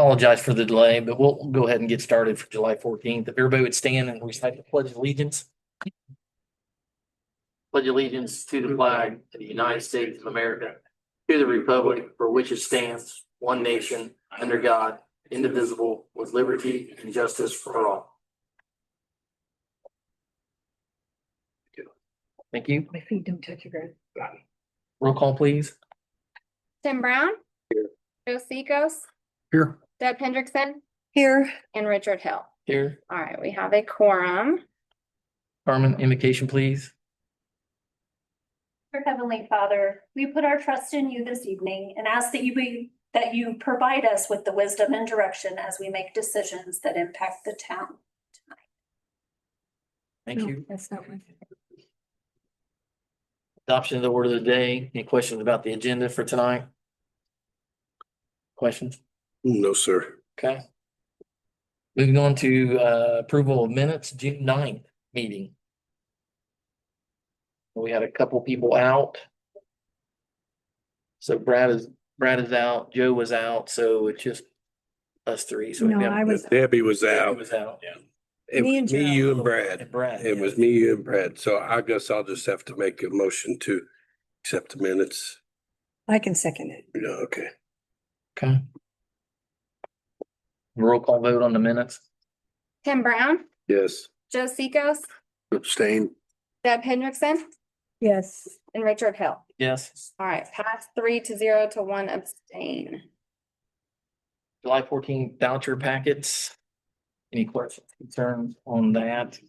Apologize for the delay, but we'll go ahead and get started for July 14th. If everybody would stand and recite the Pledge of Allegiance. Pledge allegiance to the flag of the United States of America, to the republic for which it stands, one nation, under God, indivisible, with liberty and justice for all. Thank you. My feet don't touch the ground. Roll call, please. Tim Brown. Here. Joe Seekos. Here. Deb Hendrickson Here. and Richard Hill. Here. All right, we have a quorum. Carmen, invocation, please. Our Heavenly Father, we put our trust in you this evening and ask that you provide us with the wisdom and direction as we make decisions that impact the town tonight. Thank you. That's not one. Adoption of the word of the day. Any questions about the agenda for tonight? Questions? No, sir. Okay. Moving on to approval of minutes, June 9th meeting. We had a couple people out. So Brad is out, Joe was out, so it's just us three. So No, we have- I was, Debbie was Debbie out. was out, yeah. It Me was and me, Joe. you and Brad. And Brad. It yeah. was me, you and Brad. So I guess I'll just have to make a motion to accept the minutes. I can second it. Yeah, okay. Okay. Roll call vote on the minutes. Tim Brown. Yes. Joe Seekos. Abstain. Deb Hendrickson Yes. and Richard Hill. Yes. All right, passed 3-0 to 1 abstain. July 14th voucher packets. Any questions, concerns on that?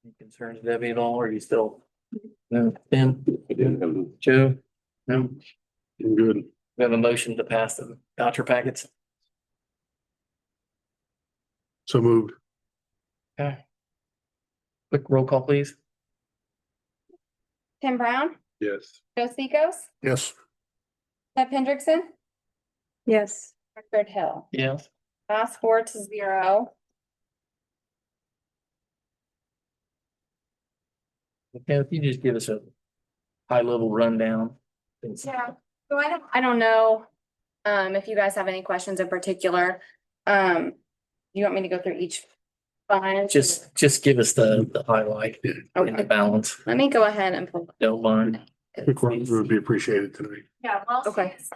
Any concerns, Debbie, at all? Or are you still? No, Ben, Joe? No, Good. we have a motion to pass the voucher packets. So moved. Okay. Quick roll call, please. Tim Brown. Yes. Joe Seekos. Yes. Deb Hendrickson. Yes. Richard Hill. Yes. Passed 4-0. Okay, if you just give us a high level rundown. Yeah, so I don't know, if you guys have any questions in particular. You want me to go through each fund? Just give us the highlight and the Okay. balance. Let me go ahead and pull. Don't mind. Would be appreciated tonight. Yeah, while Okay. she's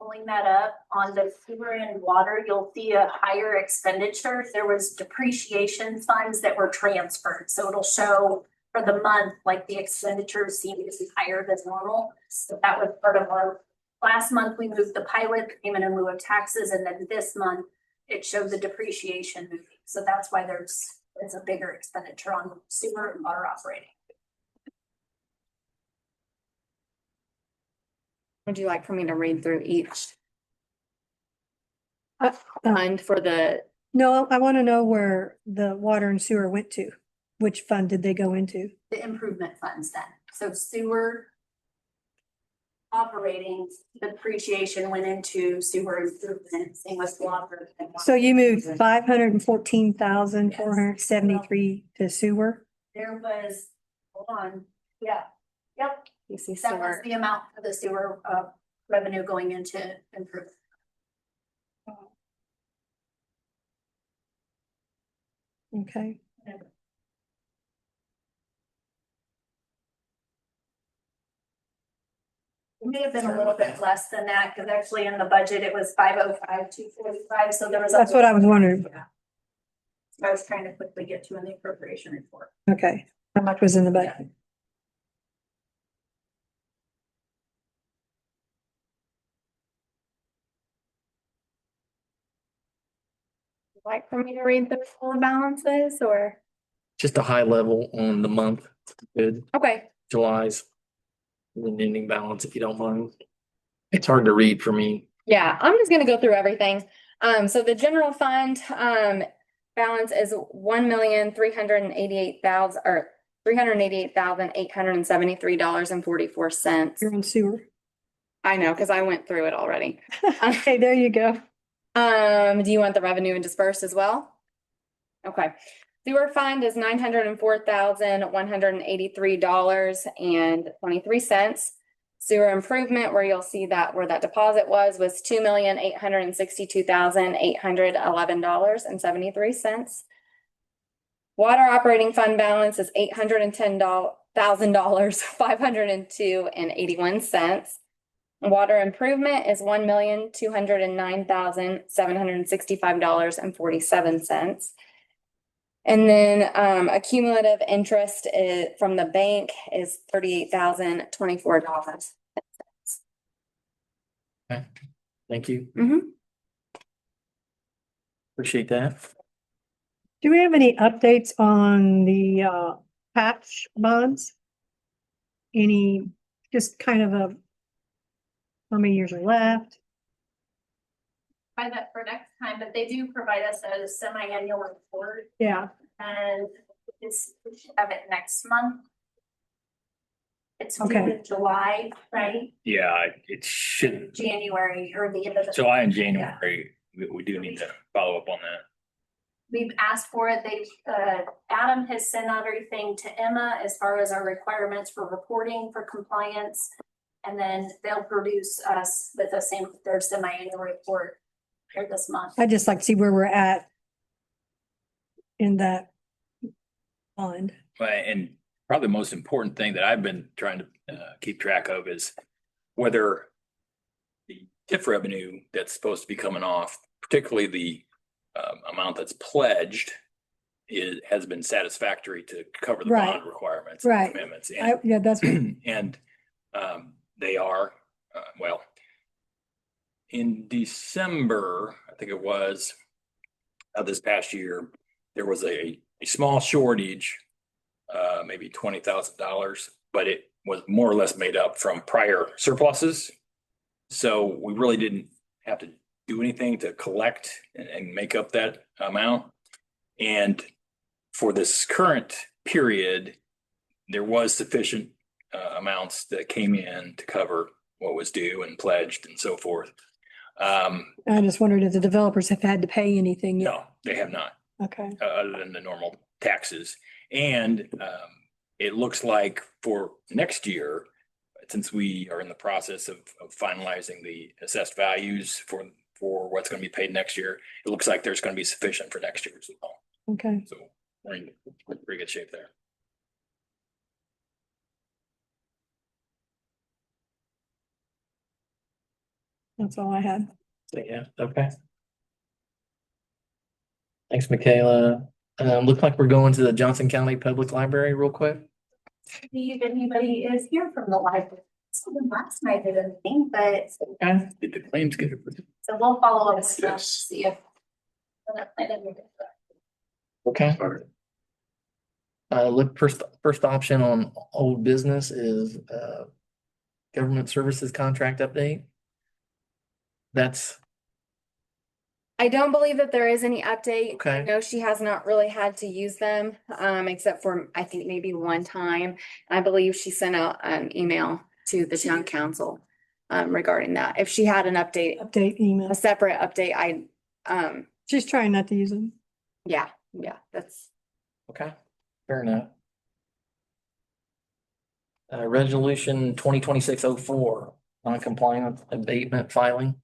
pulling that up on the sewer and water, you'll see a higher expenditure. There was depreciation funds that were transferred, so it'll show for the month, like the expenditures seem to be higher than normal. So that was part of our, last month we moved the pilot payment in lieu of taxes, and then this month it showed the depreciation moving. So that's why it's a bigger expenditure on sewer and water operating. Would you like for me to read through each Uh, fund for the, No, I want to know where the water and sewer went to. Which fund did they go into? The improvement funds then. So sewer operating, the depreciation went into sewer improvement, same with water. and So you moved water. 514,473 to sewer? There was, hold on, yeah, yep, you see that was sewer? the amount for the sewer revenue going into improvement. Okay. It may have been a little bit less than that, because actually in the budget, it was 505,245, so there was. That's what I was wondering. Yeah. I was trying to quickly get to in the appropriation report. Okay. How much was in the budget? Like for me to read the full balances or? Just a high level on the month. Good. Okay, July's. The ending balance, if you don't mind. It's hard to read for me. yeah, I'm just gonna go through everything. So the general fund, balance is $1,388,000 or $388,873.44. You're on sewer. I know, because I went through it already. Okay, there you go. Do you want the revenue and dispersed as well? Okay. Sewer fund is $904,183.23. Sewer improvement, where you'll see that where that deposit was $2,862,811.73. Water operating fund balance is $810,000, 502.81. Water improvement is $1,209,765.47. And then accumulative interest from the bank is $38,024. Thank you. Mm-hmm. Appreciate that. Do we have any updates on the patch bonds? Any, just kind of a, how many years are left? By that for next time, but they do provide us a semi-annual report Yeah, and this, we should have it next month. It's due Okay. in July, right? Yeah, it should, January or the end of the. July and January, we do need to follow up on that. We've asked for it. Adam has sent everything to Emma as far as our requirements for reporting for compliance. And then they'll produce us with their semi-annual report here this month. I'd just like to see where we're at in that bond. And probably the most important thing that I've been trying to keep track of is whether the TIF revenue that's supposed to be coming off, particularly the amount that's pledged, has been satisfactory to cover the Right. bond requirements and Right. commitments. Yeah, that's, And they are, well, in December, I think it was, of this past year, there was a small shortage, maybe $20,000, but it was more or less made up from prior surpluses. So we really didn't have to do anything to collect and make up that amount. And for this current period, there was sufficient amounts that came in to cover what was due and pledged and so forth. I just wondered if the developers have had to pay anything yet. No, they have not, Okay, other than the normal taxes. And it looks like for next year, since we are in the process of finalizing the assessed values for what's going to be paid next year, it looks like there's going to be sufficient for next year as well. okay. So we're in pretty good shape there. That's all I had. So, yeah, okay. Thanks, Michaela. Look like we're going to the Johnson County Public Library real quick. See if anybody is here from the library. Someone last night did anything, but Okay. Did the claims get it? so we'll follow up with stuff, see if. Okay. Look, first option on old business is government services contract update. That's I don't believe that there is any update. Okay. I know she has not really had to use them, except for, I think, maybe one time. I believe she sent out an email to the town council regarding that. If she had an update, Update email. a separate update, She's trying not to use them. yeah, that's. okay. Fair enough. Resolution 2026-04, non-compliant abatement filing.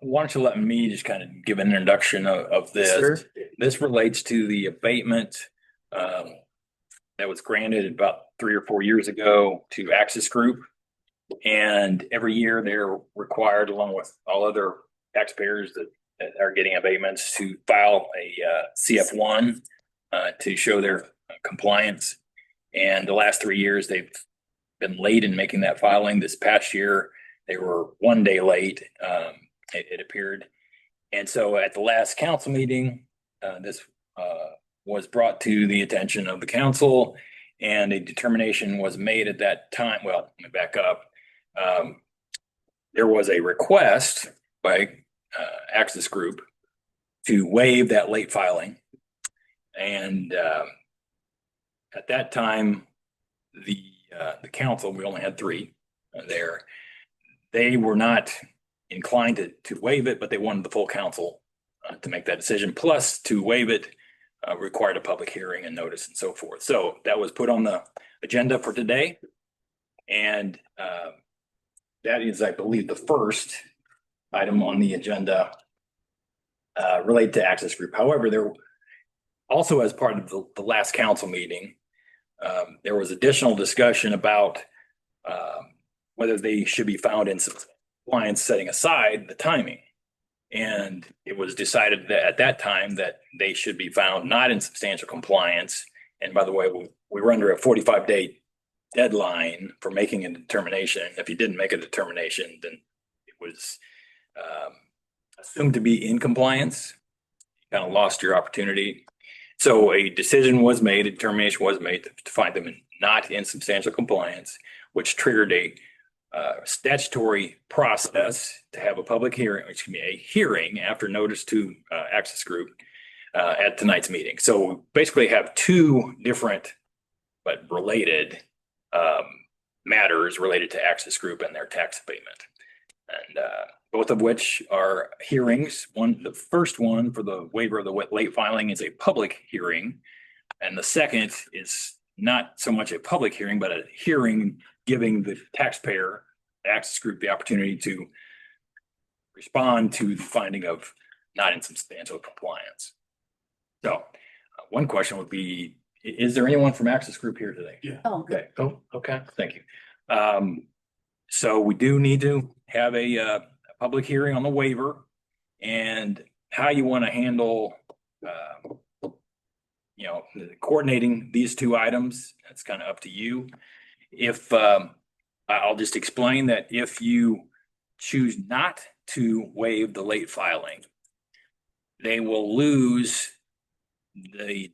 Why don't you let me just kind of give an introduction of Sure. this? This relates to the abatement that was granted about 3 or 4 years ago to Axis Group. And every year they're required, along with all other taxpayers that are getting abatements, to file a CF1 to show their compliance. And the last 3 years, they've been late in making that filing. This past year, they were 1 day late, it appeared. And so at the last council meeting, this was brought to the attention of the council, and a determination was made at that time. Well, let me back up. There was a request by Axis Group to waive that late filing. And at that time, the council, we only had 3 there. They were not inclined to waive it, but they wanted the full council to make that decision, plus to waive it, required a public hearing and notice and so forth. So that was put on the agenda for today. And that is, I believe, the first item on the agenda related to Access Group. However, there also, as part of the last council meeting, there was additional discussion about whether they should be found in compliance, setting aside the timing. And it was decided that at that time that they should be found not in substantial compliance. And by the way, we were under a 45-day deadline for making a determination. If you didn't make a determination, then it was assumed to be in compliance. You kind of lost your opportunity. So a decision was made, a determination was made to find them not in substantial compliance, which triggered a statutory process to have a public hearing, which can be a hearing after notice to Access Group at tonight's meeting. So we basically have two different but related matters related to Access Group and their tax abatement. And both of which are hearings. The first one for the waiver of the late filing is a public hearing. And the second is not so much a public hearing, but a hearing giving the taxpayer, the Access Group, the opportunity to respond to the finding of not in substantial compliance. So one question would be, is there anyone from Access Group here today? Yeah. Oh, Okay. Oh, okay. Thank you. So we do need to have a public hearing on the waiver, and how you want to handle, coordinating these two items. That's kind of up to you. If I'll just explain that if you choose not to waive the late filing, they will lose the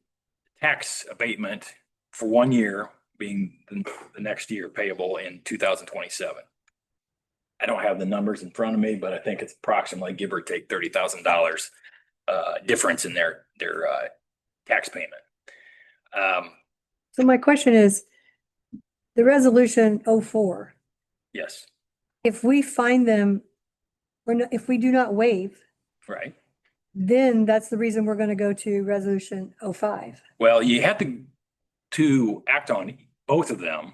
tax abatement for 1 year, being the next year payable in 2027. I don't have the numbers in front of me, but I think it's approximately, give or take, $30,000 difference in their tax payment. So my question is, the resolution 04, Yes, if we find them, or if we do not waive, right. then that's the reason we're gonna go to resolution 05. Well, you have to act on both of them,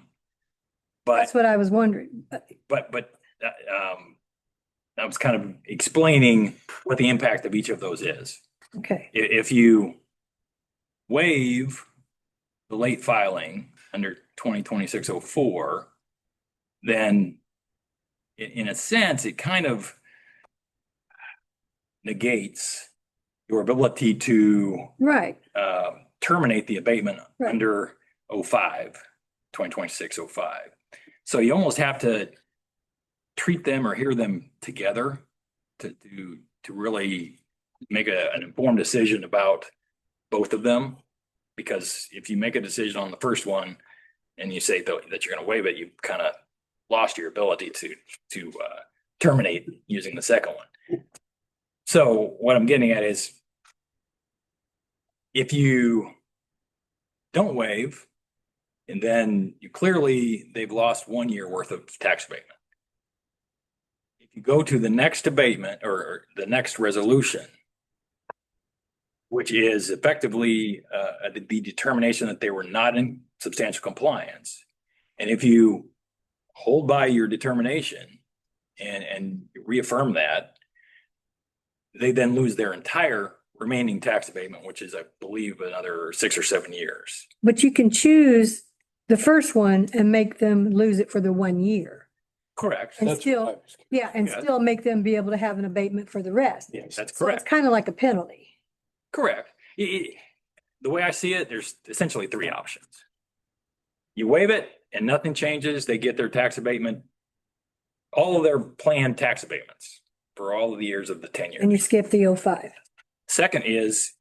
but That's what I was wondering. but I was kind of explaining what the impact of each of those is. Okay, If you waive the late filing under 2026-04, then in a sense, it kind of negates your ability to right, terminate the abatement Right. under 2026-05. So you almost have to treat them or hear them together to really make an informed decision about both of them. Because if you make a decision on the first one and you say that you're going to waive it, you've kind of lost your ability to terminate using the second one. So what I'm getting at is, if you don't waive, and then they've lost 1 year worth of tax abatement. If you go to the next abatement or the next resolution, which is effectively the determination that they were not in substantial compliance. And if you hold by your determination and reaffirm that, they then lose their entire remaining tax abatement, which is, I believe, another 6 or 7 years. but you can choose the first one and make them lose it for the 1 year. Correct. And That's still, what I was- yeah, and Yeah. still make them be able to have an abatement for the rest. Yes, that's So it's correct. kind of like a penalty. Correct. The way I see it, there's essentially three options. You waive it and nothing changes, they get their tax abatement, all of their planned tax abatements for all of the years of the 10 And you years. skip the 05. Second is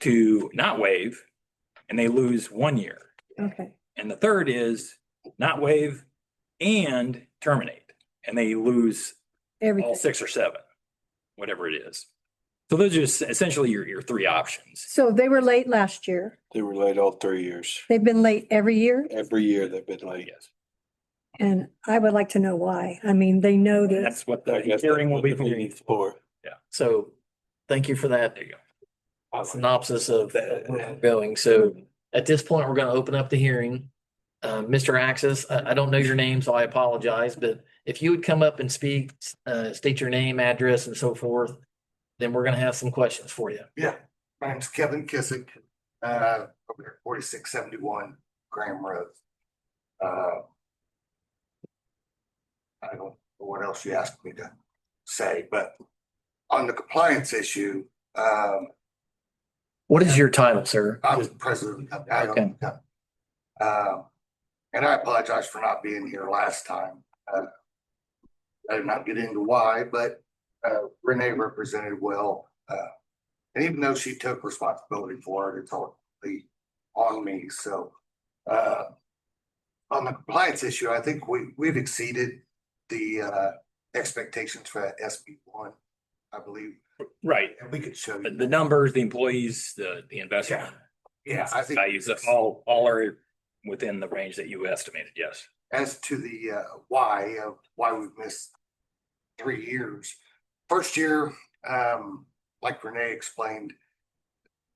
to not waive and they lose 1 year. Okay, And the third is not waive and terminate, and they lose all everything. 6 or 7, whatever it is. So those are just essentially your three options. So they were late last year. They were late all 3 years. They've been late every year, Every year they've been late. Yes. and I would like to know why. I mean, they know And this. that's what I the guess hearing that's will what be the for. meeting's for. So thank you for that There you go. synopsis of where we're going. So at this point, we're gonna open up the hearing. Mr. Axis, I don't know your name, so I apologize, but if you would come up and speak, state your name, address, and so forth, then we're gonna have some questions for you. Yeah, my name's Kevin Kissick, over there, 4671 Graham Road. I don't know what else you asked me to say, but on the compliance issue, What is your title, sir? I was president of the company. And I apologize for not being here last time. I did not get into why, but Renee represented well. And even though she took responsibility for it, it's totally on me. So on the compliance issue, I think we've exceeded the expectations for that SB1, I believe. Right. And we could show you. The numbers, the employees, the investment. Yeah, I think Values, all are within the range that you estimated, yes. as to the why we've missed 3 years. First year, like Renee explained,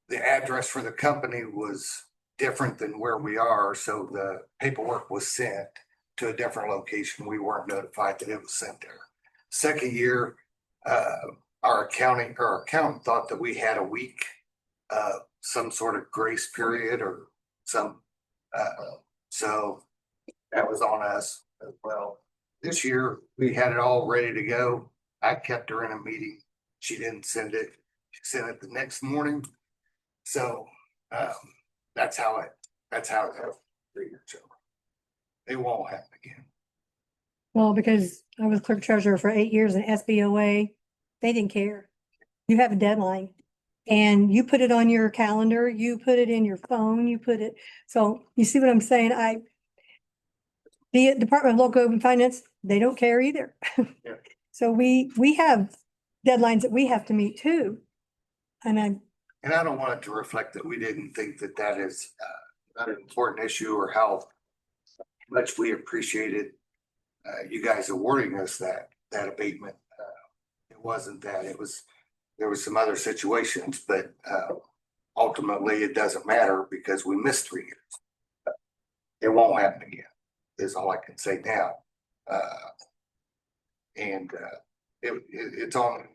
the address for the company was different than where we are, so the paperwork was sent to a different location. We weren't notified that it was sent there. Second year, our accountant thought that we had a week, some sort of grace period or some, so that was on us as well. This year, we had it all ready to go. I kept her in a meeting. She didn't send it. She sent it the next morning. So that's how it happened 3 years ago. It won't happen again. Well, because I was clerk treasurer for 8 years in SBOA, they didn't care. You have a deadline and you put it on your calendar, you put it in your phone, you put it, so you see what I'm saying? The Department of Local Government Finance, they don't care either. Yeah. So we have deadlines that we have to meet too. And And I don't want it to reflect that we didn't think that that is not an important issue or how much we appreciated you guys awarding us that abatement. It wasn't that, there was some other situations, but ultimately it doesn't matter because we missed 3 years. It won't happen again, is all I can say now. It's on.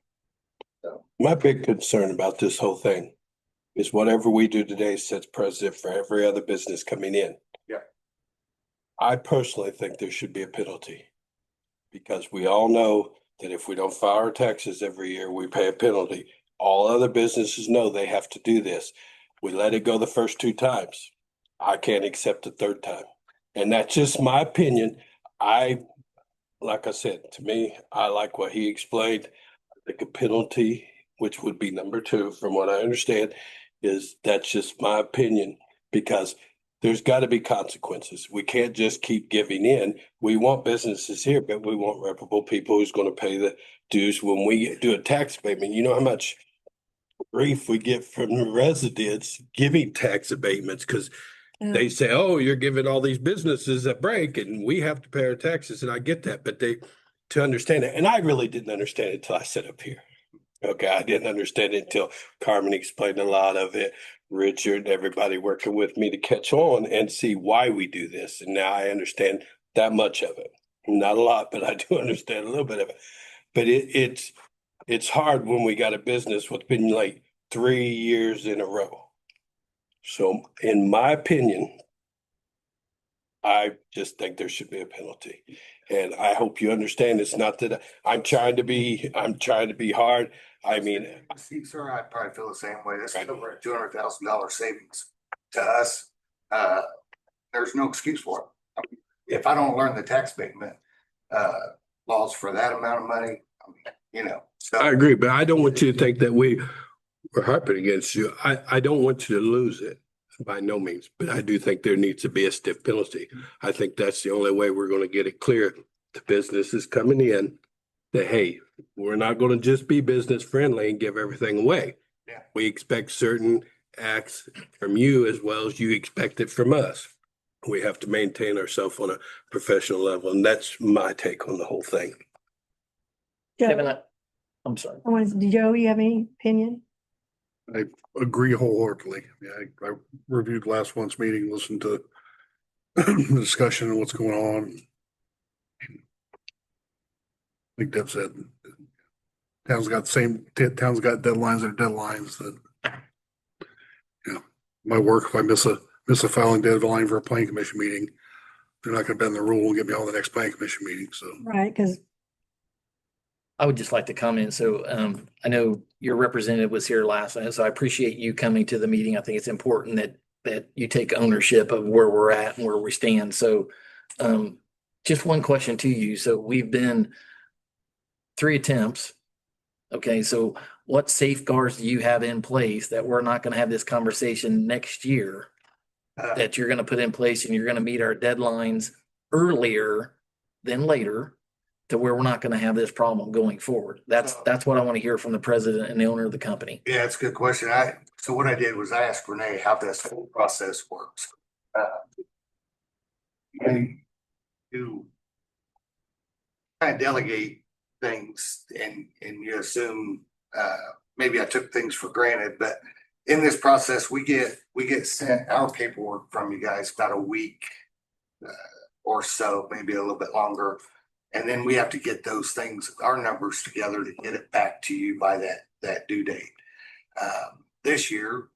My big concern about this whole thing is whatever we do today sets precedent for every other business coming in. Yeah. I personally think there should be a penalty. Because we all know that if we don't file our taxes every year, we pay a penalty. All other businesses know they have to do this. We let it go the first 2 times. I can't accept the 3rd time. And that's just my opinion. Like I said, to me, I like what he explained. I think a penalty, which would be number 2, from what I understand, that's just my opinion, because there's got to be consequences. We can't just keep giving in. We want businesses here, but we want reputable people who's going to pay the dues when we do a tax abatement. You know how much grief we get from residents giving tax abatements because they say, oh, you're giving all these businesses a break and we have to pay our taxes. And I get that, but to understand it, and I really didn't understand it until I sat up here. Okay, I didn't understand it until Carmen explained a lot of it. Richard, everybody working with me to catch on and see why we do this. And now I understand that much of it. Not a lot, but I do understand a little bit of it. But it's hard when we got a business what's been like 3 years in a row. So in my opinion, I just think there should be a penalty. And I hope you understand it's not that I'm trying to be hard. I mean, See, sir, I probably feel the same way. This is over a $200,000 savings to us. There's no excuse for it. I mean, if I don't learn the tax abatement laws for that amount of money, I mean, so. I agree, but I don't want you to think that we're harping against you. I don't want you to lose it by no means, but I do think there needs to be a stiff penalty. I think that's the only way we're going to get it clear to businesses coming in that, hey, we're not going to just be business friendly and give everything away. Yeah. We expect certain acts from you as well as you expect it from us. We have to maintain ourselves on a professional level, and that's my take on the whole thing. Kevin, I'm sorry. I want to, Joe, you have any opinion? I agree wholeheartedly. Yeah, I reviewed last month's meeting, listened to the discussion and what's going on. I think that's it. Town's got deadlines that are deadlines that, you know, my work, if I miss a filing deadline for a planning commission meeting, they're not gonna bend the rule and get me on the next planning commission meeting, so. Right, because I would just like to comment. So I know your representative was here last night, so I appreciate you coming to the meeting. I think it's important that you take ownership of where we're at and where we stand. So just one question to you. So we've been 3 attempts. Okay, so what safeguards do you have in place that we're not going to have this conversation next year that you're going to put in place and you're going to meet our deadlines earlier than later to where we're not going to have this problem going forward? That's what I want to hear from the president and the owner of the company. Yeah, it's a good question. So what I did was I asked Renee how this whole process works. You kind of delegate things and you assume, maybe I took things for granted, but in this process, we get sent our paperwork from you guys about a week or so, maybe a little bit longer. And then we have to get those things, our numbers together to get it back to you by that due date. This year,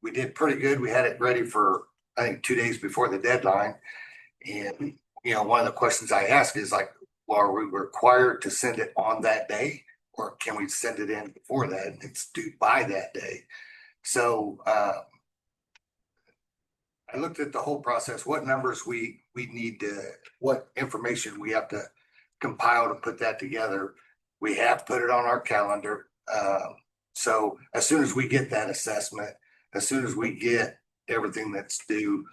we did pretty good. We had it ready for, I think, 2 days before the deadline. And, you know, one of the questions I ask is like, well, are we required to send it on that day? Or can we send it in before that? And it's due by that day. So I looked at the whole process, what numbers we need to, what information we have to compile to put that together. We have put it on our calendar. So as soon as we get that assessment, as soon as we get everything that's due,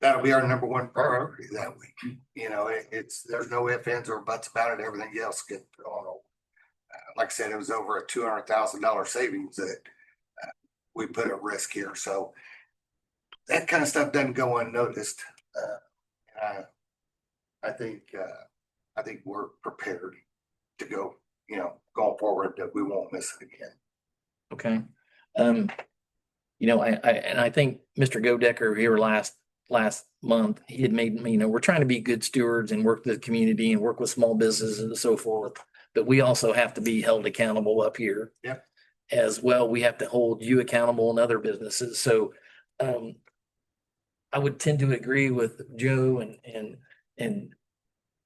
that'll be our number one priority that week. You know, there's no ifs, ands, or buts about it. Everything else gets put on hold. Like I said, it was over a $200,000 savings that we put at risk here. So that kind of stuff doesn't go unnoticed. I think we're prepared to go, you know, going forward, that we won't miss it again. Okay. You know, I think Mr. Godecker here last month, he had made me, you know, we're trying to be good stewards and work with the community and work with small businesses and so forth. But we also have to be held accountable up here. Yep. As well, we have to hold you accountable and other businesses. So I would tend to agree with Joe and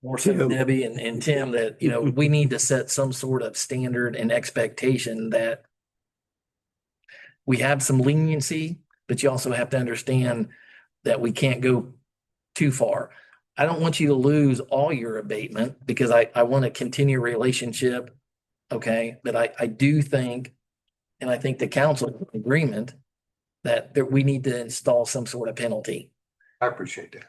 more so Tim. Debbie and Tim that, you know, we need to set some sort of standard and expectation that we have some leniency, but you also have to understand that we can't go too far. I don't want you to lose all your abatement because I want to continue a relationship. Okay. But I do think, and I think the council agreement that we need to install some sort of penalty. I appreciate that.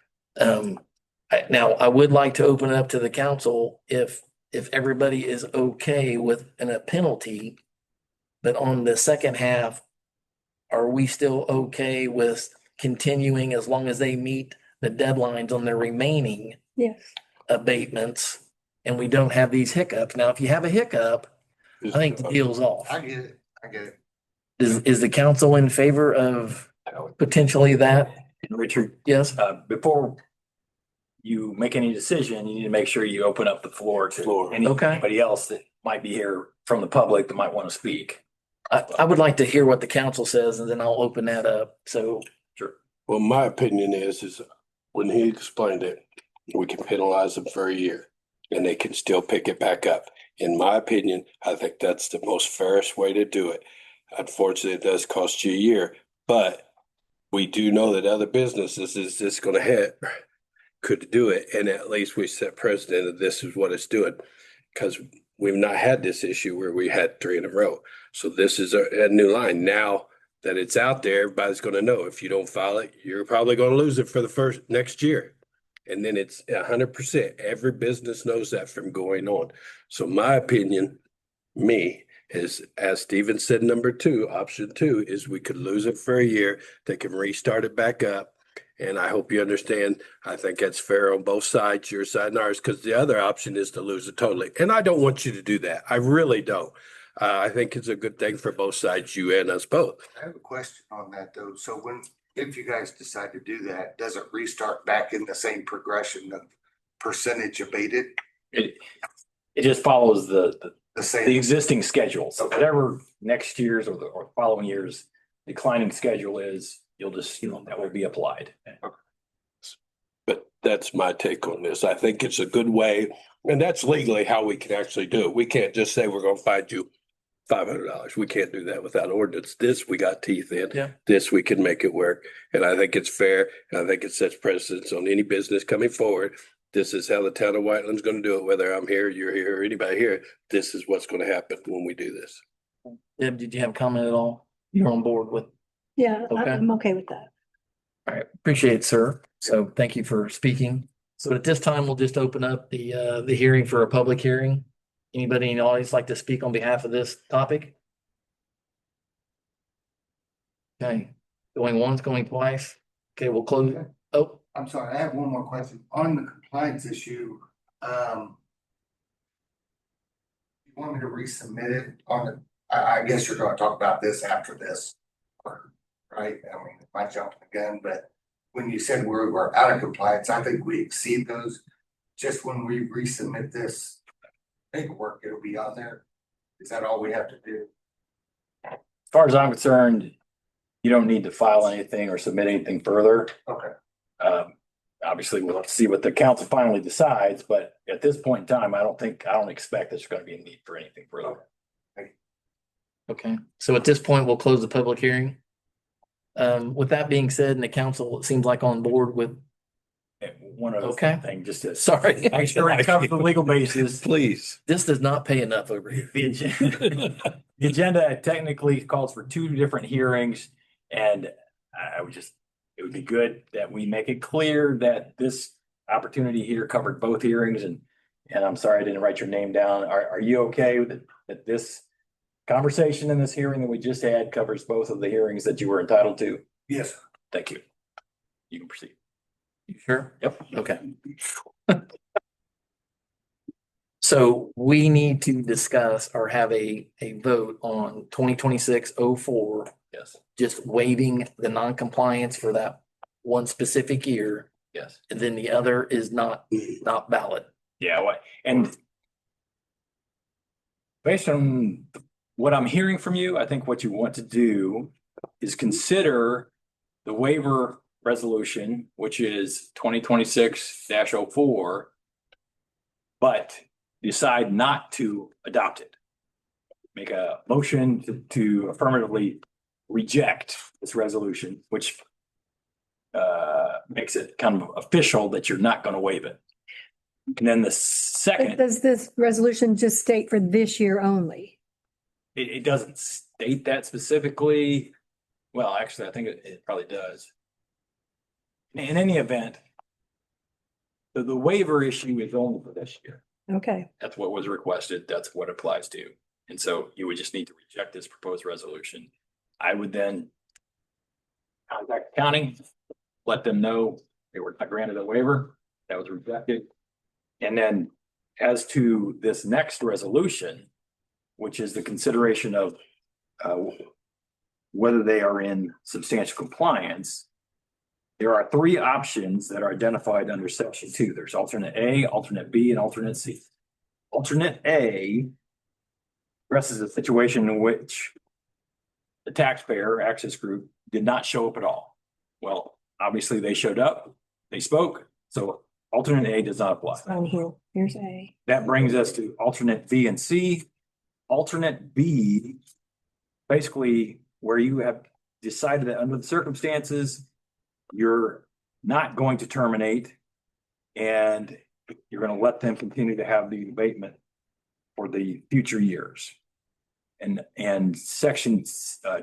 Now I would like to open it up to the council if everybody is okay with a penalty, but on the second half, are we still okay with continuing as long as they meet the deadlines on their remaining yes, abatements and we don't have these hiccups? Now, if you have a hiccup, I think the deal's off. I get it. Is the council in favor of potentially that? Richard, Yes? before you make any decision, you need to make sure you open up the floor to Okay. anybody else that might be here from the public that might want to speak. I would like to hear what the council says and then I'll open that up. So, Well, my opinion is when he explained it, we can penalize them for a year and they can still pick it back up. In my opinion, I think that's the most fairest way to do it. Unfortunately, it does cost you a year, but we do know that other businesses is just going to hit, could do it. And at least we set precedent that this is what it's doing, because we've not had this issue where we had 3 in a row. So this is a new line. Now that it's out there, everybody's going to know if you don't file it, you're probably going to lose it for the next year. And then it's 100%. Every business knows that from going on. So my opinion, is, as Steven said, option two is we could lose it for a year. They can restart it back up. And I hope you understand, I think that's fair on both sides, your side and ours, because the other option is to lose it totally. And I don't want you to do that. I really don't. I think it's a good thing for both sides, you and us both. I have a question on that though. So if you guys decide to do that, does it restart back in the same progression of percentage abated? It just follows the The same? existing schedule. So whatever next year's or the following year's declining schedule is, you'll just, that will be applied. But that's my take on this. I think it's a good way, and that's legally how we can actually do it. We can't just say we're gonna find you $500. We can't do that without ordinance. This we got teeth in. Yeah. This we can make it work. And I think it's fair. And I think it sets precedence on any business coming forward. This is how the town of Whiteland's gonna do it, whether I'm here, you're here, or anybody here. This is what's gonna happen when we do this. Deb, did you have a comment at all? You're on board with? Yeah, Okay. I'm okay with that. All right, appreciate it, sir. So thank you for speaking. So at this time, we'll just open up the hearing for a public hearing. Anybody in the audience like to speak on behalf of this topic? Okay, going once, going twice. Okay, we'll close. Oh, I'm sorry, I have one more question. On the compliance issue, you want me to resubmit it on the, I guess you're gonna talk about this after this. Right? I mean, it might jump the gun, but when you said we're out of compliance, I think we exceed those. Just when we resubmit this paperwork, it'll be on there. Is that all we have to do? As far as I'm concerned, you don't need to file anything or submit anything further. Okay. Obviously, we'll have to see what the council finally decides, but at this point in time, I don't expect there's going to be a need for anything further. okay. So at this point, we'll close the public hearing. With that being said, and the council, it seems like on board with, And one other Okay. thing, just to sorry. make sure I cover the legal basis. Please. This does not pay enough over here. The agenda, the agenda technically calls for 2 different hearings, and it would be good that we make it clear that this opportunity here covered both hearings, and I'm sorry I didn't write your name down. Are you okay with that this conversation in this hearing that we just had covers both of the hearings that you were entitled to? Yes. Thank you. You can proceed. You sure? Yep. Okay. So we need to discuss or have a vote on 2026-04, Yes. just waiving the non-compliance for that one specific year. Yes. And then the other is not valid. Yeah, and based on what I'm hearing from you, I think what you want to do is consider the waiver resolution, which is 2026-04, but decide not to adopt it. Make a motion to affirmatively reject this resolution, which makes it kind of official that you're not going to waive it. And then the second, Does this resolution just state for this year only? it doesn't state that specifically. Well, actually, I think it probably does. In any event, the waiver issue is only for this year. Okay, That's what was requested. That's what applies to. And so you would just need to reject this proposed resolution. I would then contact the county, let them know they were not granted a waiver, that was rejected. And then as to this next resolution, which is the consideration of whether they are in substantial compliance, there are 3 options that are identified under section 2. There's alternate A, alternate B, and alternate C. Alternate A addresses a situation in which the taxpayer access group did not show up at all. Well, obviously they showed up, they spoke, so alternate A does not apply. on here, here's A. That brings us to alternate B and C. Alternate B, basically where you have decided that under the circumstances, you're not going to terminate and you're going to let them continue to have the abatement for the future years. And section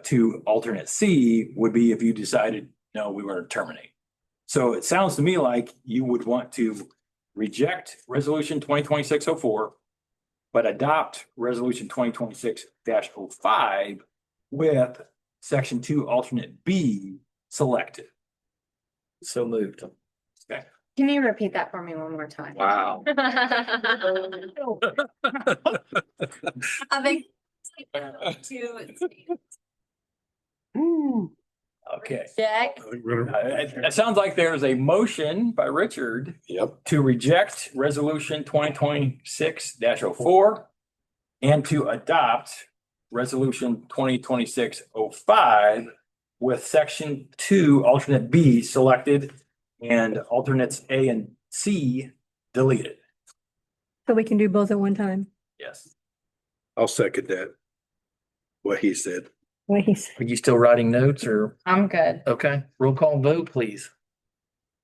2, alternate C would be if you decided, no, we were to terminate. So it sounds to me like you would want to reject resolution 2026-04, but adopt resolution 2026-05 with section 2, alternate B selected. So moved. Can you repeat that for me one more time? Wow. I think. Okay. Jack, I think we're gonna- It sounds like there's a motion by Richard Yep. to reject resolution 2026-04 and to adopt resolution 2026-05 with section 2, alternate B selected and alternates A and C deleted. So we can do both at one time. Yes. I'll second that. What he said. Wait, Are you still writing notes or? I'm good. Okay, roll call vote, please.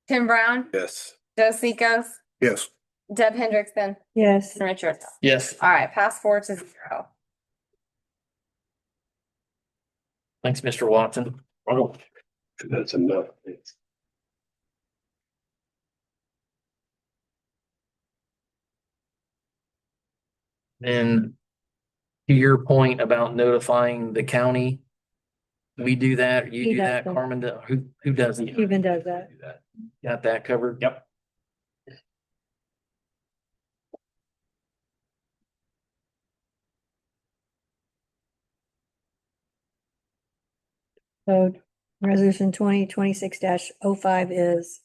Tim Brown, Yes. Joe Seekos, Yes, Deb Hendrickson, yes, and Richard. Yes, All right, pass 4-0. thanks, Mr. Watson. Oh, That's enough. And to your point about notifying the county, we do that, you He do does that, that. Carmen, who does it? Steven does that. Got that covered? Yep. So resolution 2026-05 is,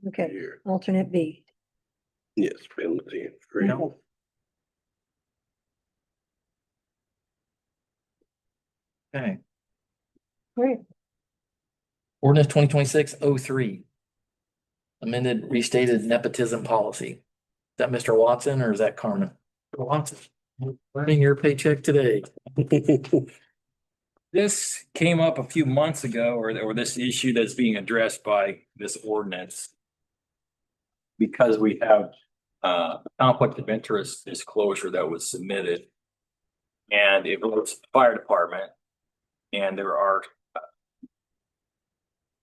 okay, Here. alternate B. Yes, penalty free. No. Okay, Great. ordinance 2026-03. Amended restated nepotism policy. Is that Mr. Watson or is that Carmen? Mr. Watson, earning your paycheck today. this came up a few months ago, or this issue that's being addressed by this ordinance. Because we have conflict of interest disclosure that was submitted. And it was the fire department. And there are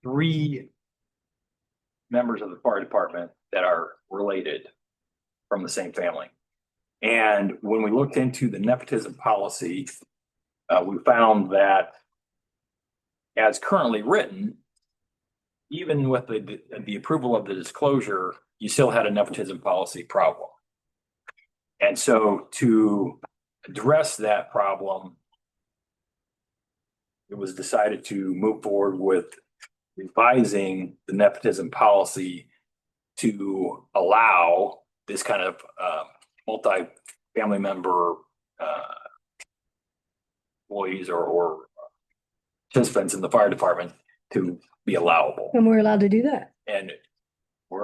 3 members of the fire department that are related from the same family. And when we looked into the nepotism policy, we found that as currently written, even with the approval of the disclosure, you still had a nepotism policy problem. And so to address that problem, it was decided to move forward with revising the nepotism policy to allow this kind of multi-family member employees or participants in the fire department to be allowable. And we're allowed to do that. And we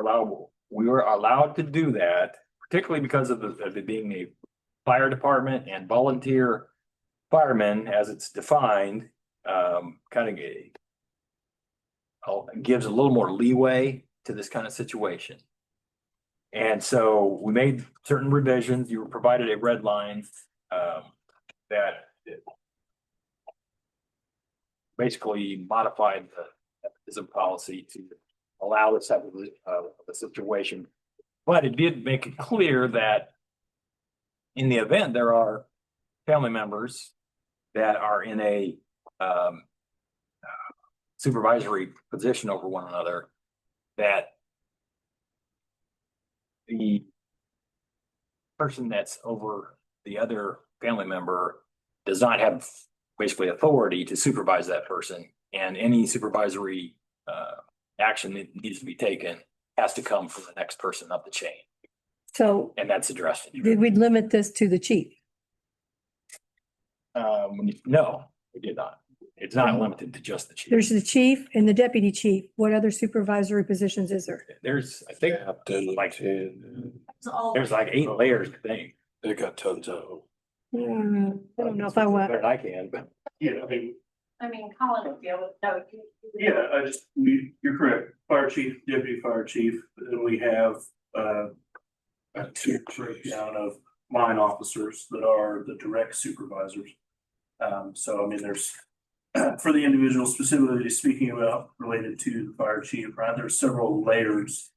were allowed to do that, particularly because of it being a fire department and volunteer firemen, as it's defined, kind of gives a little more leeway to this kind of situation. And so we made certain revisions. You were provided a red line that basically modified the nepotism policy to allow this type of a situation. But it did make it clear that in the event there are family members that are in a supervisory position over one another, that the person that's over the other family member does not have basically authority to supervise that person, and any supervisory action that needs to be taken has to come from the next person up the chain, So and that's addressed. did we limit this to the chief? No, we did not. It's not limited to just the chief. There's the chief and the deputy chief. What other supervisory positions is there? There's, I think, Captain, like, lieutenant, there's like 8 layers, I think. they got tons of I don't know if I want. Better than I can, but Yeah, I mean, Colin would be able to know. yeah, you're correct. Fire chief, deputy fire chief, and we have, a breakdown of line officers that are the direct supervisors. So I mean, there's, for the individual specifically speaking about related to the fire chief, right, there's several layers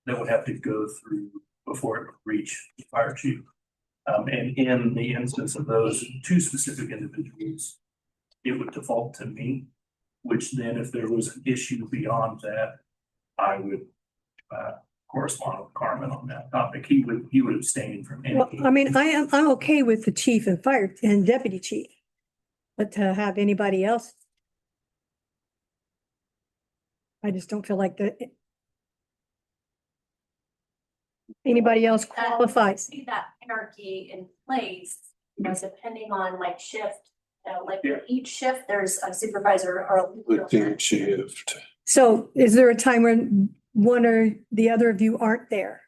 that would have to go through before it would reach the fire chief. And in the instance of those 2 specific individuals, it would default to me, which then if there was an issue beyond that, I would correspond with Carmen on that topic. He would abstain from any. Well, I mean, I'm okay with the chief and fire and deputy chief. But to have anybody else. I just don't feel like anybody else qualifies. See that hierarchy in place, depending on like shift, like Yeah. each shift, there's a supervisor or a Lieutenant shift. So is there a time when one or the other of you aren't there?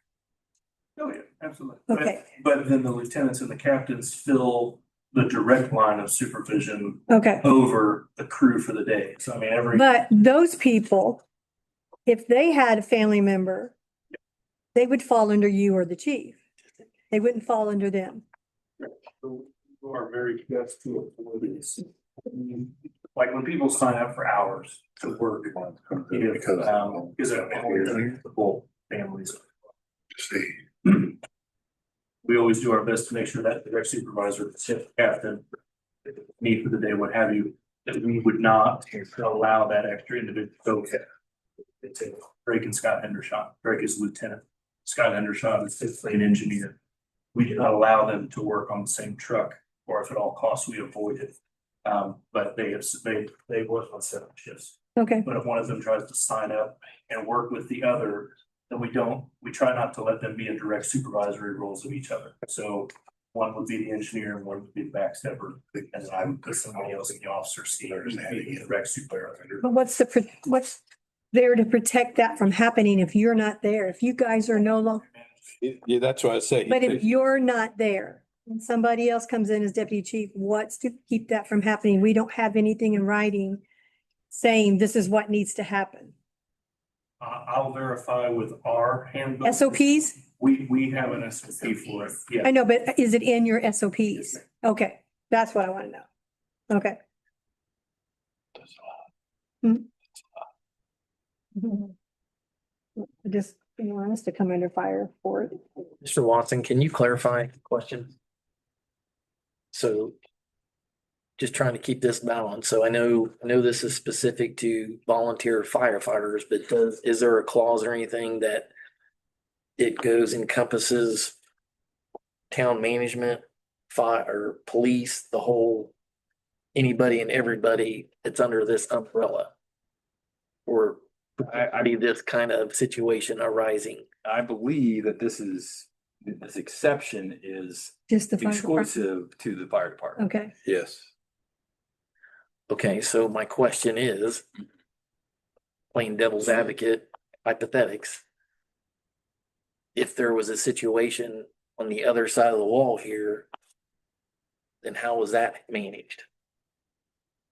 Oh, yeah, absolutely. Okay. But then the lieutenants and the captains fill the direct line of supervision Okay, over the crew for the day. So I mean, but those people, if they had a family member, they would fall under you or the chief. They wouldn't fall under them. You are very best to avoid this. Like when people sign up for hours to work, because the whole families. See, We always do our best to make sure that the direct supervisor, the shift captain, need for the day, what have you, that we would not allow that extra individual. It's Drake and Scott Hendershot. Drake is lieutenant. Scott Hendershot is typically an engineer. We do not allow them to work on the same truck, or if at all costs, we avoid it. But they work on 7 shifts. Okay, But if one of them tries to sign up and work with the other, then we try not to let them be in direct supervisory roles of each other. So one would be the engineer and one would be the backstepper. And then I would put somebody else in the officer seat or the direct supervisor. but what's there to protect that from happening if you're not there? If you guys are no longer, Yeah, that's what I say. but if you're not there and somebody else comes in as deputy chief, what's to keep that from happening? We don't have anything in writing saying this is what needs to happen. I'll verify with our handbook. SOPs? We have an SOP for it. Yeah. I know, but is it in your SOPs? Okay, that's what I want to know. Okay. I just, want us to come under fire for it. Mr. Watson, can you clarify the question? So just trying to keep this balanced. So I know this is specific to volunteer firefighters, but is there a clause or anything that it encompasses town management, fire, police, the whole, anybody and everybody that's under this umbrella? Or I need this kind of situation arising? I believe that this exception is Just the fire department. exclusive to the fire department. Okay, Yes. Okay, so my question is, playing devil's advocate, hypothetics. If there was a situation on the other side of the wall here, then how was that managed?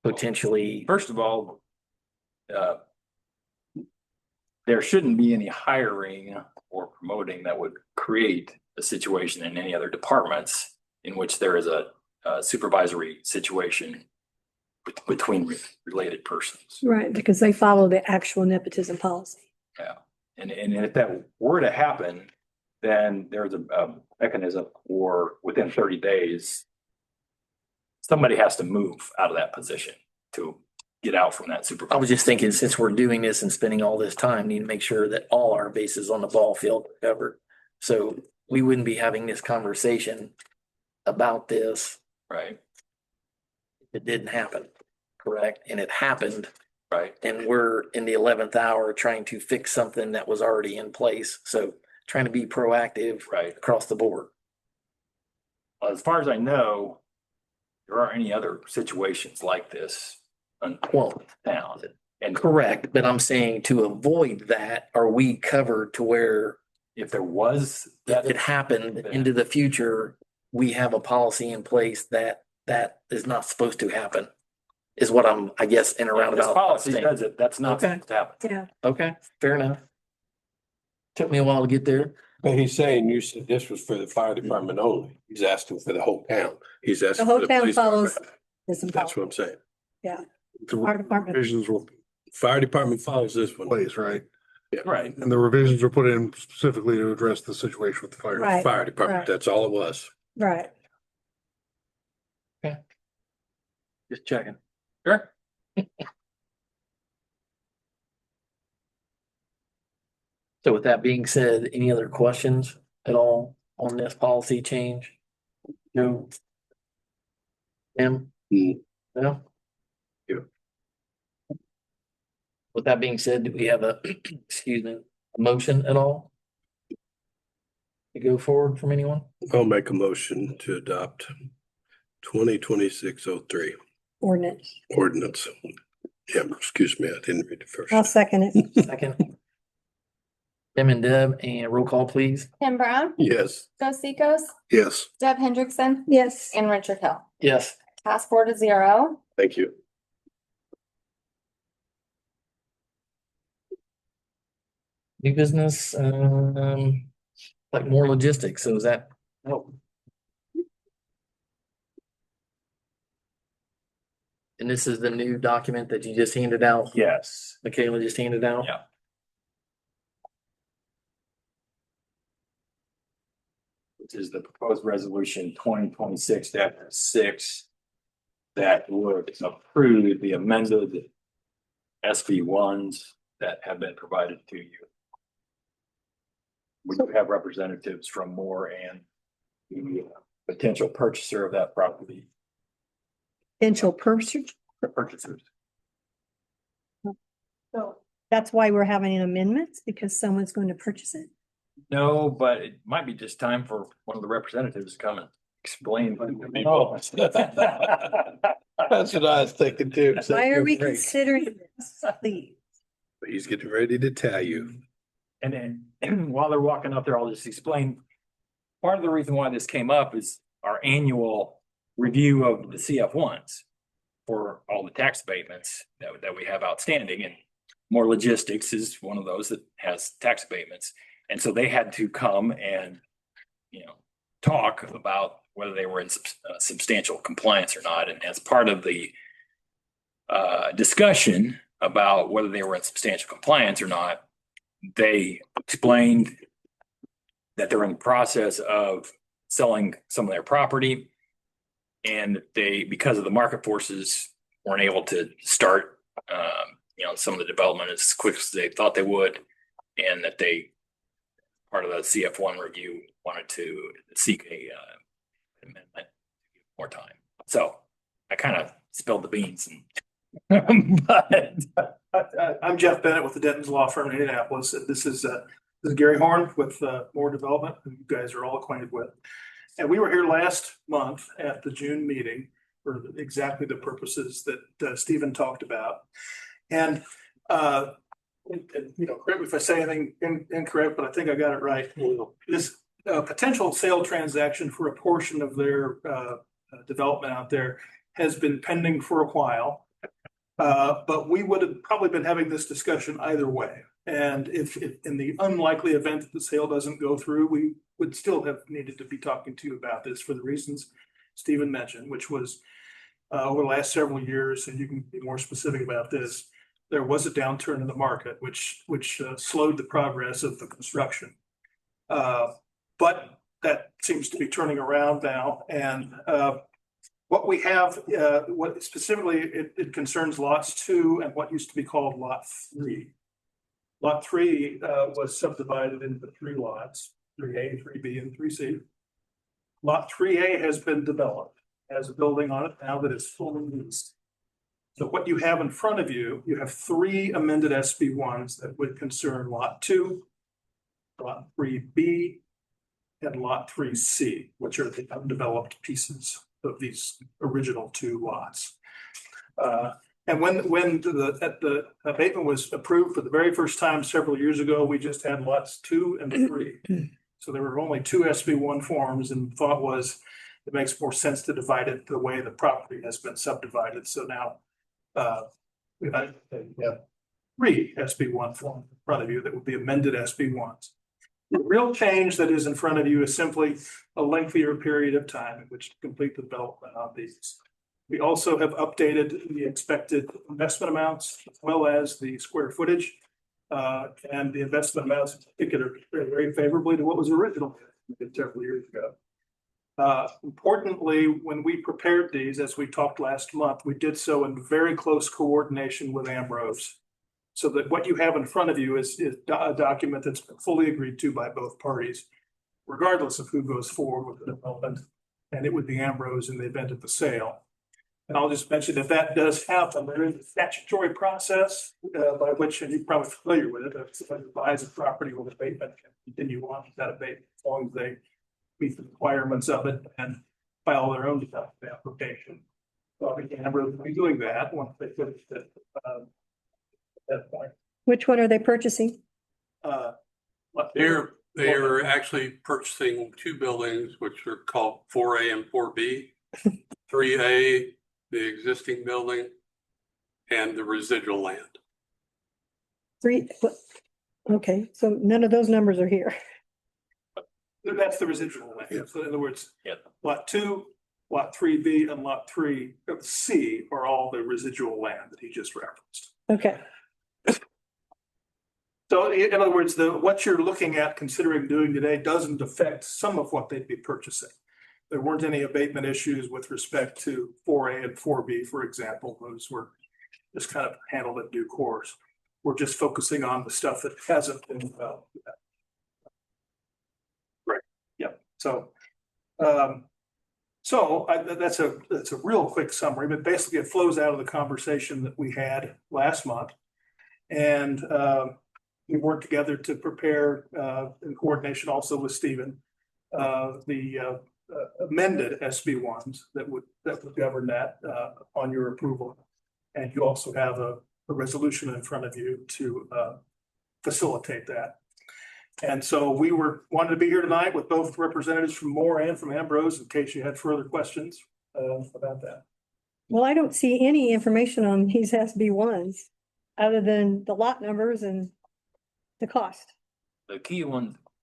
Potentially, First of all, there shouldn't be any hiring or promoting that would create a situation in any other departments in which there is a supervisory situation between related persons. right, because they follow the actual nepotism policy. Yeah, and if that were to happen, then there's a mechanism for within 30 days, somebody has to move out of that position to get out from that I supervisor. was just thinking, since we're doing this and spending all this time, need to make sure that all our bases on the ball field are covered. So we wouldn't be having this conversation about this Right, if it didn't happen, correct? And it happened, right. and we're in the 11th hour trying to fix something that was already in place. So trying to be proactive Right. across the board. As far as I know, there aren't any other situations like this in Well, town. And correct, but I'm saying to avoid that, are we covered to where if there was if that, it happened into the future, we have a policy in place that is not supposed to happen? Is what I'm, I guess, in a this roundabout. policy saying. says it, that's not Okay. supposed to happen. Yeah, Okay, fair enough. Took me a while to get there. But he's saying you said this was for the fire department only. He's asking for the whole town. He's asking. The whole for town police follows department. this That's what I'm saying. the fire department. revisions were Fire department follows this one. place, right? Right. And the revisions were put in specifically to address the situation with the fire. Right. Fire department, Right. that's all it was. Right. Just checking. Sure. So with that being said, any other questions at all on this policy change? No. Tim? Mm. No? Yeah. With that being said, do we have a, excuse me, a motion at all? To go forward from anyone? I'll make a motion to adopt 2026-03 Ordinance. ordinance. Yeah, excuse me, I didn't read it first. I'll second it. Second. Tim and Deb, and roll call, please. Tim Brown, Yes. Joe Seekos, Yes, Deb Hendrickson, Yes. and Richard Hill. Yes. Task 4-0. thank you. New business, like more logistics, so is that? Oh. And this is the new document that you just handed out? Yes. Michaela just handed out? Yeah. Which is the proposed resolution 2026-6 that would approve the amended SB ones that have been provided to you. We do have representatives from Moore and the potential purchaser of that property, Potential purchase. purchasers. So that's why we're having amendments, because someone's going to purchase it. No, but it might be just time for one of the representatives to come and explain. That's what I was thinking too. Why are we considering this? Please. He's getting ready to tell you. And then while they're walking up there, I'll just explain. Part of the reason why this came up is our annual review of the CF ones for all the tax abatements that we have outstanding, and More Logistics is one of those that has tax abatements. And so they had to come and, talk about whether they were in substantial compliance or not. And as part of the discussion about whether they were in substantial compliance or not, they explained that they're in the process of selling some of their property, and they, because of the market forces, weren't able to start, some of the development as quick as they thought they would, and that they, part of the CF1 review, wanted to seek a amendment to give more time. So I kind of spilled the beans, and but I'm Jeff Bennett with the Denton's Law Firm in Indianapolis. This is Gary Horn with Moore Development, who you guys are all acquainted with. And we were here last month at the June meeting for exactly the purposes that Stephen talked about. And correct me if I say anything incorrect, but I think I got it right. This potential sale transaction for a portion of their development out there has been pending for a while. But we would have probably been having this discussion either way. And if in the unlikely event that the sale doesn't go through, we would still have needed to be talking to you about this for the reasons Stephen mentioned, which was over the last several years, and you can be more specific about this, there was a downturn in the market, which slowed the progress of the construction. But that seems to be turning around now. And what we have, what specifically it concerns lots 2 and what used to be called lot 3. Lot 3 was subdivided into 3 lots, 3A, 3B, and 3C. Lot 3A has been developed, has a building on it now that is fully leased. So what you have in front of you, you have 3 amended SB1s that would concern lot 2, lot 3B, and lot 3C, which are the undeveloped pieces of these original 2 lots. And when the abatement was approved for the very first time several years ago, we just had lots 2 and 3. So there were only 2 SB1 forms, and the thought was it makes more sense to divide it the way the property has been subdivided. So now we have 3 SB1 forms in front of you that would be amended SB1s. The real change that is in front of you is simply a lengthier period of time in which to complete the development on these. We also have updated the expected investment amounts as well as the square footage. And the investment amounts in particular compare very favorably to what was originally several years ago. Importantly, when we prepared these, as we talked last month, we did so in very close coordination with Ambrose. So that what you have in front of you is a document that's been fully agreed to by both parties, regardless of who goes forward with the development. And it would be Ambrose in the event of the sale. And I'll just mention if that does happen, there is a statutory process by which, and you're probably familiar with it, if somebody buys a property with abatement, can continue on with that abatement as long as they meet the requirements of it and file their own development application. So I think Ambrose will be doing that once they finish it at that point. Which one are they purchasing? What They are actually purchasing two buildings, which are called 4A and 4B. 3A, the existing building, and the residual land. Okay, so none of those numbers are here. That's the residual land. Yeah. So in other words, Yeah. lot 2, lot 3B, and lot 3C are all the residual land that he just referenced. Okay, So in other words, what you're looking at considering doing today doesn't affect some of what they'd be purchasing. There weren't any abatement issues with respect to 4A and 4B, for example. Those were just kind of handled in due course. We're just focusing on the stuff that hasn't been developed yet. Right. Yep. So, that's a real quick summary, but basically it flows out of the conversation that we had last month. And we worked together to prepare, in coordination also with Stephen, the amended SB ones that would govern that on your approval. And you also have a resolution in front of you to facilitate that. And so we wanted to be here tonight with both representatives from Moore and from Ambrose in case you had further questions about that. well, I don't see any information on these SB ones other than the lot numbers and the cost. The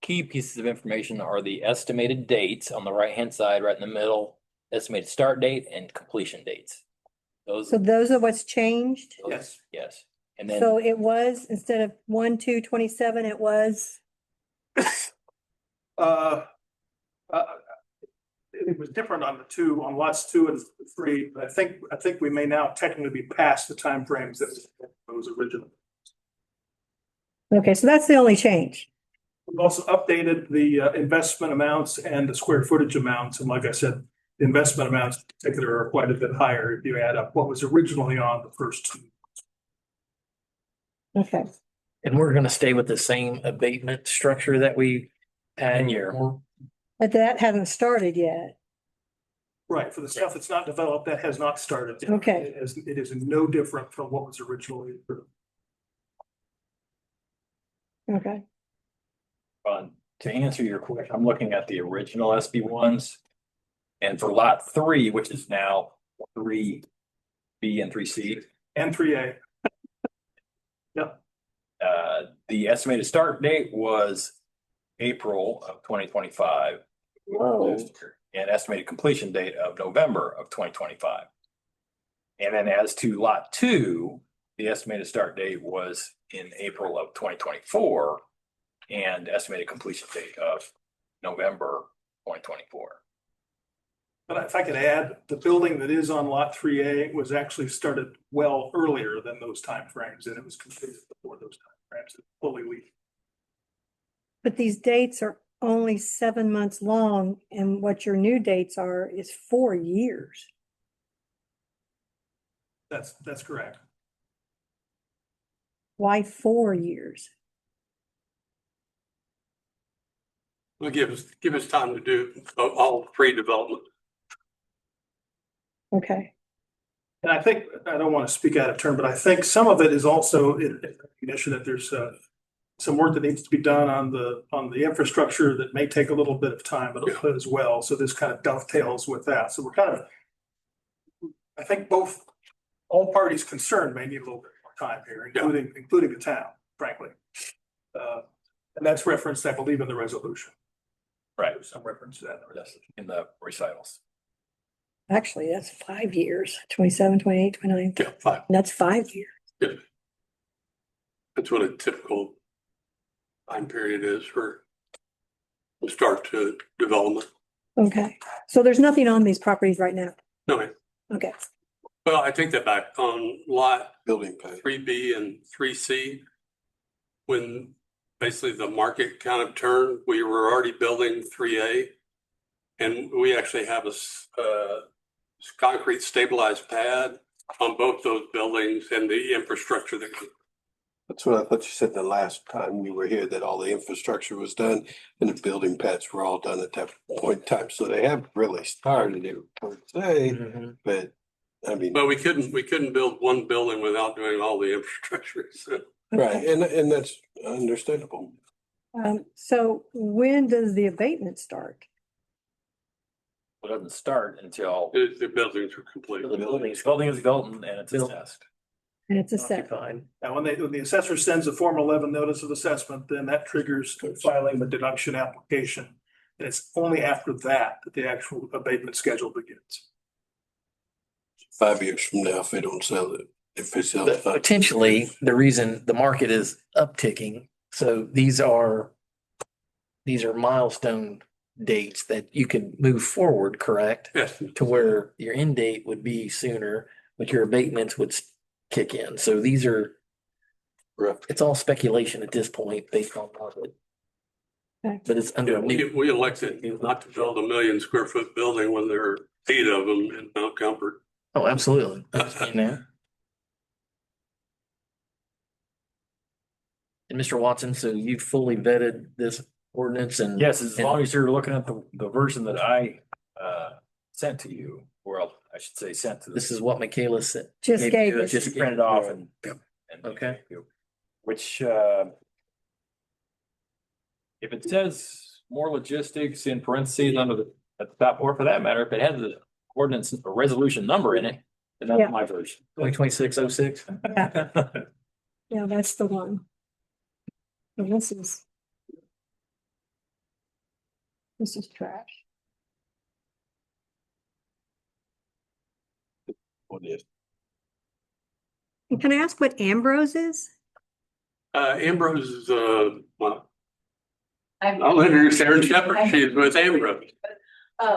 key pieces of information are the estimated dates on the right-hand side, right in the middle, estimated start date and completion dates. Those, So those are what's changed? Yes. yes. And then, So it was, instead of 1/2/27, it was, It was different on on lots 2 and 3, but I think we may now technically be past the timeframes that was original. okay, so that's the only change. We've also updated the investment amounts and the square footage amounts, and like I said, the investment amounts in particular are quite a bit higher if you add up what was originally on the first two. Okay, And we're gonna stay with the same abatement structure that we had. 10-year. but that hasn't started yet. Right, for the stuff that's not developed, that has not started yet. Okay. It is no different from what was originally approved. Okay, to answer your question, I'm looking at the original SB ones. And for lot 3, which is now 3B and 3C, And 3A. Yep, the estimated start date was April of 2025. whoa, And estimated completion date of November of 2025. And then as to lot 2, the estimated start date was in April of 2024 and estimated completion date of November 2024. but if I could add, the building that is on lot 3A was actually started well earlier than those timeframes, and it was completed before those timeframes, fully leased. but these dates are only 7 months long, and what your new dates are is 4 years. That's correct. Why 4 years? Will give us time to do all pre-development. Okay, And I think, I don't want to speak out of turn, but I think some of it is also in recognition that there's some work that needs to be done on the infrastructure that may take a little bit of time as well. So this kind of dovetails with that. So we're kind of, I think all parties concerned may need a little bit more time here, including the town, frankly. And that's referenced, I believe, in the resolution. Right. There's some reference to that. In the recitals. actually, that's 5 years, 27, 28, 29. Yeah, 5. That's 5 years. That's what a typical time period is for the start to development. Okay, so there's nothing on these properties right now. No, ma'am. Okay, Well, I take that back. On lot Building pay. 3B and 3C, when basically the market kind of turned, we were already building 3A. And we actually have a concrete stabilized pad on both those buildings and the infrastructure that. That's what I thought you said the last time you were here, that all the infrastructure was done and the building pads were all done at that point in time. So they have really started it per se, Mhm. but I mean, But we couldn't build one building without doing all the infrastructure. So right, and that's understandable. so when does the abatement start? It doesn't start until the buildings are complete. the building is built and it's Built. assessed. And it's a set. Occupied. Now, when the assessor sends a Form 11 notice of assessment, then that triggers filing the deduction application. And it's only after that that the actual abatement schedule begins. 5 years from now, if they don't sell it, if it's But potentially, the reason the market is upticking, so these are milestone dates that you can move forward, correct? Yes, To where your end date would be sooner, but your abatements would kick in. So these are, rough. it's all speculation at this point based on market. Okay. But it's under yeah, new. we elected not to build 1 million square foot building when there are 8 of them in Mount Comfort. Oh, absolutely. I understand that. And Mr. Watson, so you fully vetted this ordinance and. Yes, as long as you're looking at the version that I sent to you, well, I should say sent to This is what Michaela said. Just gave you. us. just printed off and. Yep. and Okay. Which if it says more logistics in parentheses under at the top, or for that matter, if it has the ordinance or resolution number in it, then Yeah. that's my version. 2026-06. Yeah, that's the one. So this is trash. What is? And can I ask what Ambrose is? Ambrose is, well, I'll introduce Erin Shepherd. She's with Ambrose.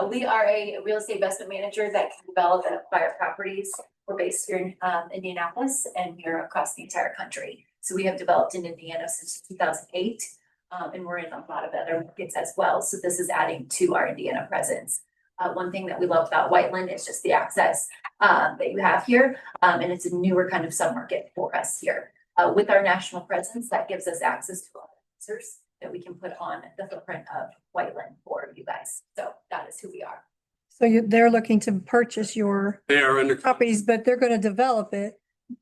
We are a real estate investment manager that can develop and acquire properties. We're based here in Indianapolis, and we're across the entire country. So we have developed in Indiana since 2008, and we're in a lot of other markets as well. So this is adding to our Indiana presence. One thing that we love about Whiteland is just the access that you have here, and it's a newer kind of submarket for us here. With our national presence, that gives us access to all the users that we can put on the footprint of Whiteland for you guys. So that is who we are. So they're looking to purchase your They are under. properties, but they're gonna develop it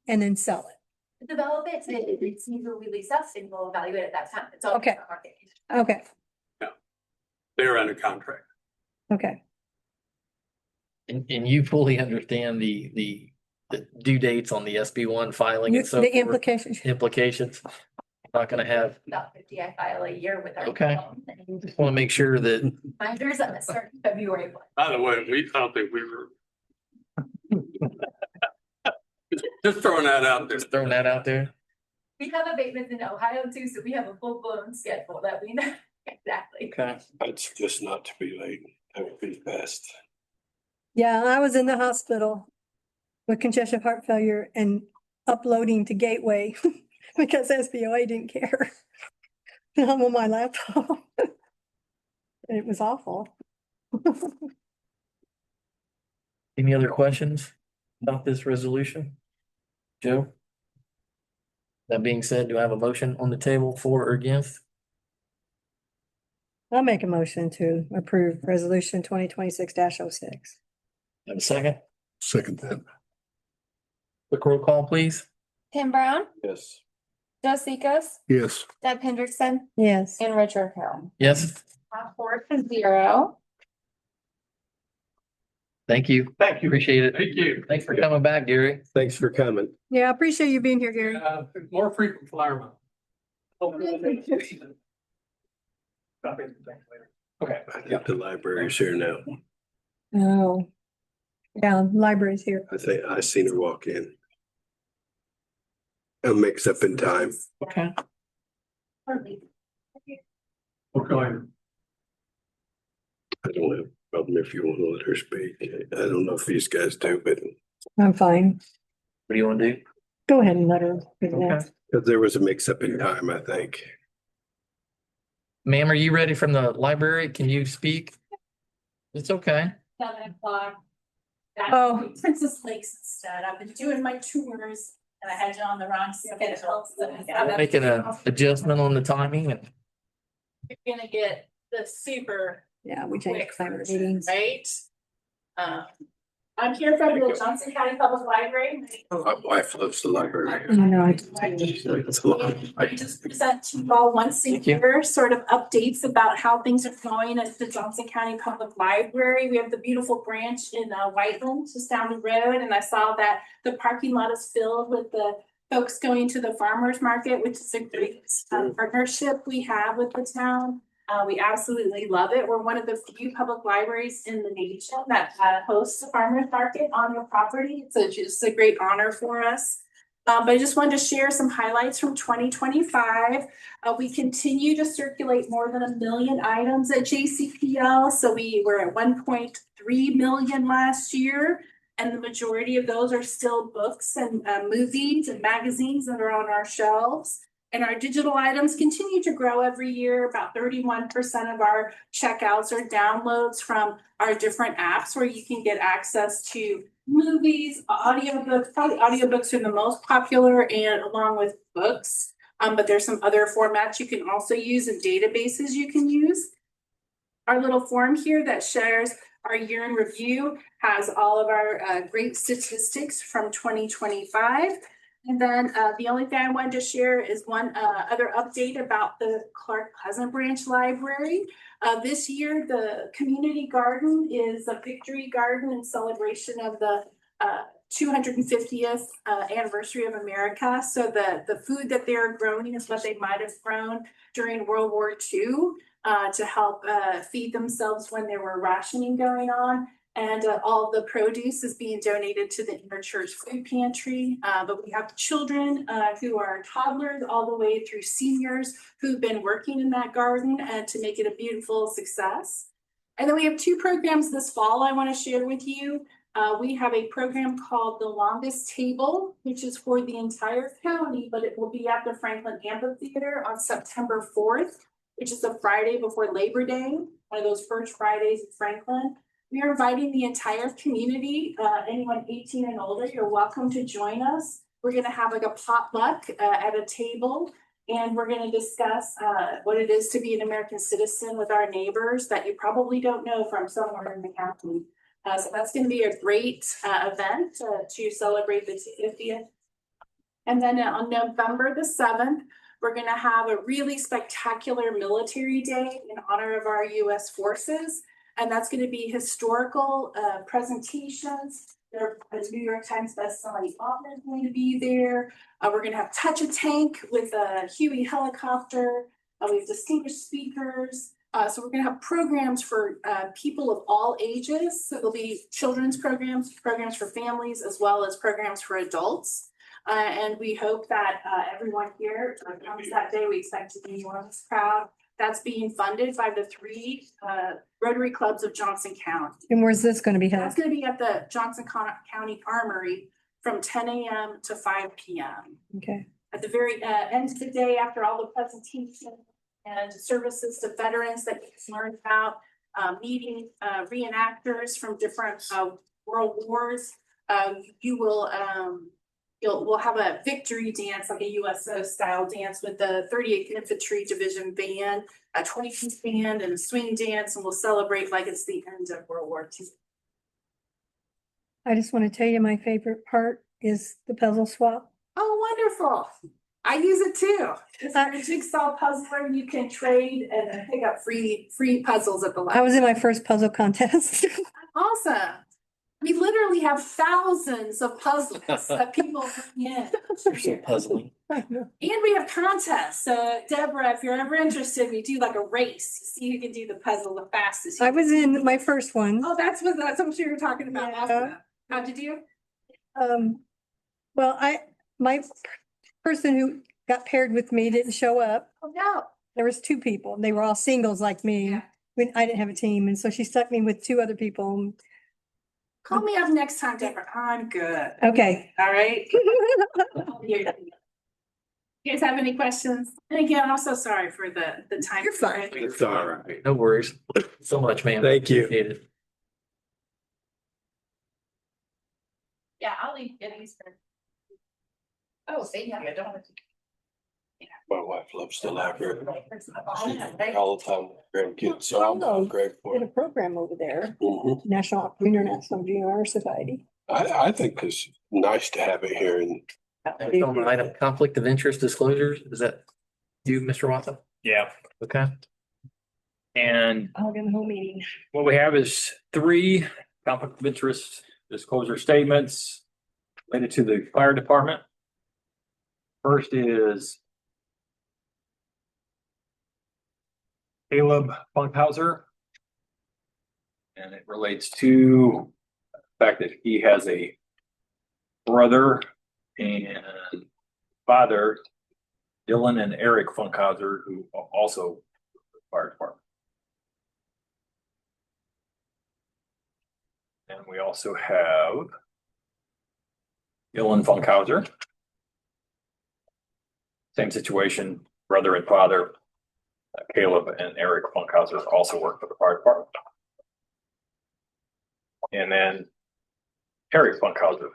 and then sell it. Develop it, it's either we lease us and we'll evaluate at that time. It's all. Okay. Okay, They're under contract. okay. And you fully understand the due dates on the SB1 filing and so The forth, implications. implications. Not gonna have, About 50 I file a year with our. Okay. just want to make sure that, Minders at a certain February. By the way, I don't think we were. Just throwing that out there. just throwing that out there. We have abatements in Ohio too, so we have a full blown schedule that we know exactly. Okay. I'd suggest not to be late. That would be best. Yeah, I was in the hospital with congestive heart failure and uploading to Gateway because SBOA didn't care. And I'm on my laptop. It was awful. Any other questions about this resolution? Joe? That being said, do I have a motion on the table for or against? I'll make a motion to approve resolution 2026-06. Have a second? Second that. Quick roll call, please. Tim Brown, Yes. Joe Secas, Yes. Deb Hendrickson, Yes. and Richard Hill. Yes, 4-0. thank you. Thank you. Appreciate it. Thank you. Thanks for coming back, Gary. Thanks for coming. Yeah, I appreciate you being here, Gary. More frequent flyer miles. Okay. I think the library's here now. Oh. Yeah, library's here. I think I seen her walk in. A mix up in time. Okay. We're going. I don't have Problem if you want to let her speak. I don't know if these guys do, but I'm fine. What do you want to do? Go ahead and let her. Okay. there was a mix up in time, I think. Ma'am, are you ready from the library? Can you speak? It's okay. 7 o'clock. Oh. Princess Lakes instead. I've been doing my tours and I had you on the wrong schedule. Making a adjustment on the timing and You're gonna get the super Yeah, we changed quick the time of the version, meetings. right? I'm here from the Johnson County Public Library. My wife loves the library. I know. It's a lot. I just present to you all once a Thank you. year, sort of updates about how things are going at the Johnson County Public Library. We have the beautiful branch in Whiteland, just down the road, and I saw that the parking lot is filled with the folks going to the farmers market, which is a great partnership we have with the town. We absolutely love it. We're one of the few public libraries in the nation that hosts a farmers market on their property. It's just a great honor for us. But I just wanted to share some highlights from 2025. We continue to circulate more than 1 million items at JCPL. So we were at 1.3 million last year. And the majority of those are still books and movies and magazines that are on our shelves. And our digital items continue to grow every year. About 31% of our checkouts are downloads from our different apps where you can get access to movies, audiobooks. Probably audiobooks are the most popular and along with books. But there's some other formats you can also use and databases you can use. Our little form here that shares our year in review has all of our great statistics from 2025. And then the only thing I wanted to share is one other update about the Clark Pleasant Branch Library. This year, the community garden is a victory garden in celebration of the 250th anniversary of America. So the food that they're growing is what they might have grown during World War II to help feed themselves when there were rationing going on. And all the produce is being donated to the interchurch food pantry. But we have children who are toddlers all the way through seniors who've been working in that garden and to make it a beautiful success. And then we have 2 programs this fall I want to share with you. We have a program called The Longest Table, which is for the entire county, but it will be at the Franklin Amphitheater on September 4th, which is the Friday before Labor Day, one of those first Fridays in Franklin. We are inviting the entire community, anyone 18 and older, you're welcome to join us. We're gonna have like a potluck at a table, and we're gonna discuss what it is to be an American citizen with our neighbors that you probably don't know from somewhere in the county. So that's gonna be a great event to celebrate the 50th. And then on November the 7th, we're gonna have a really spectacular military day in honor of our US forces. And that's going to be historical presentations. There, a New York Times bestselling author is going to be there. We're going to have Touch a Tank with a Huey helicopter. We have distinguished speakers. So we're going to have programs for people of all ages. So there'll be children's programs, programs for families, as well as programs for adults. And we hope that everyone here comes that day. We expect to be an enormous crowd. That's being funded by the 3 Rotary Clubs of Johnson County. And where's this going to be held? That's going to be at the Johnson County Armory from 10 a.m. to 5 p.m. Okay. At the very end of the day, after all the presentation and services to veterans that you can learn about, meeting reenactors from different world wars, you will we'll have a victory dance, like a USO style dance with the 38th Infantry Division band, a 20-piece band and a swing dance, and we'll celebrate like it's the end of World War II. I just want to tell you my favorite part is the puzzle swap. Oh, wonderful. I use it too. It's like a jigsaw puzzler. You can trade and pick up free puzzles at the I library. was in my first puzzle contest. Awesome. We literally have thousands of puzzles that people bring in. There's some puzzling. And we have contests. So Deborah, if you're ever interested, we do like a race. See who can do the puzzle the fastest. I was in my first one. Oh, that's what I'm sure you're talking about. Yeah. Awesome. How did you? Well, my person who got paired with me didn't show up. Oh, no. There was 2 people. They were all singles like me. Yeah. when I didn't have a team. And so she stuck me with two other people. Call me up next time, Deborah. I'm good. Okay. All right. You guys have any questions? And again, I'm so sorry for the time. You're fine. It's all right. No worries. So much, ma'am. Thank you. Appreciate it. Yeah, I'll leave these for. Oh, thank you. I don't want to. My wife loves the library. All the time, grandkids, so I'm grateful. Did a program over there, Mhm. International Junior Society. I think it's nice to have it here and Next on the item, conflict of interest disclosures. Is that you, Mr. Watson? Yeah, Okay. and I'll get the whole meeting. what we have is 3 conflict of interest disclosure statements related to the fire department. First is Caleb Funkhauser. And it relates to the fact that he has a brother and father, Dylan and Eric Funkhauser, who are also fire department. And we also have Dylan Funkhauser. Same situation, brother and father, Caleb and Eric Funkhauser also work for the fire department. And then Eric Funkhauser.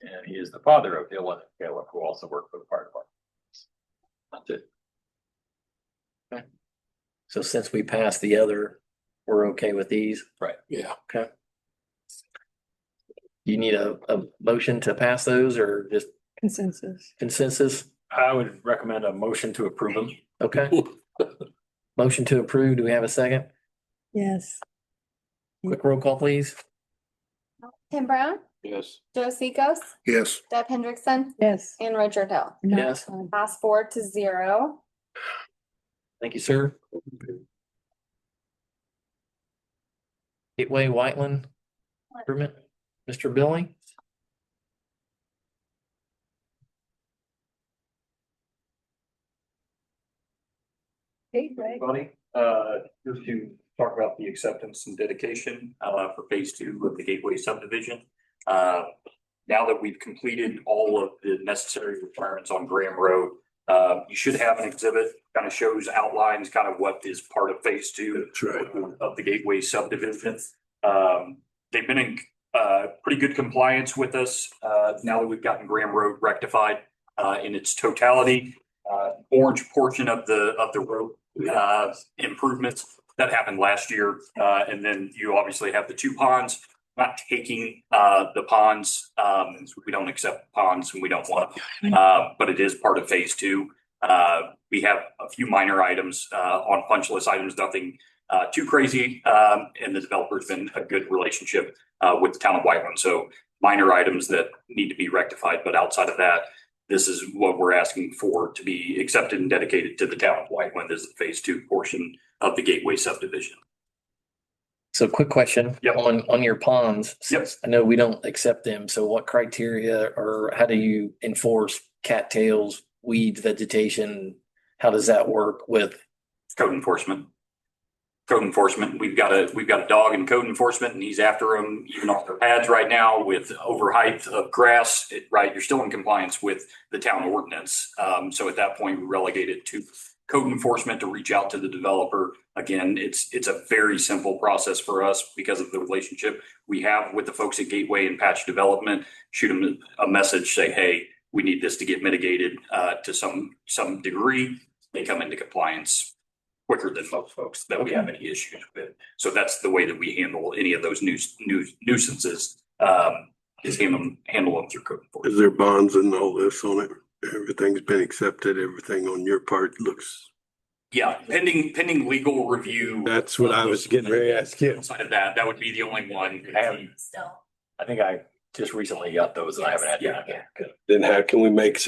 And he is the father of Dylan and Caleb, who also work for the fire department. That's it. So since we passed the other, we're okay with these? Right. yeah. Okay. You need a motion to pass those or just Consensus. consensus? I would recommend a motion to approve them. Okay. Motion to approve. Do we have a second? Yes. Quick roll call, please. Tim Brown, Yes. Joe Seekos, Yes. Deb Hendrickson, Yes. and Richard Hill. Not Yes. fun. Pass 4-0. Thank you, sir. Gateway Whiteland Improvement, Mr. Billy. Everybody, here to talk about the acceptance and dedication for phase 2 of the Gateway subdivision. Now that we've completed all of the necessary requirements on Graham Road, you should have an exhibit, kind of shows outlines, kind of what is part of phase 2 That's right. of the Gateway subdivision. They've been in pretty good compliance with us now that we've gotten Graham Road rectified in its totality. Orange portion of the road improvements that happened last year. And then you obviously have the 2 ponds, not taking the ponds. We don't accept ponds and we don't want them, but it is part of phase 2. We have a few minor items on punch list items, nothing too crazy. And the developer's been a good relationship with the town of Whiteland. So minor items that need to be rectified, but outside of that, this is what we're asking for to be accepted and dedicated to the town of Whiteland as the phase 2 portion of the Gateway subdivision. So quick question. Yep. On your ponds. Yep. I know we don't accept them. So what criteria or how do you enforce cattails, weeds, vegetation? How does that work with? Code enforcement. We've got a dog in code enforcement and he's after them even off their pads right now with overheight of grass, right? You're still in compliance with the town ordinance. So at that point, we relegate it to code enforcement to reach out to the developer. Again, it's a very simple process for us because of the relationship we have with the folks at Gateway and Patch Development. Shoot them a message, say, hey, we need this to get mitigated to some degree. They come into compliance quicker than most folks that we have any issues with. So that's the way that we handle any of those nuisances, is handle them through code enforcement. Is there bonds and all this on it? Everything's been accepted. Everything on your part looks. Yeah, pending legal review. That's what I was getting ready to ask you. Outside of that would be the only one. Still. I think I just recently got those and I haven't had. Yes. Good. Then how can we make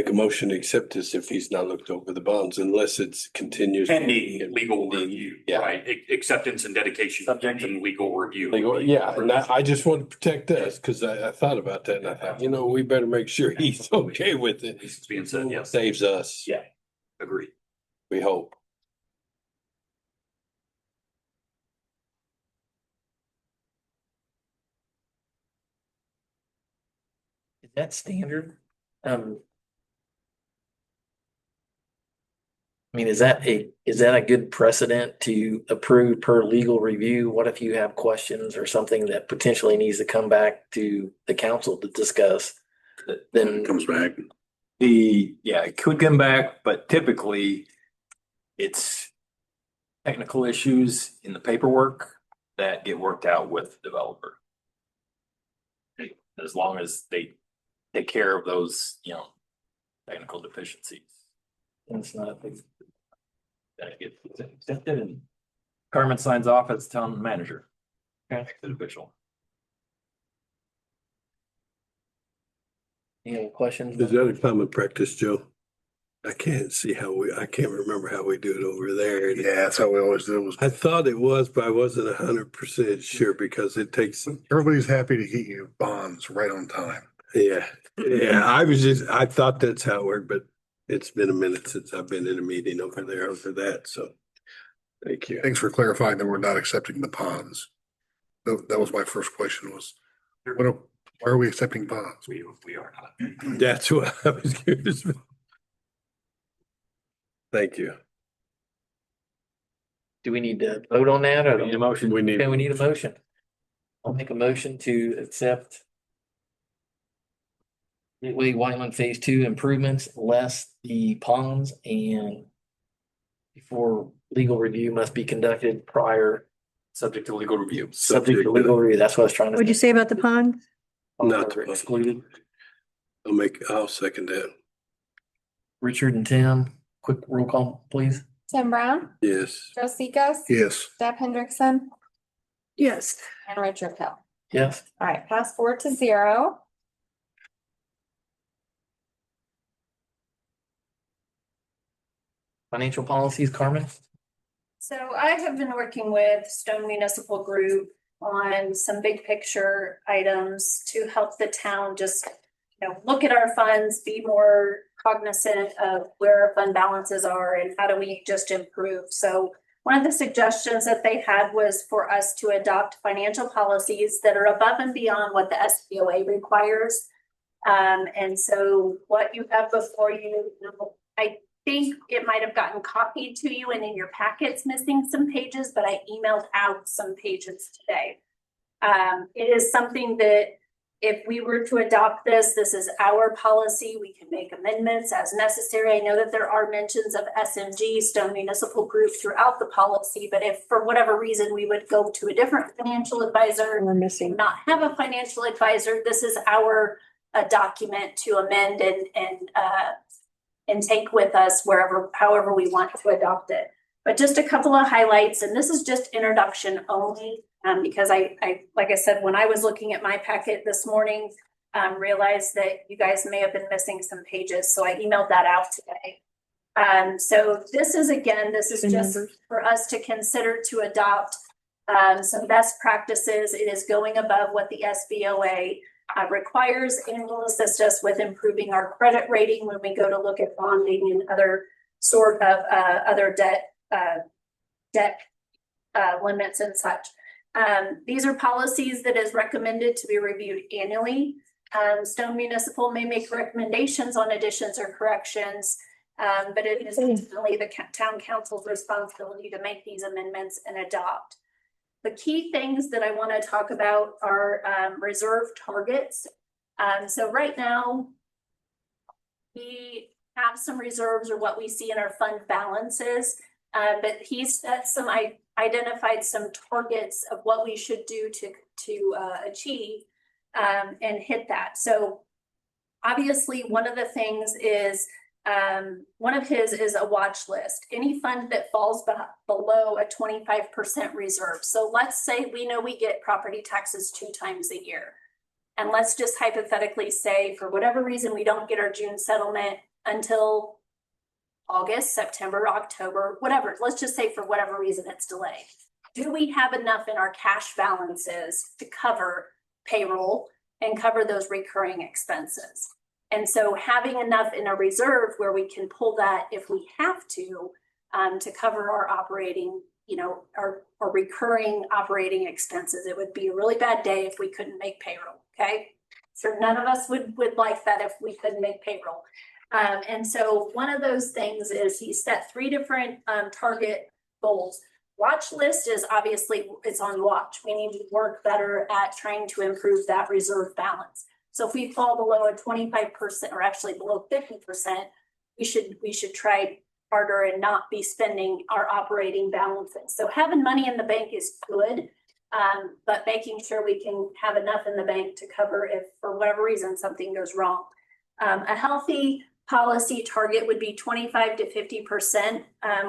a motion to accept this if he's not looked over the bonds unless it's continues? Pending legal review, Yeah. right? Acceptance and dedication. Subject Pending legal review. Yeah, and I just want to protect us because I thought about that and I thought, we better make sure he's okay with it. It's being said, yes. Saves us. Yeah. Agreed. We hope. that standard? I mean, is that a good precedent to approve per legal review? What if you have questions or something that potentially needs to come back to the council to discuss? Then It comes back. It could come back, but typically it's technical issues in the paperwork that get worked out with the developer. As long as they take care of those, technical deficiencies. it's not a big. That gets accepted and Carmen signs off as town manager. Okay. Elected official. Any questions? Is that a common practice, Joe? I can't remember how we do it over there. Yeah, that's how we always do it. I thought it was, but I wasn't 100% sure because it takes, Everybody's happy to get you bonds right on time. yeah. I thought that's how it worked, but it's been a minute since I've been in a meeting over that, so. Thank you. Thanks for clarifying that we're not accepting the ponds. That was my first question was, why are we accepting ponds? We are not. That's what I was curious about. Thank you. Do we need to vote on that or? We need a motion. We need. Okay, we need a motion. I'll make a motion to accept Gateway Whiteland Phase 2 improvements, less the ponds, and before legal review must be conducted prior, Subject to legal review. subject to legal review. That's what I was trying to. What'd you say about the pond? Not Ponds are the- excluded. I'll second that. Richard and Tim, quick roll call, please. Tim Brown, Yes. Joe Secos, Yes. Deb Hendrickson, Yes. and Richard Hill. Yes. All right, pass 4-0. Financial policies, Carmen? So I have been working with Stone Municipal Group on some big picture items to help the town just, look at our funds, be more cognizant of where our fund balances are and how do we just improve. So one of the suggestions that they had was for us to adopt financial policies that are above and beyond what the SBOA requires. And so what you have before you, I think it might have gotten copied to you and in your packets missing some pages, but I emailed out some pages today. It is something that if we were to adopt this is our policy. We can make amendments as necessary. I know that there are mentions of SMG, Stone Municipal Group, throughout the policy, but if for whatever reason we would go to a different financial advisor, We're missing. not have a financial advisor, this is our document to amend and take with us however we want to adopt it. But just a couple of highlights, and this is just introduction only, because I like I said, when I was looking at my packet this morning, realized that you guys may have been missing some pages, so I emailed that out today. So this is just for us to consider to adopt some best practices. It is going above what the SBOA requires and will assist us with improving our credit rating when we go to look at bonding and other sort of other debt limits and such. These are policies that is recommended to be reviewed annually. Stone Municipal may make recommendations on additions or corrections, but it is ultimately the town council's responsibility to make these amendments and adopt. The key things that I want to talk about are reserve targets. So right now, we have some reserves or what we see in our fund balances, but he's identified some targets of what we should do to achieve and hit that. So obviously, one of the things is one of his is a watch list. Any fund that falls below a 25% reserve. So let's say we know we get property taxes 2 times a year. And let's just hypothetically say for whatever reason, we don't get our June settlement until August, September, October, whatever. Let's just say for whatever reason it's delayed. Do we have enough in our cash balances to cover payroll and cover those recurring expenses? And so having enough in a reserve where we can pull that if we have to cover our operating, our recurring operating expenses. It would be a really bad day if we couldn't make payroll, okay? sure none of us would like that if we couldn't make payroll. And so one of those things is he set 3 different target goals. Watch list is obviously, it's on watch. We need to work better at trying to improve that reserve balance. So if we fall below a 25% or actually below 50%, we should try harder and not be spending our operating balances. So having money in the bank is good, but making sure we can have enough in the bank to cover if for whatever reason something goes wrong. A healthy policy target would be 25 to 50%,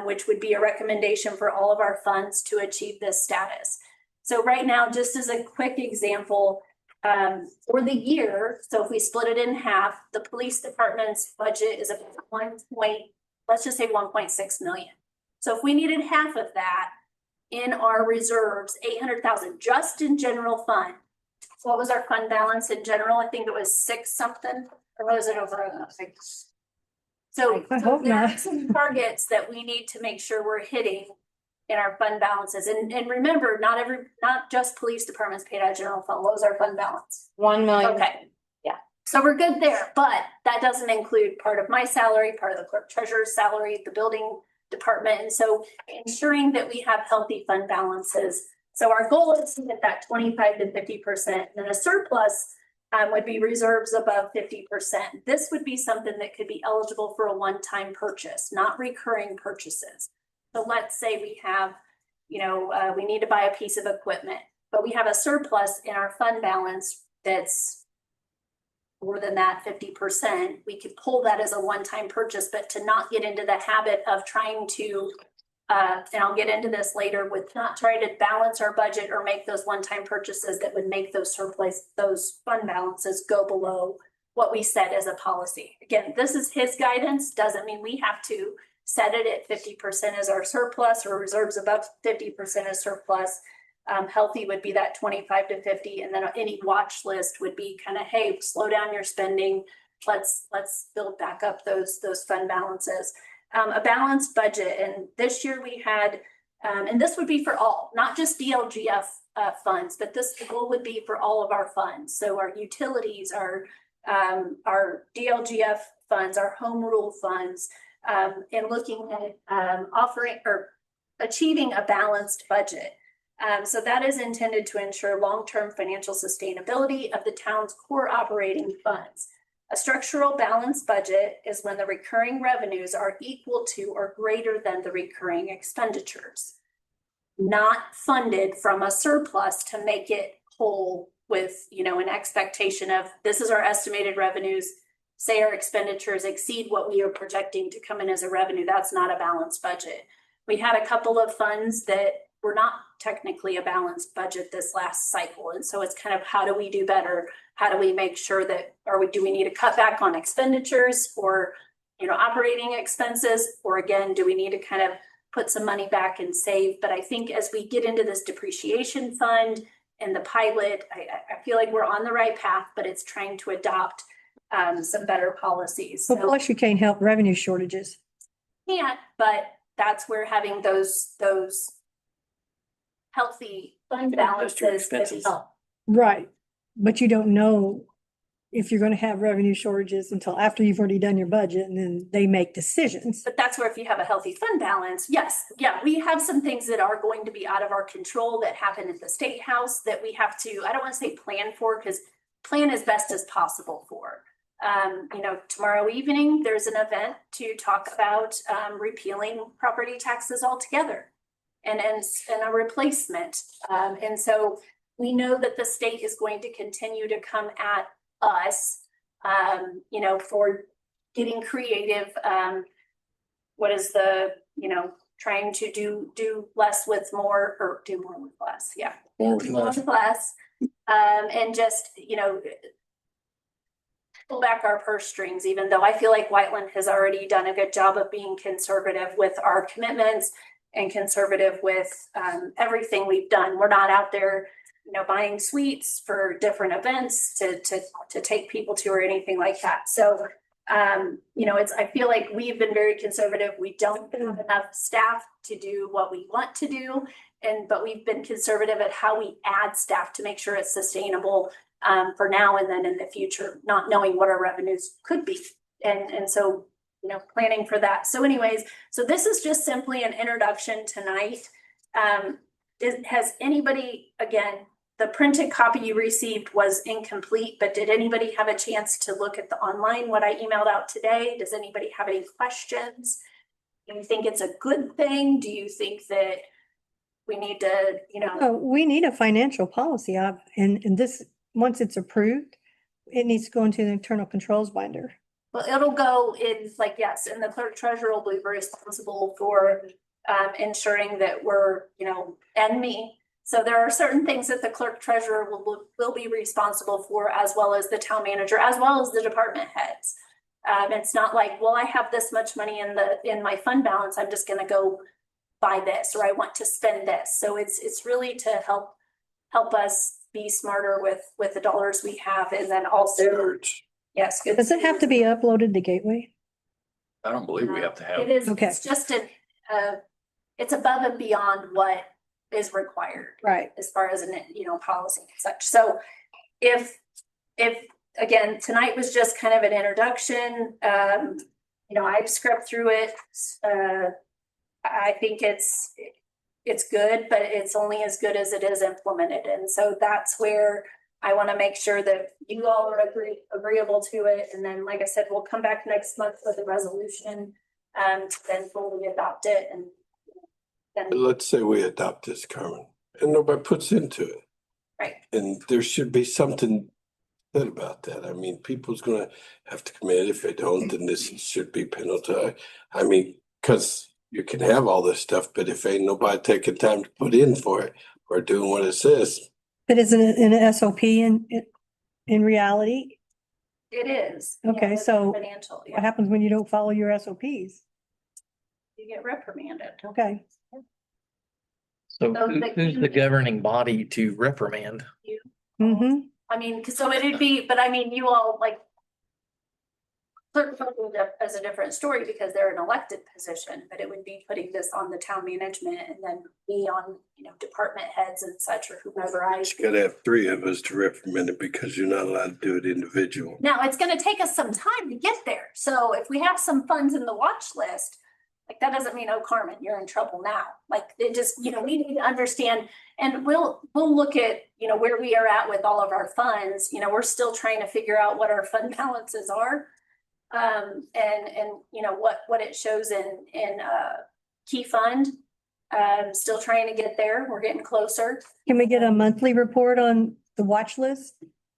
which would be a recommendation for all of our funds to achieve this status. So right now, just as a quick example, for the year, so if we split it in half, the police department's budget is about let's just say 1.6 million. So if we needed half of that in our reserves, 800,000 just in general fund. What was our fund balance in general? I think it was 6 something, or was it over? So I hope there are not. some targets that we need to make sure we're hitting in our fund balances. And remember, not just police departments paid out of general fund. What was our fund balance? 1 million. Okay, yeah. So we're good there, but that doesn't include part of my salary, part of the clerk treasurer's salary, the building department. And so ensuring that we have healthy fund balances. So our goal is to hit that 25 to 50%. And a surplus would be reserves above 50%. This would be something that could be eligible for a one-time purchase, not recurring purchases. So let's say we have, we need to buy a piece of equipment, but we have a surplus in our fund balance that's more than that 50%. We could pull that as a one-time purchase, but to not get into the habit of trying to, and I'll get into this later, with not trying to balance our budget or make those one-time purchases that would make those those fund balances go below what we set as a policy. Again, this is his guidance, doesn't mean we have to set it at 50% as our surplus or reserves above 50% as surplus. Healthy would be that 25 to 50. And then any watch list would be kind of, hey, slow down your spending. Let's build back up those fund balances. A balanced budget. And this year we had, and this would be for all, not just DLGF funds, but this goal would be for all of our funds. So our utilities, our DLGF funds, our home rule funds, and looking at offering or achieving a balanced budget. So that is intended to ensure long-term financial sustainability of the town's core operating funds. A structural balanced budget is when the recurring revenues are equal to or greater than the recurring expenditures, not funded from a surplus to make it whole with, an expectation of this is our estimated revenues. Say our expenditures exceed what we are projecting to come in as a revenue. That's not a balanced budget. We had a couple of funds that were not technically a balanced budget this last cycle. And so it's kind of, how do we do better? How do we make sure that, do we need to cut back on expenditures or, operating expenses? Or again, do we need to kind of put some money back and save? But I think as we get into this depreciation fund and the pilot, I feel like we're on the right path, but it's trying to adopt some better policies. Well, plus you can't help revenue shortages. Can't, but that's where having those healthy fund balances could help. Right. But you don't know if you're going to have revenue shortages until after you've already done your budget, and then they make decisions. But that's where, if you have a healthy fund balance, yes, yeah, we have some things that are going to be out of our control that happen at the State House that we have to, I don't want to say plan for, because plan as best as possible for. Tomorrow evening, there's an event to talk about repealing property taxes altogether and a replacement. And so we know that the state is going to continue to come at us, for getting creative. What is trying to do less with more, or do more with less? Yeah. More with less. More with less. And just, pull back our purse strings, even though I feel like Whiteland has already done a good job of being conservative with our commitments and conservative with everything we've done. We're not out there, buying suites for different events to take people to or anything like that. So, I feel like we've been very conservative. We don't have enough staff to do what we want to do. But we've been conservative at how we add staff to make sure it's sustainable. for now and then in the future, not knowing what our revenues could be. And so, you know, planning for that. So anyways, so this is just simply an introduction tonight. Has anybody, again, the printed copy you received was incomplete, but did anybody have a chance to look at the online, what I emailed out today? Does anybody have any questions? Do you think it's a good thing? Do you think that we need to, you know? Oh, we need a financial policy and this, once it's approved, it needs to go into the internal controls binder. Well, it'll go in like, yes, and the clerk treasurer will be responsible for ensuring that we're, you know, and me. So there are certain things that the clerk treasurer will be responsible for, as well as the town manager, as well as the department heads. It's not like, well, I have this much money in my fund balance, I'm just gonna go buy this, or I want to spend this. So it's really to help us be smarter with the dollars we have, and then also, yes. Good. Does it have to be uploaded to Gateway? I don't believe we have to have. It is, Okay. it's just it's above and beyond what is required. Right. As far as, you know, policy and such. So if again, tonight was just kind of an introduction, you know, I've scrubbed through it. I think it's good, but it's only as good as it is implemented. And so that's where I want to make sure that you all are agreeable to it. And then, like I said, we'll come back next month with a resolution, then fully adopt it. And then, Let's say we adopt this, Carmen, and nobody puts into it. right. And there should be something said about that. I mean, people's gonna have to commit. If they don't, then this should be penalized. I mean, cause you can have all this stuff, but if ain't nobody taking time to put in for it or doing what it says. But isn't it an SOP in reality? It is. Okay, Yeah, it's so financial, yeah. What happens when you don't follow your SOPs? You get reprimanded. Okay. So So the- who's the governing body to reprimand? Mm-hmm. I mean, so it'd be, but I mean, you all like. Clerk as a different story because they're an elected position, but it would be putting this on the town management and then be on, you know, department heads and such, or whoever I. You gotta have 3 of us to reprimand it because you're not allowed to do it individual. Now, it's gonna take us some time to get there. So if we have some funds in the watch list, like that doesn't mean, oh, Carmen, you're in trouble now. Like it just, you know, we need to understand, and we'll look at, you know, where we are at with all of our funds. You know, we're still trying to figure out what our fund balances are. And you know, what it shows in key fund. Still trying to get there. We're getting closer. Can we get a monthly report on the watch list?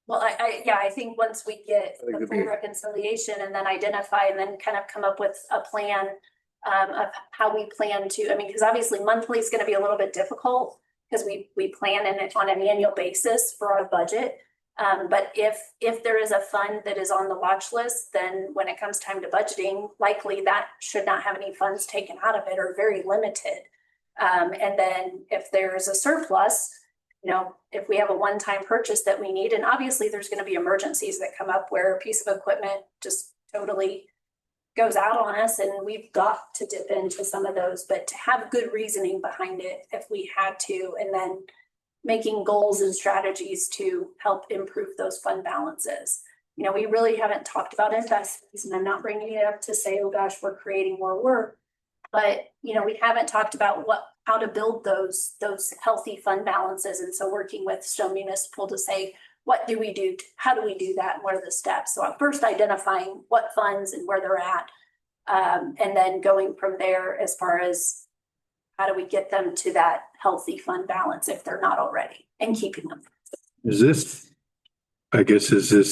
Well, I think once we get I think the it'd full be- reconciliation and then identify and then kind of come up with a plan of how we plan to, I mean, because obviously monthly is gonna be a little bit difficult because we plan in it on an annual basis for our budget. But if there is a fund that is on the watch list, then when it comes time to budgeting, likely that should not have any funds taken out of it or very limited. And then if there's a surplus, you know, if we have a one-time purchase that we need, and obviously there's going to be emergencies that come up where a piece of equipment just totally goes out on us and we've got to dip into some of those, but to have good reasoning behind it if we had to, and then making goals and strategies to help improve those fund balances. You know, we really haven't talked about investments, and I'm not bringing it up to say, oh gosh, we're creating more work. But, you know, we haven't talked about how to build those healthy fund balances. And so working with Stone Municipal to say, what do we do? How do we do that? And what are the steps? So first identifying what funds and where they're at. And then going from there as far as how do we get them to that healthy fund balance if they're not already, and keeping them. Is this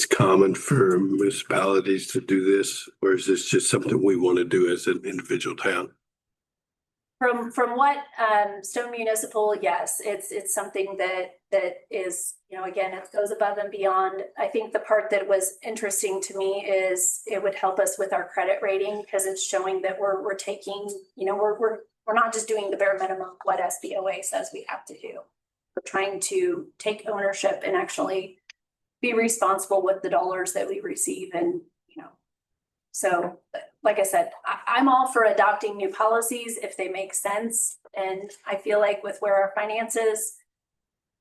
common for municipalities to do this? Or is this just something we want to do as an individual town? From what Stone Municipal, yes, it's something that is, you know, again, it goes above and beyond. I think the part that was interesting to me is it would help us with our credit rating because it's showing that we're taking, you know, we're not just doing the bare minimum of what SBOA says we have to do. We're trying to take ownership and actually be responsible with the dollars that we receive. And, you know, so like I said, I'm all for adopting new policies if they make sense. And I feel like with where our finances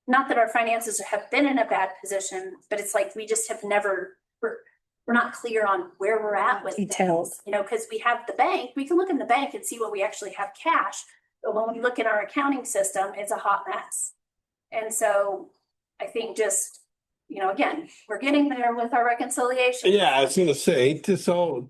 not that our finances have been in a bad position, but it's like we just have never, we're not clear on where we're at with Details. things, you know, because we have the bank, we can look in the bank and see what we actually have cash. But when we look at our accounting system, it's a hot mess. And so I think just, you know, again, we're getting there with our reconciliation. Yeah, I was gonna say, ain't this all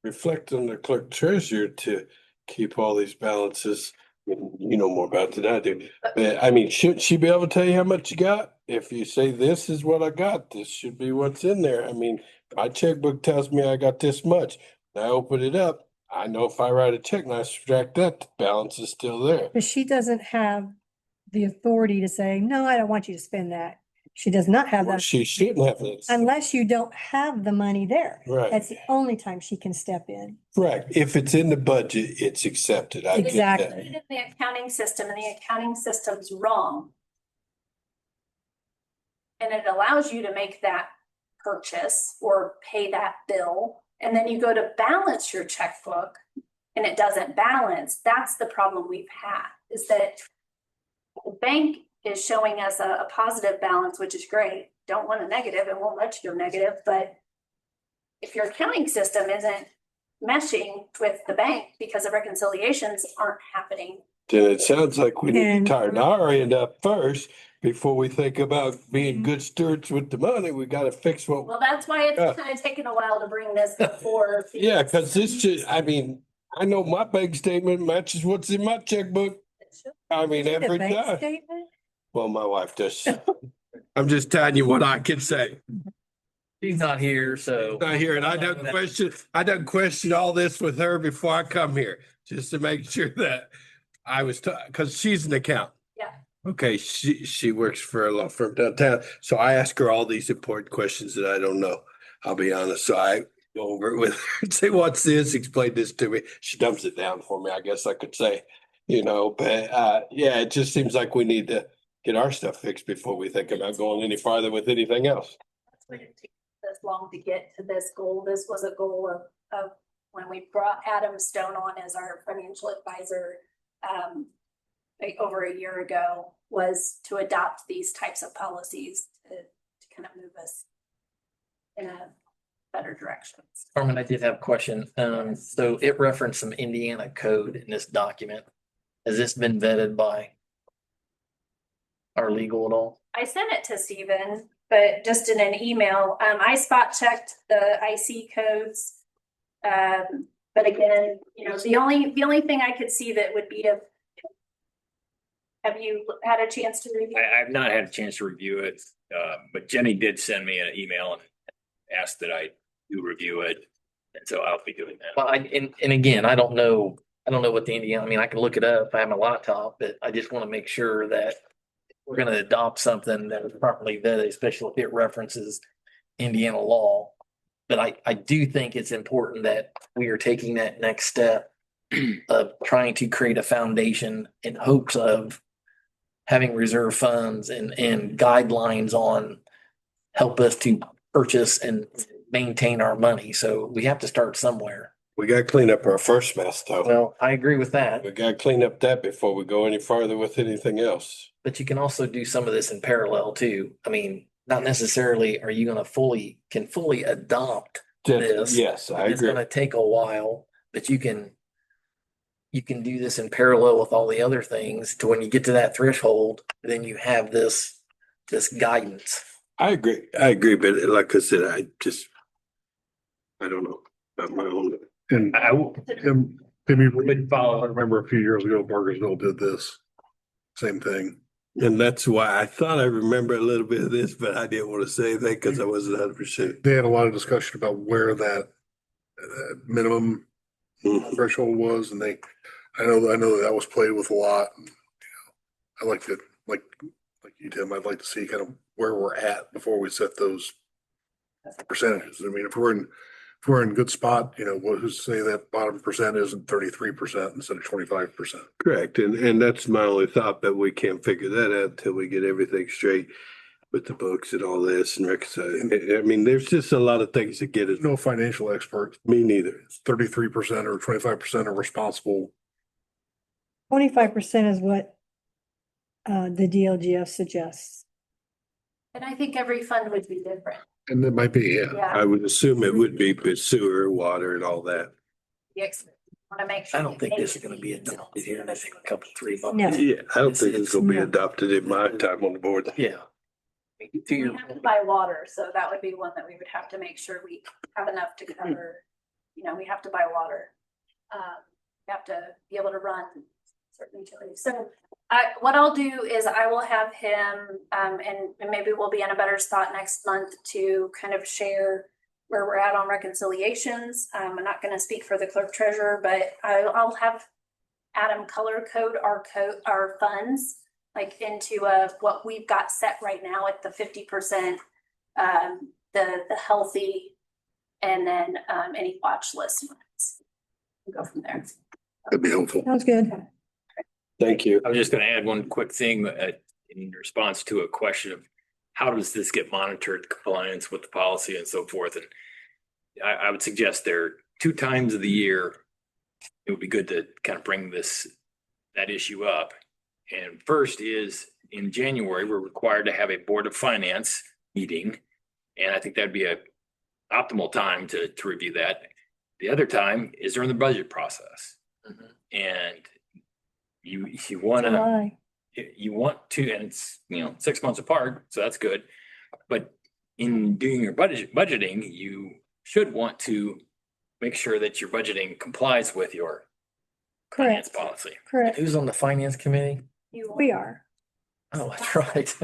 reflect on the clerk treasurer to keep all these balances? You know more about it than I do. But I mean, shouldn't she be able to tell you how much you got? If you say, this is what I got, this should be what's in there. I mean, my checkbook tells me I got this much. When I open it up, I know if I write a check and I subtract that, the balance is still there. But she doesn't have the authority to say, no, I don't want you to spend that. She does not have Well, that she shouldn't have this. unless you don't have the money there. Right. That's the only time she can step in. Correct. If it's in the budget, it's accepted. I get Exactly. that. Put it in the accounting system and the accounting system's wrong. And it allows you to make that purchase or pay that bill. And then you go to balance your checkbook and it doesn't balance. That's the problem we've had, is that the bank is showing us a positive balance, which is great. Don't want a negative, it won't let you go negative, but if your accounting system isn't meshing with the bank because the reconciliations aren't happening. Then it sounds like we need And- to tighten our end up first before we think about being good stewards with the money. We gotta fix what. Well, that's why it's Yeah. kind of taken a while to bring this before. Yeah, cause this just, I mean, I know my bank statement matches what's in my checkbook. I mean, The every bank time. statement? Well, my wife does. I'm just telling you what I can say. She's not here, so. Not here, and I don't question all this with her before I come here, just to make sure that I was, cause she's an accountant. Yeah. Okay, she works for a law firm downtown, so I ask her all these important questions that I don't know. I'll be honest, so I go over it with her and say, what's this? Explain this to me. She dumps it down for me, I guess I could say, you know, but yeah, it just seems like we need to get our stuff fixed before we think about going any farther with anything else. That's why it took this long to get to this goal. This was a goal of when we brought Adam Stone on as our financial advisor, like over a year ago, was to adopt these types of policies to kind of move us in a better direction. Carmen, I did have a question. So it referenced some Indiana code in this document. Has this been vetted by our legal at all? I sent it to Steven, but just in an email. I spot checked the IC codes. But again, you know, the only thing I could see that would be to. Have you had a chance to review? I've not had a chance to review it, but Jenny did send me an email and asked that I do review it. And so I'll be doing that. Well, and again, I don't know what the Indiana, I mean, I can look it up. I have my laptop, but I just want to make sure that we're going to adopt something that is properly vetted, especially if it references Indiana law. But I do think it's important that we are taking that next step of trying to create a foundation in hopes of having reserve funds and guidelines on help us to purchase and maintain our money. So we have to start somewhere. We gotta clean up our first mess though. Well, I agree with that, We gotta clean up that before we go any farther with anything else. but you can also do some of this in parallel too. I mean, not necessarily are you gonna fully adopt this. Yes, I It's agree. gonna take a while, but you can do this in parallel with all the other things to when you get to that threshold, then you have this guidance. I agree, but like I said, I don't know about my own. And I will, Tim, I remember a few years ago, Bargersville did this. Same thing. And that's why I thought I remember a little bit of this, but I didn't want to say that because I wasn't 100%. They had a lot of discussion about where that minimum threshold was, and I know that was played with a lot. And, I like to, like you, Tim, I'd like to see kind of where we're at before we set those percentages. I mean, if we're in good spot, who's to say that bottom percent isn't 33% instead of 25%? Correct. And that's my only thought, but we can't figure that out until we get everything straight with the books and all this and reconcile. I mean, there's just a lot of things that get it. No financial expert. Me neither. 33% or 25% are responsible. 25% is what the DLGF suggests. And I think every fund would be different. And it might be, yeah. Yeah. I would assume it would be but sewer, water and all that. Want to make sure. I don't think this is gonna be adopted here in a couple, 3 months. No. Yeah, I don't think it's gonna be No. adopted in my time on the board. Yeah. To We your have to buy water, so that would be one that we would have to make sure we have enough to cover. You know, we have to buy water. We have to be able to run certain utilities. So what I'll do is I will have him, and maybe we'll be in a better spot next month to kind of share where we're at on reconciliations. I'm not gonna speak for the clerk treasurer, but I'll have Adam color code our funds, like into what we've got set right now at the 50%, the healthy, and then any watch list ones. We'll go from there. That'd be helpful. Sounds good. Thank you. I was just gonna add one quick thing in response to a question of how does this get monitored, compliance with the policy and so forth? And I would suggest there 2 times of the year, it would be good to kind of bring that issue up. And first is in January, we're required to have a Board of Finance meeting. And I think that'd be a optimal time to review that. The other time is during the budget process. And you want to, July. and it's, 6 months apart, so that's good. But in doing your budgeting, you should want to make sure that your budgeting complies with your finance Correct, policy. correct. Who's on the finance committee? We are. Oh, that's right.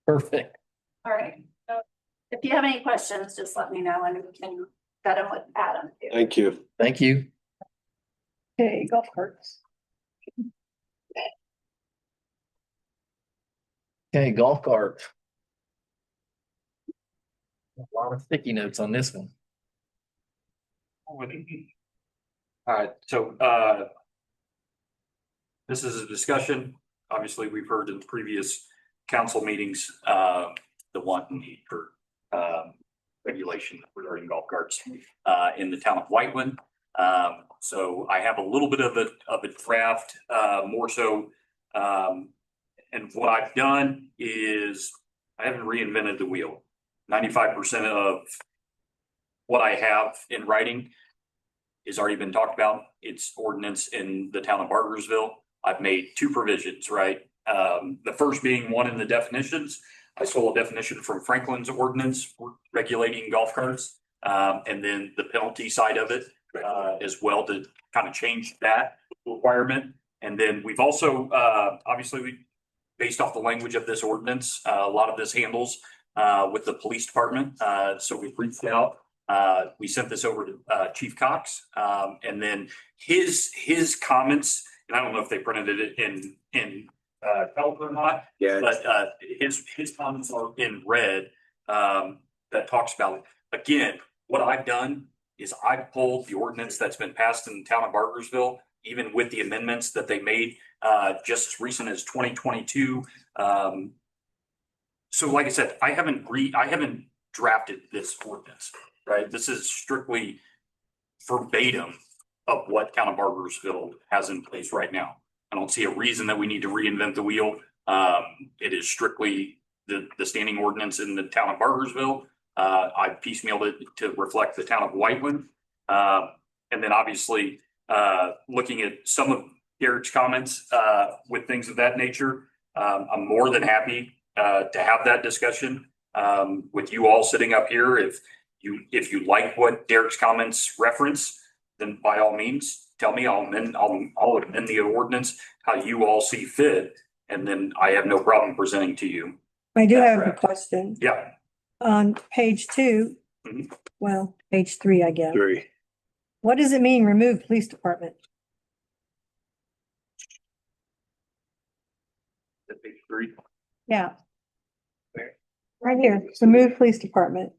Perfect. All right. So if you have any questions, just let me know and we can vet them with Adam. too. Thank you. Thank you. Okay, golf carts. Okay, golf cart. A lot of sticky notes on this one. This is a discussion. Obviously, we've heard in previous council meetings, the want and need for regulation regarding golf carts in the town of Whiteland. So I have a little bit of a draft, more so. And what I've done is I haven't reinvented the wheel. 95% of what I have in writing has already been talked about. It's ordinance in the town of Bargersville. I've made 2 provisions, right? The first being one in the definitions. I stole a definition from Franklin's ordinance regulating golf carts. And then the penalty side of it as well to kind of change that requirement. And then we've also, obviously, based off the language of this ordinance, a lot of this handles with the police department. So we've reached out. We sent this over to Chief Cox, and then his comments. And I don't know if they printed it in color or not. Yeah. But his comments are in red. That talks about it. Again, what I've done is I've pulled the ordinance that's been passed in the town of Bargersville, even with the amendments that they made just as recent as 2022. So like I said, I haven't drafted this ordinance, right? This is strictly verbatim of what town of Bargersville has in place right now. I don't see a reason that we need to reinvent the wheel. It is strictly the standing ordinance in the town of Bargersville. I piecemealed it to reflect the town of Whiteland. And then obviously looking at some of Derek's comments with things of that nature, I'm more than happy to have that discussion with you all sitting up here. If you like what Derek's comments reference, then by all means tell me. I'll amend the ordinance how you all see fit, and then I have no problem presenting to you. I do That's have a correct. question. Yeah. On page 2, Mhm. well, page 3, I guess. 3. What does it mean, remove police department? Page 3. Yeah. Right here, remove police department.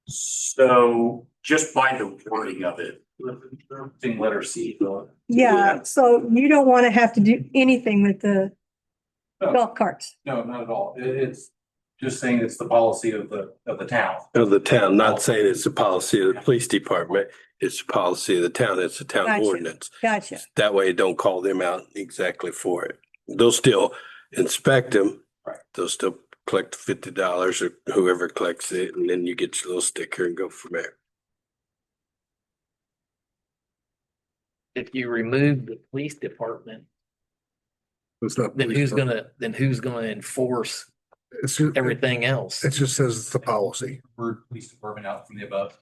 So just by the wording of it, in letter C. Yeah, so you don't want to have to do anything with the No. golf carts. No, not at all. It's just saying it's the policy of the town. Of the town, not saying it's the policy of the police department. It's the policy of the town. It's a town Gotcha. ordinance. Gotcha. That way, don't call them out exactly for it. They'll still inspect them. Right. They'll still collect $50 or whoever collects it, and then you get your little sticker and go from there. If you remove the police department, It's not. then who's gonna enforce It's just, everything else? it just says it's the policy. Word police department out from the above.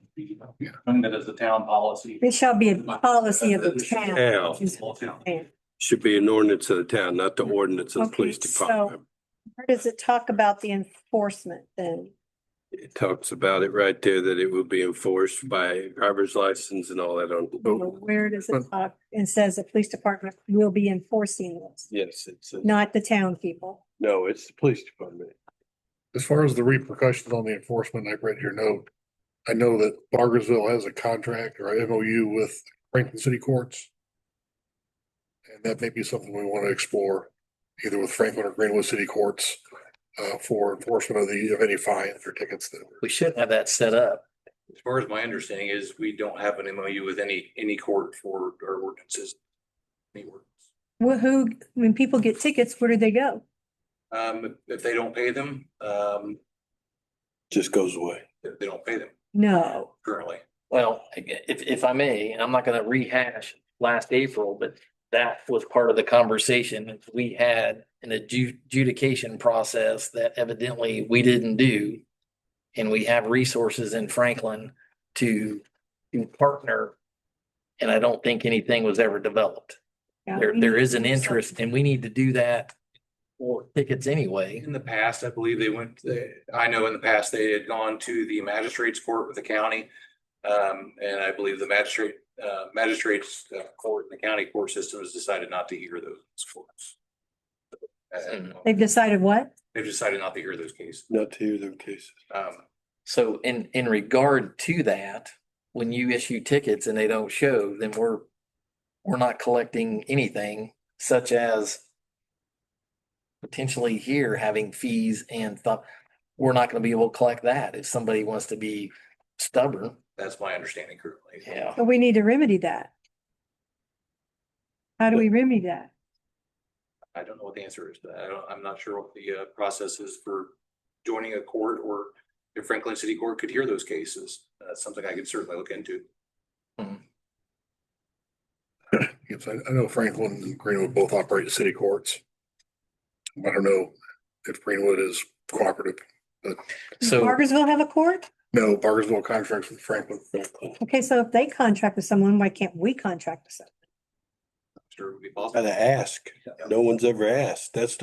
Yeah. And that is the town policy. It shall be a policy of the town. Town. Is- Small town. Should be an ordinance of the town, not the ordinance of the Okay, police so- department. Where does it talk about the enforcement then? It talks about it right there, that it will be enforced by driver's license and all that on. Where does it talk? It says the police department will be enforcing this, Yes, it's, not the town people. no, it's the police department. As far as the repercussions on the enforcement, I read your note. I know that Bargersville has a contract or a MOU with Franklin City Courts. And that may be something we want to explore, either with Franklin or Greenwood City Courts, for enforcement of any fines or tickets that were. We should have that set up. As far as my understanding is, we don't have an MOU with any court for our ordinances. Any ordinance. Well, when people get tickets, where do they go? If they don't pay them, Just goes away. if they don't pay them No. currently. Well, if I may, I'm not gonna rehash last April, but that was part of the conversation. We had an adjudication process that evidently we didn't do. And we have resources in Franklin to partner. And I don't think anything was ever developed. Yeah, There, we there need is to an do interest and we need to do that for tickets anyway. In the past, I believe I know in the past they had gone to the magistrate's court with the county. And I believe the magistrate's court, the county court system has decided not to hear those courts. And They've decided what? they've decided not to hear those cases. Not to hear them cases. So in regard to that, when you issue tickets and they don't show, then we're not collecting anything such as potentially here having fees and stuff. We're not gonna be able to collect that if somebody wants to be stubborn. That's my understanding currently. Yeah. So we need to remedy that. How do we remedy that? I don't know what the answer is to that. I'm not sure what the process is for joining a court, or if Franklin City Court could hear those cases. That's something I could certainly look into. Yes, I know Franklin and Greenwood both operate city courts. I don't know if Greenwood is cooperative, but Does So Bargersville have a court? no, Bargersville contracts with Franklin. Okay, so if they contract with someone, why can't we contract with someone? Sure, it would be possible. Gotta ask. No one's ever asked. That's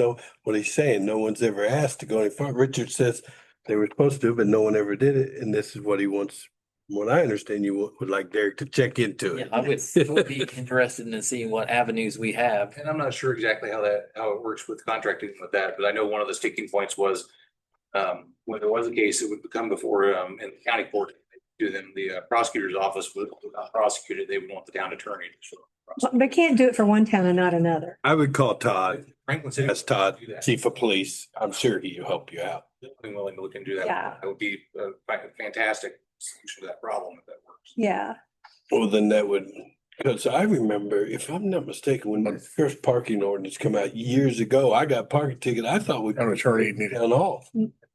what he's saying. No one's ever asked to go any further. Richard says they were supposed to, but no one ever did it. And this is what he wants. From what I understand, you would like Derek to check into yeah, it. I would be interested in seeing what avenues we have. And I'm not sure exactly how it works with contracting with that, but I know one of the sticking points was when there was a case, it would come before in the county court to them, the prosecutor's office would not prosecute it. They would want the town attorney to show. They can't do it for one town and not another. I would call Todd. Franklin City. That's Todd, do that. chief of police. I'm sure he'll help you out. I'm willing to look into that. Yeah. That would be a fantastic solution to that problem if that works. Yeah. Well, then that would, because I remember, if I'm not mistaken, when the first parking ordinance come out years ago, I got a parking ticket. I thought we. Town attorney needed Down off.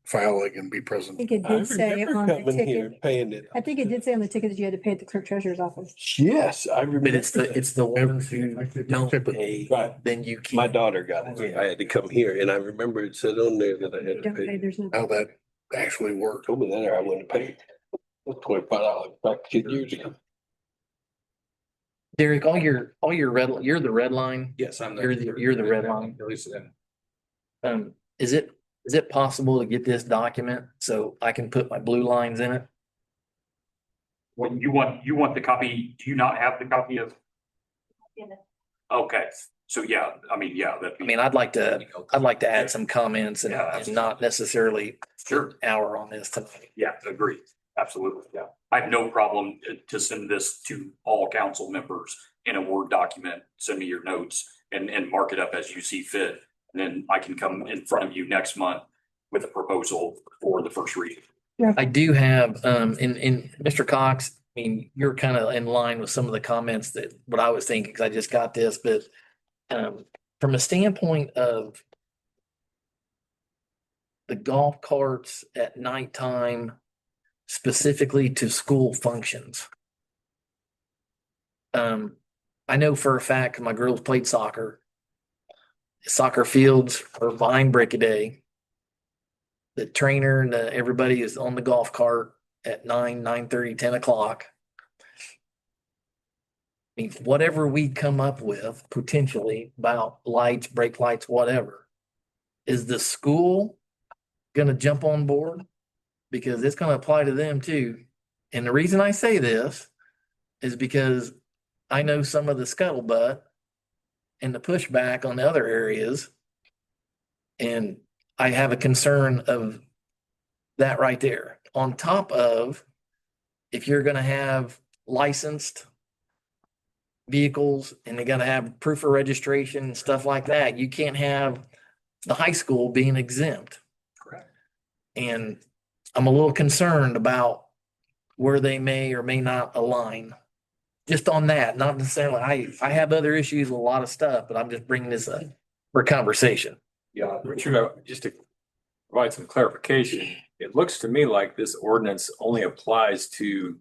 filing and be I present. think it I did say remember on the coming here ticket. and paying it. I think it did say on the ticket that you had to pay at the clerk treasurer's office. Yes, I remember. But it's the ones who don't pay, Right. then you My can't. daughter got it. I had to come here and I remember it said on there that I You had to don't pay, pay. there's no. How that actually worked. Told me that or I wouldn't have paid. $25 back 10 years ago. Derek, you're the red line. Yes, You're the red line. At least then. Is it possible to get this document so I can put my blue lines in it? Well, you want the copy, do you not have the copy of? Okay, so yeah, I mean, yeah, that. I mean, I'd like to add some comments and Yeah, and not necessarily Sure. an hour on this tonight. Yeah, agree. Absolutely. Yeah. I have no problem to send this to all council members in a Word document. Send me your notes and mark it up as you see fit. And then I can come in front of you next month with a proposal for the first reading. I do have, in Mr. Cox, I mean, you're kind of in line with some of the comments that what I was thinking, because I just got this, but from a standpoint of the golf carts at nighttime, specifically to school functions. I know for a fact, 'cause my girls played soccer. Soccer fields are behind break a day. The trainer and everybody is on the golf cart at 9:30, 10 o'clock. I mean, whatever we come up with potentially about lights, brake lights, whatever, is the school gonna jump on board? Because it's gonna apply to them too. And the reason I say this is because I know some of the scuttlebutt and the pushback on the other areas. And I have a concern of that right there. On top of, if you're gonna have licensed vehicles and they're gonna have proof of registration and stuff like that, you can't have the high school being exempt. Correct. And I'm a little concerned about where they may or may not align. Just on that, not necessarily, I have other issues with a lot of stuff, but I'm just bringing this up for conversation. Yeah, Richard, just to provide some clarification, it looks to me like this ordinance only applies to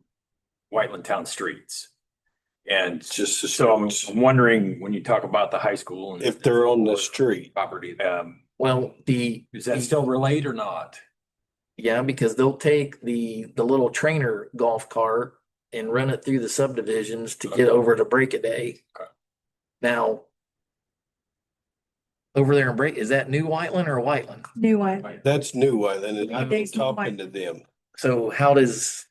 Whiteland Town streets. And Just the so I'm streets. wondering, when you talk about the high school and If they're on the street, property, Well, is that still relate or not? yeah, because they'll take the little trainer golf cart and run it through the subdivisions to get over to Break a Day. Okay. Now, over there in Break, is that New Whiteland or Whiteland? New one. that's New Island, and I've been Days New talking Island. to them. So how does,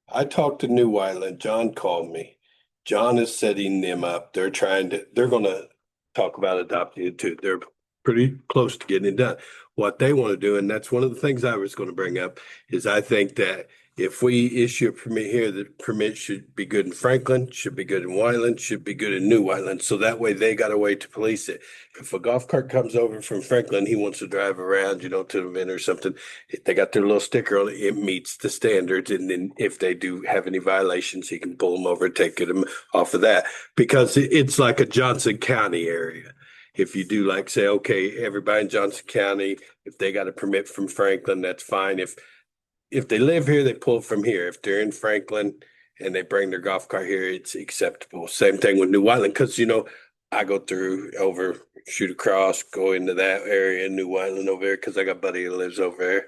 I talked to New Island. John called me. John is setting them up. They're gonna talk about adopting it too. They're pretty close to getting it done. What they want to do, and that's one of the things I was gonna bring up, is I think that if we issue a permit here, the permit should be good in Franklin, should be good in Whiteland, should be good in New Whiteland. So that way they got a way to police it. If a golf cart comes over from Franklin, he wants to drive around, to the event or something, they got their little sticker on it, it meets the standards. And then if they do have any violations, he can pull them over, take them off of that. Because it's like a Johnson County area. If you do like say, okay, everybody in Johnson County, if they got a permit from Franklin, that's fine. If they live here, they pull from here. If they're in Franklin and they bring their golf cart here, it's acceptable. Same thing with New Island, because I go through over, shoot across, go into that area in New Island over there, because I got a buddy that lives over there.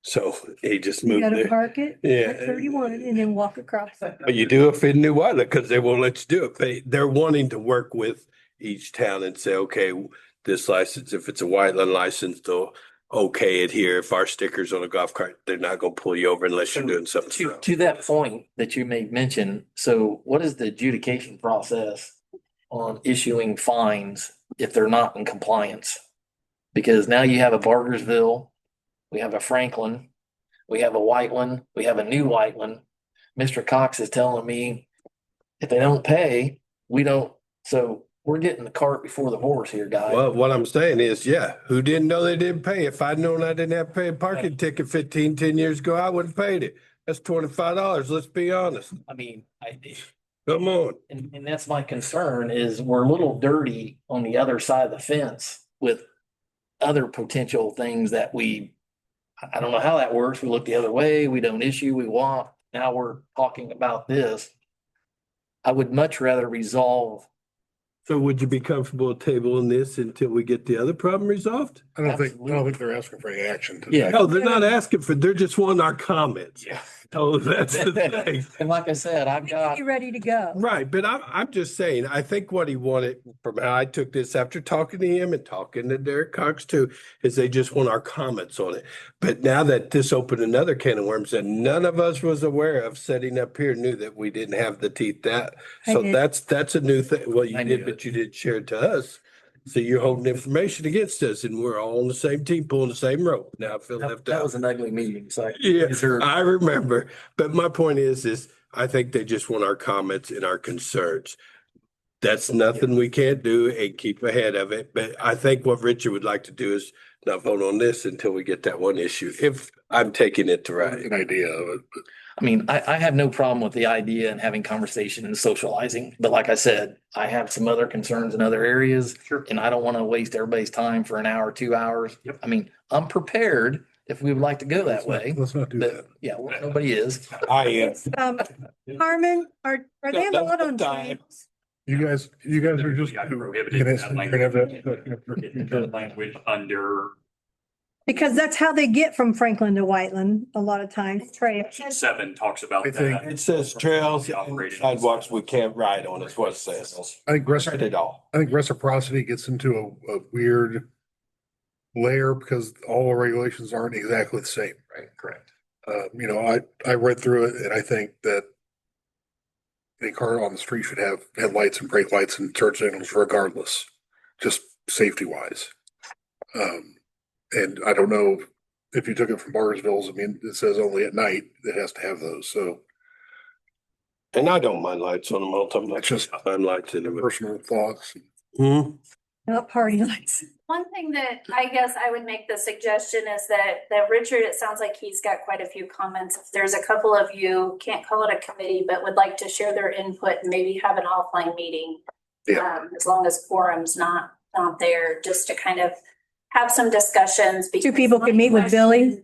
So he just You moved gotta there. park it Yeah. at 31 and then walk across. But you do it in New Island because they won't let you do it. They're wanting to work with each town and say, okay, this license, if it's a Whiteland license, they'll okay it here. If our sticker's on a golf cart, they're not gonna pull you over unless you're doing something. to that point that you may mention, so what is the adjudication process on issuing fines if they're not in compliance? Because now you have a Bargersville, we have a Franklin, we have a Whiteland, we have a New Whiteland. Mr. Cox is telling me if they don't pay, we don't, so we're getting the cart before the horse here, guys. Well, what I'm saying is, yeah, who didn't know they didn't pay? If I'd known I didn't have to pay a parking ticket 10 years ago, I would have paid it. That's $25. Let's be honest. I mean, Come on. and that's my concern is we're a little dirty on the other side of the fence with other potential things that I don't know how that works. We look the other way, we don't issue, we walk. Now we're talking about this. I would much rather resolve. So would you be comfortable tabling this until we get the other problem resolved? I don't think they're asking for any action. Yeah. No, they're not asking they're just wanting our comments. Yeah. Oh, that's the thing. And like I said, I've got, You ready to go? Right, but I'm just saying, I think what he wanted from how I took this after talking to him and talking to Derek Cox too, is they just want our comments on it. But now that this opened another can of worms that none of us was aware of setting up here, knew that we didn't have the teeth that. I So did. that's a new thing. Well, you I did, knew but you didn't share it to us. So you're holding information against us and we're all on the same team, pulling the same rope. Now I feel left that out. was an ugly meeting, so. Yeah, Is there- I remember. But my point is I think they just want our comments and our concerns. that's nothing we can't do and keep ahead of it. But I think what Richard would like to do is not vote on this until we get that one issue, if I'm taking it to right. An idea of it, but I mean, I have no problem with the idea and having conversation and socializing, but like I said, I have some other concerns in other areas. Sure. And I don't want to waste everybody's time for an hour, 2 hours. Yep. I mean, I'm prepared if we would like to go that way, let's not do that. but yeah, well, nobody is. I am. Carmen, are they allowed on trails? You guys are just. I prohibited You're gonna- that you're gonna have language. that- Language under Because that's how they get from Franklin to Whiteland a lot of times, trail. 7 talks about I think that. It says trails and Operating. sidewalks we can't ride on is what it says. I think Read it all. reciprocity gets into a weird layer because all the regulations aren't exactly the same. Right, correct. I read through it and I think that any car on the street should have headlights and brake lights and turn signals regardless, just safety wise. And I don't know if you took it from Bargersville's, I mean, it says only at night it has to have those, so And I don't mind lights on them all the time. That's just- I'm lights in it. personal thoughts. Hmm. Not party lights. One thing that I guess I would make the suggestion is that Richard, it sounds like he's got quite a few comments. If there's a couple of you, can't call it a committee, but would like to share their input and maybe have an offline meeting. Yeah. As long as quorum's not there, just to kind of have some discussions. Two people could meet with Billy.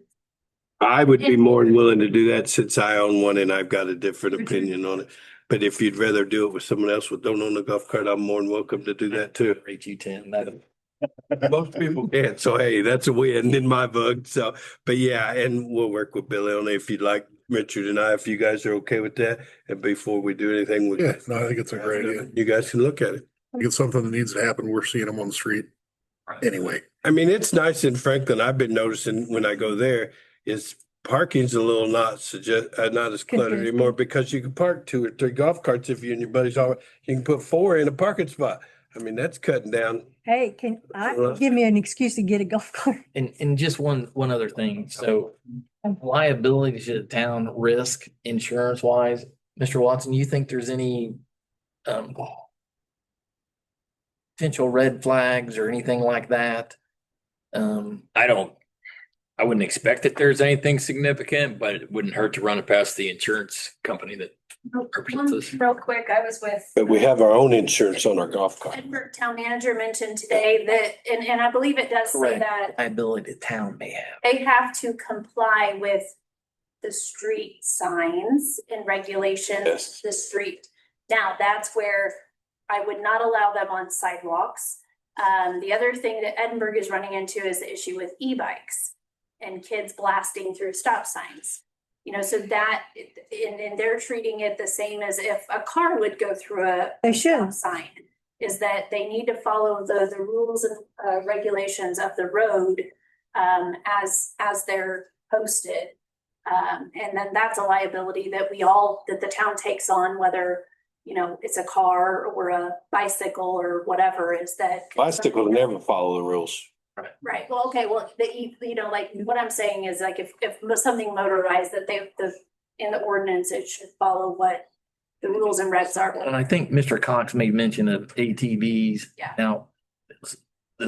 I would be more than willing to do that since I own one and I've got a different opinion on it. But if you'd rather do it with someone else who don't own a golf cart, I'm more than welcome to do that too. Rate you 10, that, Most people can. So hey, that's a win in my book. So, but yeah, and we'll work with Billy on it if you'd like, Richard and I, if you guys are okay with that. And before we do anything with Yeah, no, I think it's a great idea. you guys can look at it. It's something that needs to happen. We're seeing them on the street anyway. I mean, it's nice in Franklin. I've been noticing when I go there is parking's a little not as cluttered Confusing. anymore because you can park 2 or 3 golf carts if you and your buddies all, you can put 4 in a parking spot. I mean, that's cutting down. Hey, give me an excuse to get a golf cart? and just one other thing. So liability to the town risk insurance wise, Mr. Watson, you think there's any potential red flags or anything like that? I wouldn't expect that there's anything significant, but it wouldn't hurt to run it past the insurance company that represents us. Real quick, I was with But we have our own insurance on our golf cart. Edinburgh Town Manager mentioned today that, and I believe it does say Correct. that Liability the town may have. they have to comply with the street signs and regulations, Yes. the street. Now, that's where I would not allow them on sidewalks. The other thing that Edinburgh is running into is the issue with e-bikes and kids blasting through stop signs. So that, and they're treating it the same as if a car would go through a They should. sign, is that they need to follow the rules and regulations of the road as they're posted. And then that's a liability that that the town takes on, whether, it's a car or a bicycle or whatever, is that. Bicycle never follow the rules. Right, well, okay, well, like, what I'm saying is like, if something motorized, that in the ordinance, it should follow what the rules and regs are. And I think Mr. Cox made mention of ATVs. Yeah. Now, the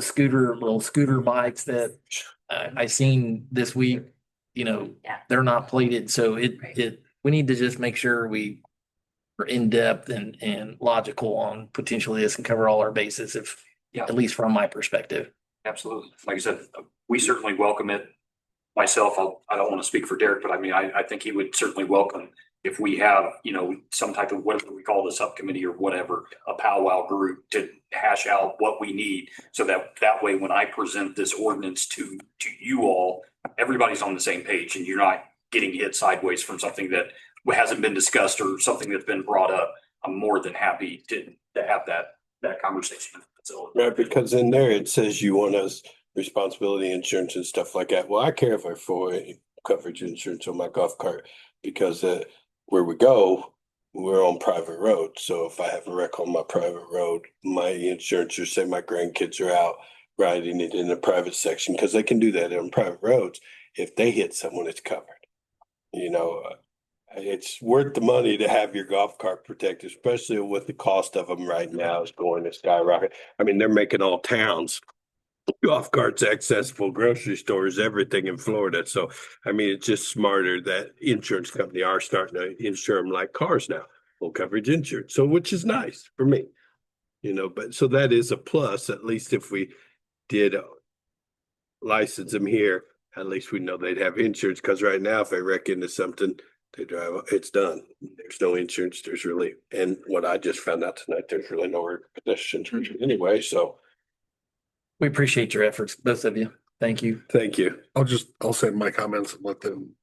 little scooter bikes that I seen this week, Yeah. they're not plated. So we need to just make sure we are in depth and logical on potentially this and cover all our bases Yeah. at least from my perspective. Absolutely. Like I said, we certainly welcome it. Myself, I don't want to speak for Derek, but I mean, I think he would certainly welcome if we have, some type of, whatever we call the subcommittee or whatever, a powwow group to hash out what we need. So that way, when I present this ordinance to you all, everybody's on the same page and you're not getting hit sideways from something that hasn't been discussed or something that's been brought up. I'm more than happy to have that conversation. Right, because in there it says you want us responsibility insurance and stuff like that. Well, I care for full coverage insurance on my golf cart because where we go, we're on private road. So if I have a wreck on my private road, my insurance or say my grandkids are out riding it in a private section, because they can do that on private roads. If they hit someone, it's covered. It's worth the money to have your golf cart protected, especially with the cost of them right now is going to skyrocket. I mean, they're making all towns golf carts accessible, grocery stores, everything in Florida. So, I mean, it's just smarter that insurance company are starting to insure them like cars now, full coverage insurance. So, which is nice for me, you know, but so that is a plus, at least if we did license them here, at least we know they'd have insurance. Cause right now, if they wreck into something, they drive, it's done. There's no insurance. There's really, and what I just found out tonight, there's really no repercussions anyway. So, We appreciate your efforts, both of you. Thank you. thank you. I'll send my comments and let them.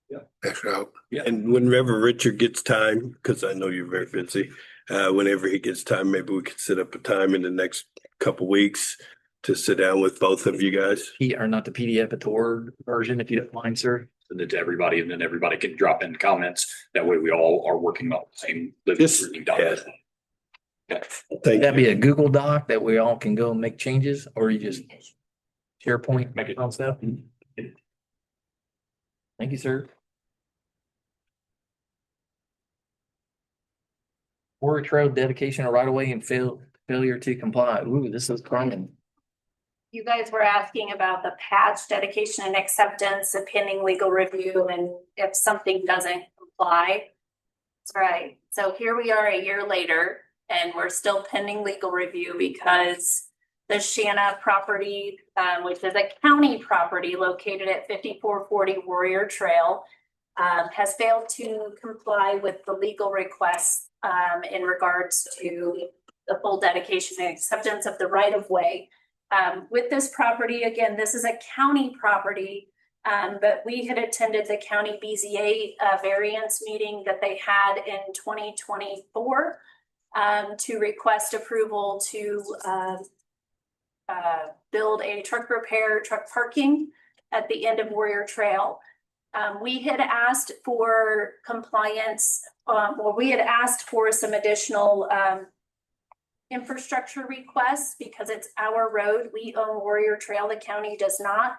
Yeah. Hash it out. Yeah, and whenever Richard gets time, because I know you're very busy, whenever he gets time, maybe we could set up a time in the next couple weeks to sit down with both of you guys. Or not the PDF, but the Word version, if you don't mind, sir. Send it to everybody and then everybody can drop in comments. That way we all are working on the same living Yes. routine document. Okay. Thank That'd you. be a Google Doc that we all can go and make changes, or you just SharePoint, make it on stuff. Thank you, sir. Warrior Trail dedication of right of way and failure to comply. Ooh, this is common. You guys were asking about the patch dedication and acceptance, a pending legal review, and if something doesn't comply. That's right. So here we are a year later, and we're still pending legal review because the Shanna property, which is a county property located at 5440 Warrior Trail, has failed to comply with the legal requests in regards to the full dedication and acceptance of the right of way. With this property, again, this is a county property, but we had attended the county BZA variance meeting that they had in 2024 to request approval to build a truck repair, truck parking at the end of Warrior Trail. We had asked for compliance, we had asked for some additional infrastructure requests because it's our road. We own Warrior Trail, the county does not.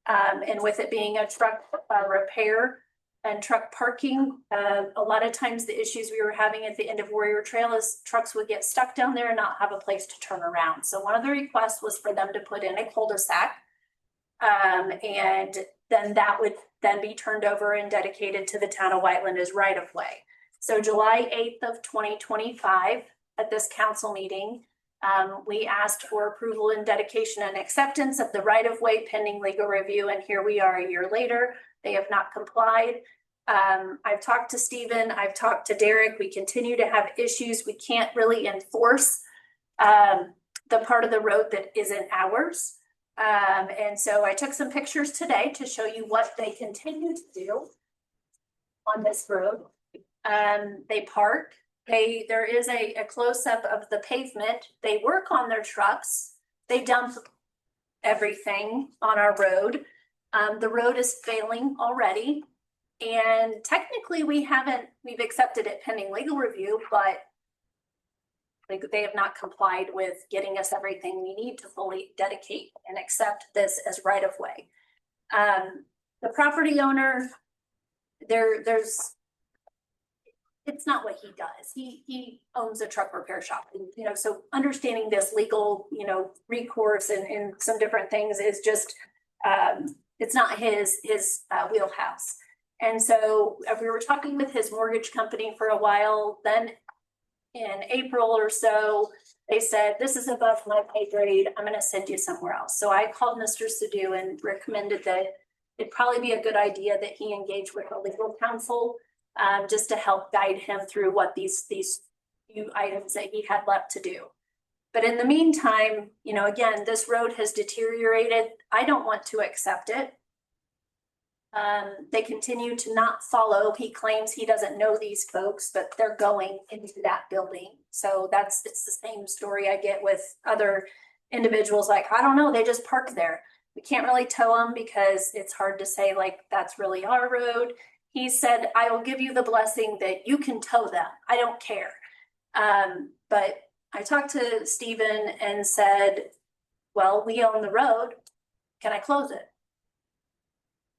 And with it being a truck repair and truck parking, a lot of times the issues we were having at the end of Warrior Trail is trucks would get stuck down there and not have a place to turn around. So one of the requests was for them to put in a cul-de-sac. And then that would then be turned over and dedicated to the town of Whiteland as right of way. So July 8th of 2025 at this council meeting, we asked for approval and dedication and acceptance of the right of way pending legal review. And here we are a year later, they have not complied. I've talked to Stephen, I've talked to Derek. We continue to have issues. We can't really enforce the part of the road that isn't ours. And so I took some pictures today to show you what they continue to do on this road. They park, there is a close-up of the pavement. They work on their trucks. They dump everything on our road. The road is failing already. And technically we've accepted it pending legal review, but they have not complied with getting us everything we need to fully dedicate and accept this as right of way. The property owner, it's not what he does. He owns a truck repair shop, and, so understanding this legal, recourse and some different things is just, it's not his wheelhouse. And so we were talking with his mortgage company for a while. Then in April or so, they said, this is above my pay grade. I'm going to send you somewhere else. So I called Mr. Sadu and recommended that it'd probably be a good idea that he engage with a legal counsel, just to help guide him through what these few items that he had left to do. But in the meantime, again, this road has deteriorated. I don't want to accept it. They continue to not follow. He claims he doesn't know these folks, but they're going into that building. So it's the same story I get with other individuals. Like, I don't know, they just park there. We can't really tow them because it's hard to say, like, that's really our road. He said, I will give you the blessing that you can tow them. I don't care. But I talked to Stephen and said, well, we own the road. Can I close it?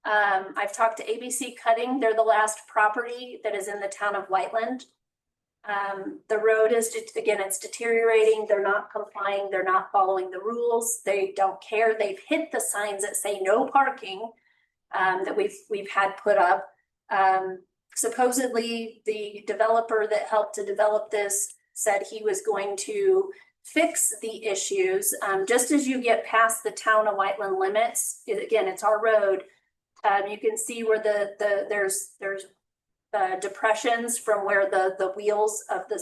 I've talked to ABC Cutting. They're the last property that is in the town of Whiteland. The road is, again, it's deteriorating. They're not complying. They're not following the rules. They don't care. They've hit the signs that say no parking, that we've had put up. Supposedly the developer that helped to develop this said he was going to fix the issues. Just as you get past the town of Whiteland limits, again, it's our road. You can see where there's depressions from where the wheels of the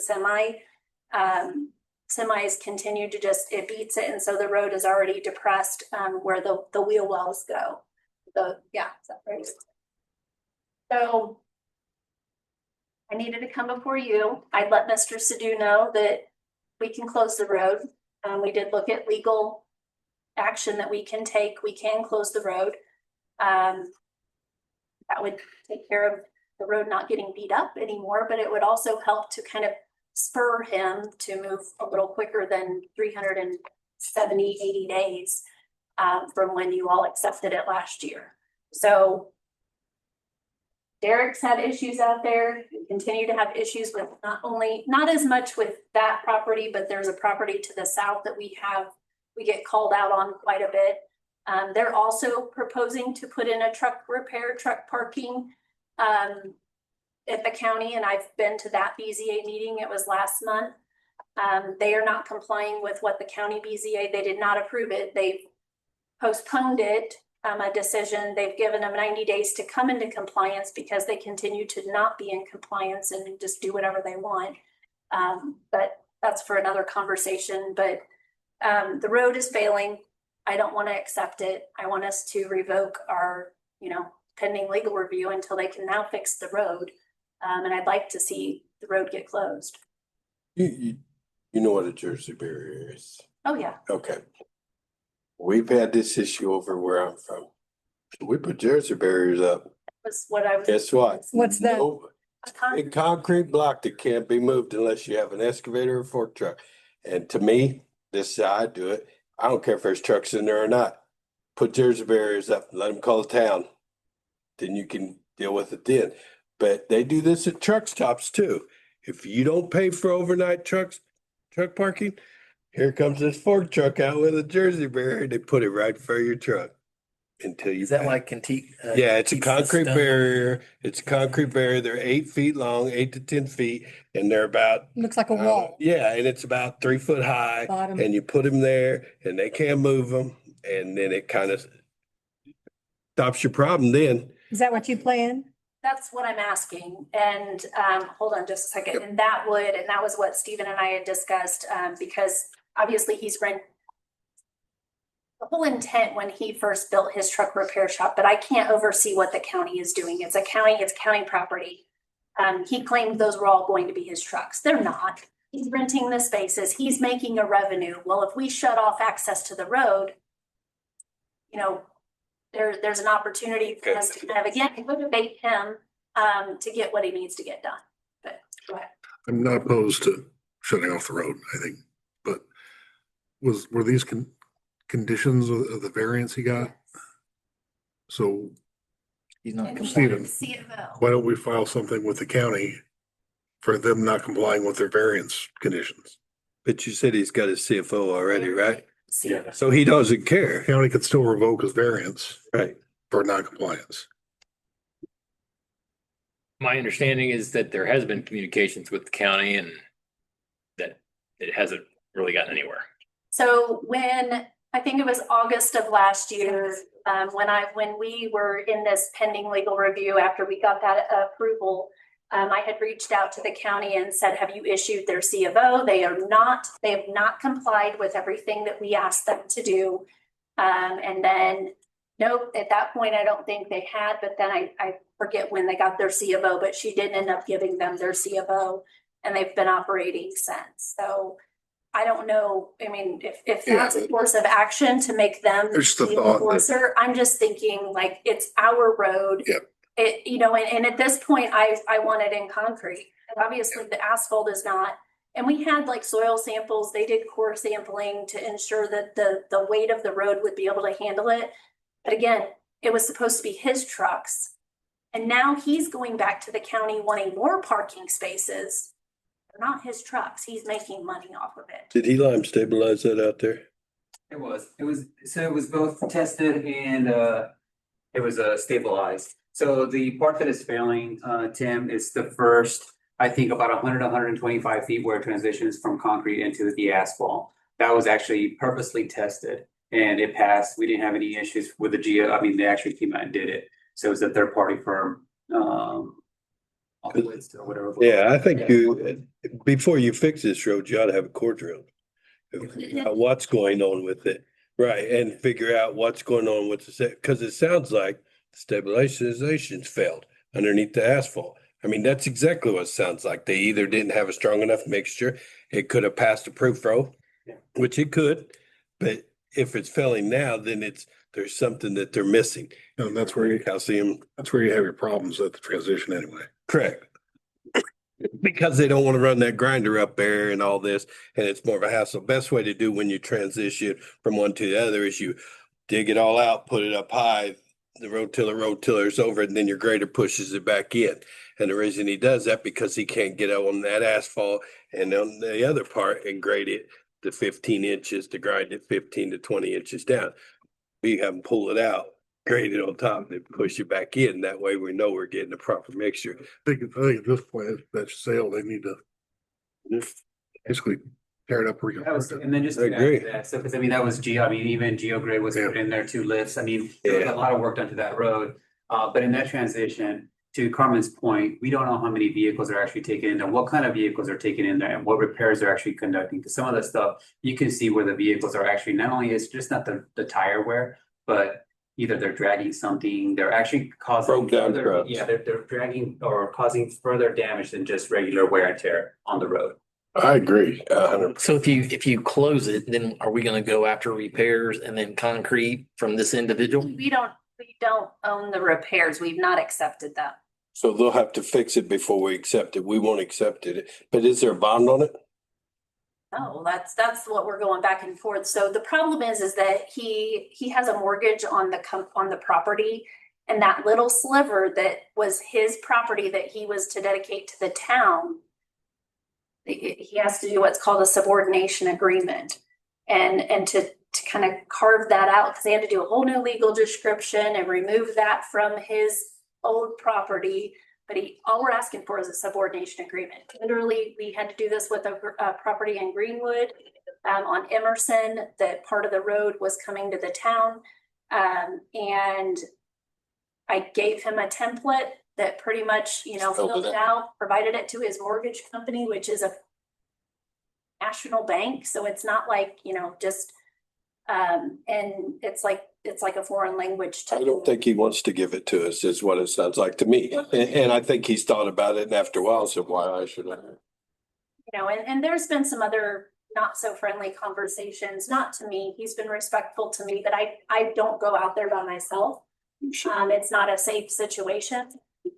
semis continue to just, it beats it. And so the road is already depressed, where the wheel wells go. Yeah, is that right? So I needed to come before you. I'd let Mr. Sadoo know that we can close the road. We did look at legal action that we can take. We can close the road. That would take care of the road not getting beat up anymore, but it would also help to kind of spur him to move a little quicker than 370, 80 days from when you all accepted it last year. So Derek's had issues out there, we continue to have issues with not as much with that property, but there's a property to the south that we get called out on quite a bit. They're also proposing to put in a truck parking at the county, and I've been to that BZA meeting. It was last month. They are not complying with what the county BZA, they did not approve it. They've postponed it, a decision. They've given them 90 days to come into compliance because they continue to not be in compliance and just do whatever they want. But that's for another conversation. But the road is failing. I don't want to accept it. I want us to revoke our, pending legal review until they can now fix the road. And I'd like to see the road get closed. You know what a Jersey barrier is? Oh, yeah. Okay. We've had this issue over where I'm from. We put Jersey barriers up. Was what I was. Guess what? What's that? No, a concrete block that can't be moved unless you have an excavator or fork truck. And to me, this is how I do it. I don't care if there's trucks in there or not. Put Jersey barriers up, let them call the town. Then you can deal with it then. But they do this at truck stops too. If you don't pay for overnight truck parking, here comes this fork truck out with a Jersey barrier. They put it right in front of your truck until you. Is that pay. like Kentucky? Yeah, it's a concrete barrier. It's a concrete barrier. They're 8 feet long, 8 to 10 feet, and they're about. Looks like a wall. Yeah, and it's about 3 foot high. Bottom. And you put them there, and they can't move them, and then it kind of stops your problem. Then. Is that what you plan? That's what I'm asking. And hold on just a second. And that was what Stephen and I had discussed, because obviously he's rent. The whole intent when he first built his truck repair shop, but I can't oversee what the county is doing. It's county property. He claimed those were all going to be his trucks. They're not. He's renting the spaces. He's making a revenue. Well, if we shut off access to the road, there's an opportunity for us to kind of, again, motivate him to get what he needs to get done. But go ahead. I'm not opposed to shutting off the road, I think, but were these conditions of the variance he got? So He's not Stephen, CFO. why don't we file something with the county for them not complying with their variance conditions? But you said he's got his CFO already, right? CFO. So he doesn't care. County could still revoke his variance Right. for non-compliance. My understanding is that there has been communications with the county and that it hasn't really gotten anywhere. So when, I think it was August of last year, when we were in this pending legal review after we got that approval, I had reached out to the county and said, have you issued their C of O? They have not complied with everything that we asked them to do. And then, nope, at that point, I don't think they had, but then I forget when they got their C of O, but she did end up giving them their C of O and they've been operating since. So I don't know. I mean, if that's a course of action to make them There's the the thought that- enforcer, I'm just thinking like it's our road. Yep. And at this point, I want it in concrete. Obviously, the asphalt is not. And we had like soil samples. They did core sampling to ensure that the weight of the road would be able to handle it. But again, it was supposed to be his trucks. And now he's going back to the county wanting more parking spaces. They're not his trucks. He's making money off of it. Did he lime stabilize that out there? It was both tested and it was stabilized. So the part that is failing, Tim, is the first, I think about 125 feet where it transitions from concrete into the asphalt. That was actually purposely tested and it passed. We didn't have any issues with the geo. I mean, they actually came out and did it. So it was a third party firm. Or whatever. Yeah, I think before you fix this road, you ought to have a core drill. What's going on with it, right? And figure out what's going on with because it sounds like stabilization's failed underneath the asphalt. I mean, that's exactly what it sounds like. They either didn't have a strong enough mixture. It could have passed a proof row, which it could, but if it's failing now, then there's something that they're missing. And that's where calcium. That's where you have your problems at the transition anyway. Correct. Because they don't want to run that grinder up there and all this, and it's more of a hassle. Best way to do when you transition from one to the other is you dig it all out, put it up high, the rotiller's over, and then your grader pushes it back in. And the reason he does that because he can't get on that asphalt and on the other part and grade it to 15 inches to grind it 15 to 20 inches down. We have them pull it out, grade it on top, and push it back in. That way we know we're getting the proper mixture. I think at this point, that sale, they need to basically tear it up. And then just I to add agree. to that, so because I mean that was even GeoGrid was put in there, 2 lifts. I mean, there was a lot of work done to that road. But in that transition, to Carmen's point, we don't know how many vehicles are actually taken in there, what kind of vehicles are taken in there, and what repairs they're actually conducting. Because some of the stuff you can see where the vehicles are actually not only it's just not the tire wear, but either they're dragging something, they're actually causing Broke down trucks. they're dragging or causing further damage than just regular wear and tear on the road. I agree. 100%. So if you close it, then are we gonna go after repairs and then concrete from this individual? We don't own the repairs. We've not accepted that. So they'll have to fix it before we accept it. We won't accept it. But is there a bond on it? Oh, that's what we're going back and forth. So the problem is that he has a mortgage on the property, and that little sliver that was his property that he was to dedicate to the town, he has to do what's called a subordination agreement, and to kind of carve that out because they had to do a whole new legal description and remove that from his old property. But all we're asking for is a subordination agreement. Literally, we had to do this with a property in Greenwood on Emerson. That part of the road was coming to the town. And I gave him a template that pretty much, filled it out, provided it to his mortgage company, which is a national bank. So it's not like, just, and it's like a foreign language. I don't think he wants to give it to us, is what it sounds like to me. And I think he's thought about it, and after a while said, why I should have. And there's been some other not so friendly conversations, not to me. He's been respectful to me, but I don't go out there by myself. It's not a safe situation.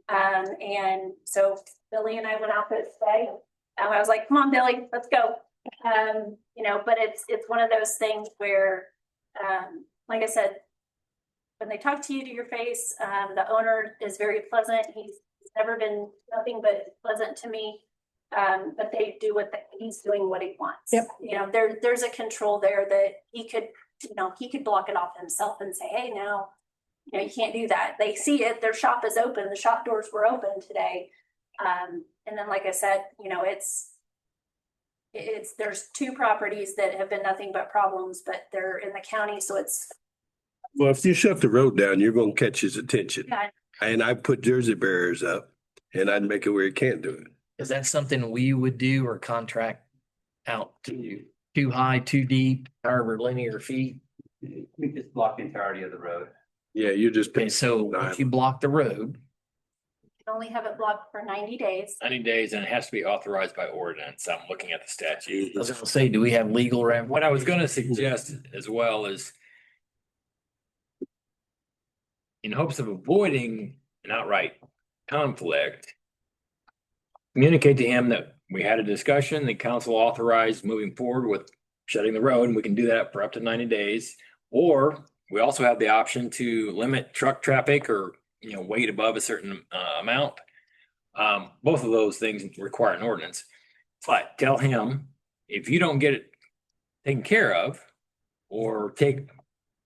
And so Billy and I went out there today. I was like, come on, Billy, let's go. But it's one of those things where, like I said, when they talk to you to your face, the owner is very pleasant. He's never been nothing but pleasant to me. But they do he's doing what he wants. Yep. There's a control there that he could block it off himself and say, hey, now, you can't do that. They see it, their shop is open, the shop doors were open today. And then, like I said, there's 2 properties that have been nothing but problems, but they're in the county, so it's. Well, if you shut the road down, you're going to catch his attention. Yeah. And I put Jersey barriers up, and I'd make it where he can't do it. Is that something we would do or contract out to you? Too high, too deep, however linear feet? We just block the entirety of the road. Yeah, you just. Okay, so if you block the road, You can only have it blocked for 90 days. 90 days, and it has to be authorized by ordinance. I'm looking at the statute. I was gonna say, do we have legal What I was gonna suggest as well is in hopes of avoiding an outright conflict, communicate to him that we had a discussion, the council authorized moving forward with shutting the road, and we can do that for up to 90 days. Or We also have the option to limit truck traffic or, weight above a certain amount. Both of those things require an ordinance. But tell him, if you don't get it taken care of or take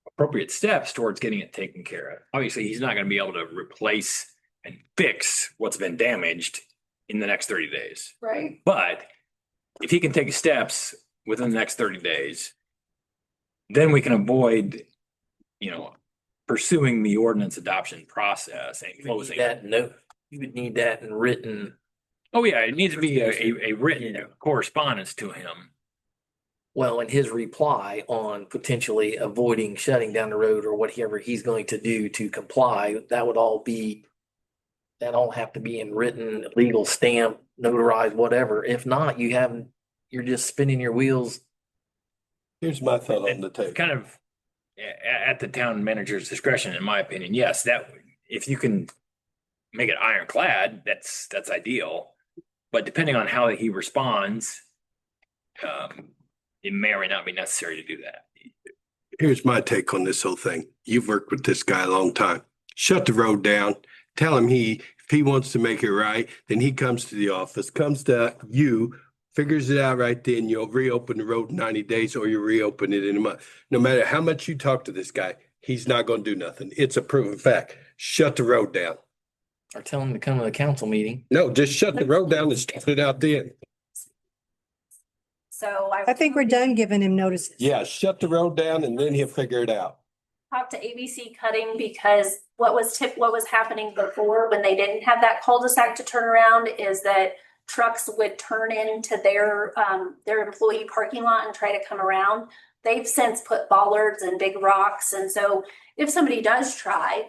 appropriate steps towards getting it taken care of, obviously he's not going to be able to replace and fix what's been damaged in the next 30 days. Right. But if he can take steps within the next 30 days, then we can avoid, pursuing the ordinance adoption process and closing. You would need that in written. Oh, yeah, it needs to be a written correspondence to him. Well, in his reply on potentially avoiding shutting down the road or whatever he's going to do to comply, that all have to be in written, legal stamp, notarized, whatever. If not, you're just spinning your wheels. Here's my thought on the table. Kind of at the town manager's discretion, in my opinion. Yes, that if you can make it ironclad, that's ideal. But depending on how he responds, it may or may not be necessary to do that. Here's my take on this whole thing. You've worked with this guy a long time. Shut the road down. Tell him if he wants to make it right, then he comes to the office, comes to you, figures it out right then. You'll reopen the road in 90 days or you reopen it in a month. No matter how much you talk to this guy, he's not going to do nothing. It's a proven fact. Shut the road down. Or tell him to come to the council meeting. No, just shut the road down and start it out then. So I think we're done giving him notices. Yeah, shut the road down and then he'll figure it out. talked to ABC Cutting because what was happening before when they didn't have that cul-de-sac to turn around is that trucks would turn into their employee parking lot and try to come around. They've since put bollards and big rocks. And so if somebody does try,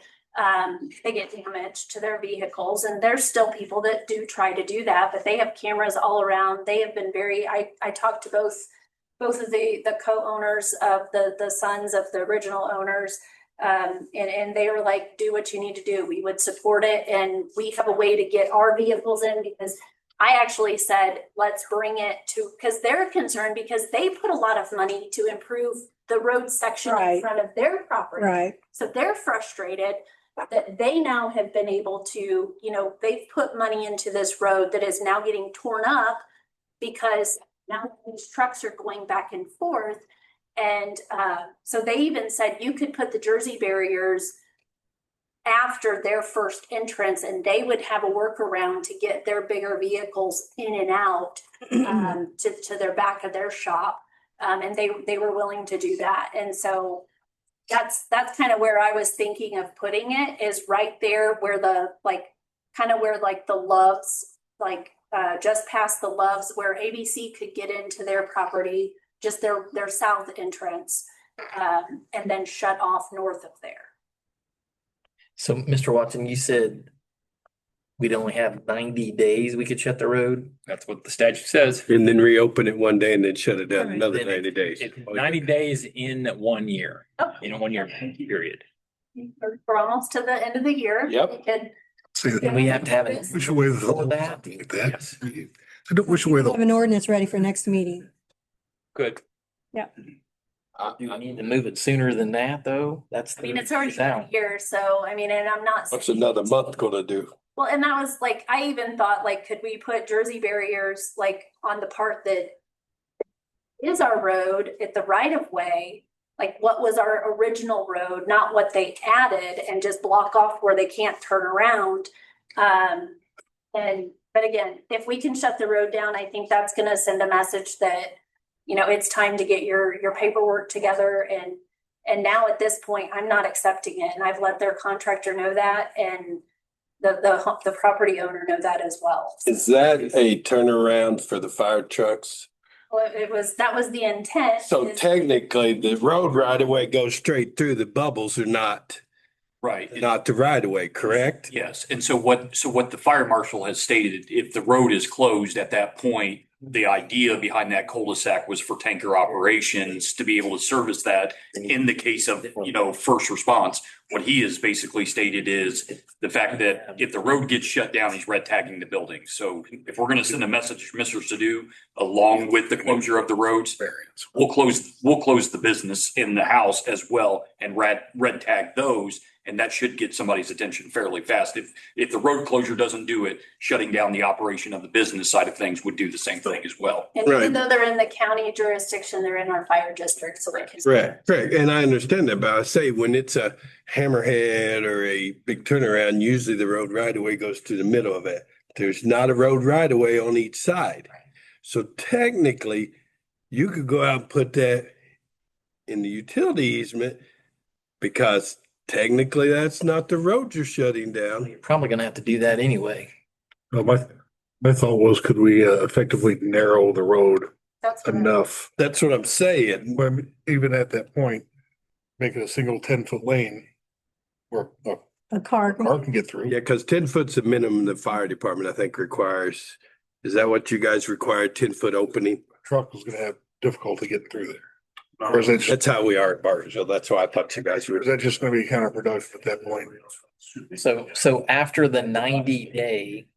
they get damage to their vehicles. And there's still people that do try to do that, but they have cameras all around. They have been I talked to both of the co-owners of the sons of the original owners. And they were like, do what you need to do. We would support it. And we have a way to get our vehicles in, because I actually said, let's bring it to, because they're concerned because they put a lot of money to improve the road section in front of their property. Right. So they're frustrated that they now have been able to, they've put money into this road that is now getting torn up because now these trucks are going back and forth. And so they even said you could put the Jersey barriers after their first entrance and they would have a workaround to get their bigger vehicles in and out to their back of their shop. And they were willing to do that. And so that's kind of where I was thinking of putting it, is right there where the the Loves, just past the Loves, where ABC could get into their property, just their south entrance, and then shut off north of there. So, Mr. Watson, you said we'd only have 90 days we could shut the road? That's what the statute says. And then reopen it one day and then shut it down another 90 days. It's 90 days in 1 year, in a 1 year period. We're almost to the end of the year. Yep. And we have to have it We should wait for that. like that. I don't wish away Have an ordinance ready for next meeting. Good. Do we need to move it sooner than that, though? That's It's already been out. a year, so and I'm not. What's another month gonna do? Well, and that was I even thought could we put Jersey barriers on the part that is our road at the right of way, what was our original road, not what they added, and just block off where they can't turn around. But again, if we can shut the road down, I think that's gonna send a message that, it's time to get your paperwork together. And now at this point, I'm not accepting it. And I've let their contractor know that, and the property owner know that as well. Is that a turnaround for the fire trucks? Well, that was the intent. So technically, the road right of way goes straight through. The bubbles are not the right of way, correct? Yes, and so what the fire marshal has stated, if the road is closed at that point, the idea behind that cul-de-sac was for tanker operations to be able to service that in the case of, first response. What he has basically stated is the fact that if the road gets shut down, he's red tagging the building. So if we're gonna send a message to Mr. Sadoo, along with the closure of the roads, we'll close the business in the house as well and red tag those. And that should get somebody's attention fairly fast. If the road closure doesn't do it, shutting down the operation of the business side of things would do the same thing as well. And even though they're in the county jurisdiction, they're in our fire district, so they can. Correct. And I understand that, but I say when it's a hammerhead or a big turnaround, usually the road right of way goes to the middle of it. There's not a road right of way on each side. So technically, you could go out and put that in the utility easement because technically that's not the road you're shutting down. You're probably gonna have to do that anyway. Well, my thought was, could we effectively narrow the road That's what enough? That's what I'm saying. When even at that point, make it a single 10-foot lane where a A car. car can get through. Yeah, because 10 foot's the minimum the fire department, I think, requires. Is that what you guys require, 10-foot opening? Truck is gonna have difficulty getting through there. Or is that just, That's how we are at Bargersville. That's why I thought you guys or were. is that just gonna be counterproductive at that point? So after the 90-day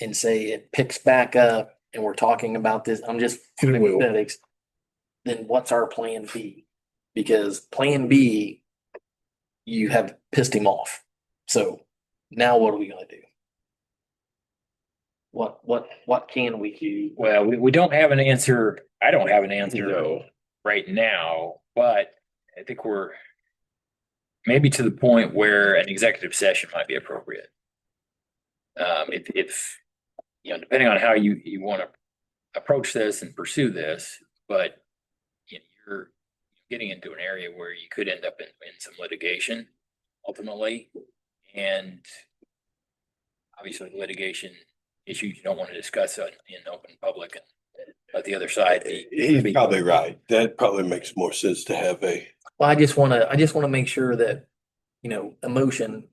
and say it picks back up and we're talking about this, I'm just It will. hypothetics, then what's our plan B? Because plan B, you have pissed him off. So now what are we gonna do? What can we do? Well, we don't have an answer. I don't have an answer right now, but I think we're maybe to the point where an executive session might be appropriate. If depending on how you want to approach this and pursue this, but you're getting into an area where you could end up in some litigation ultimately, and obviously litigation issues you don't want to discuss in open public and let the other side be. He's probably right. That probably makes more sense to have a. Well, I just wanna make sure that, emotion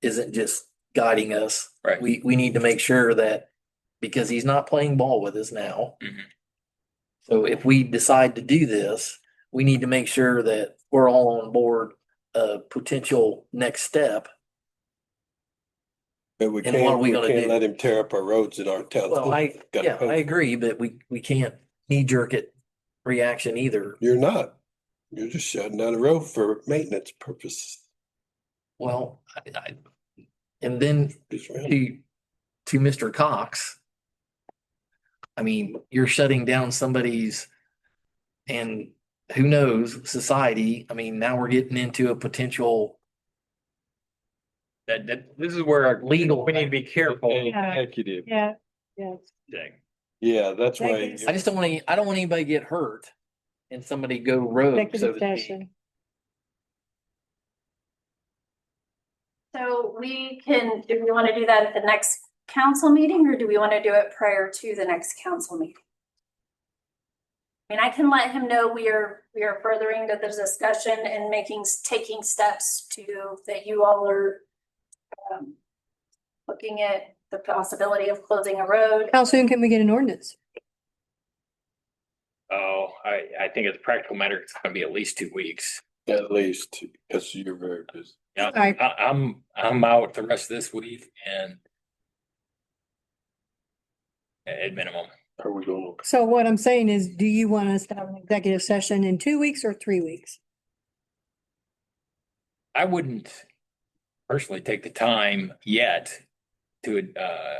isn't just guiding us. Right. We need to make sure that, because he's not playing ball with us now. Mhm. So if we decide to do this, we need to make sure that we're all on board a potential next step. But we And what are we can't gonna do? let him tear up our roads in our town. Well, I Gotta post. agree, but we can't knee jerk it reaction either. You're not. You're just shutting down the road for maintenance purposes. Well, and then Just around. to Mr. Cox, I mean, you're shutting down somebody's, and who knows, society. I mean, now we're getting into a potential That this is where our legal. we need to be careful. Executive. Yeah, yeah. thing. Yeah, that's why. Executive I just don't want I don't want anybody to get hurt and somebody go rogue, so Executive to speak. session. So do we want to do that at the next council meeting, or do we want to do it prior to the next council meeting? I mean, I can let him know we are furthering the discussion and taking steps that you all are looking at the possibility of closing a road. How soon can we get an ordinance? Oh, I think as a practical matter, it's gonna be at least 2 weeks. At least, because you're very busy. Yeah, Alright. I'm out the rest of this week and at minimum. Are we going to? So what I'm saying is, do you want us to have an executive session in 2 weeks or 3 weeks? I wouldn't personally take the time yet to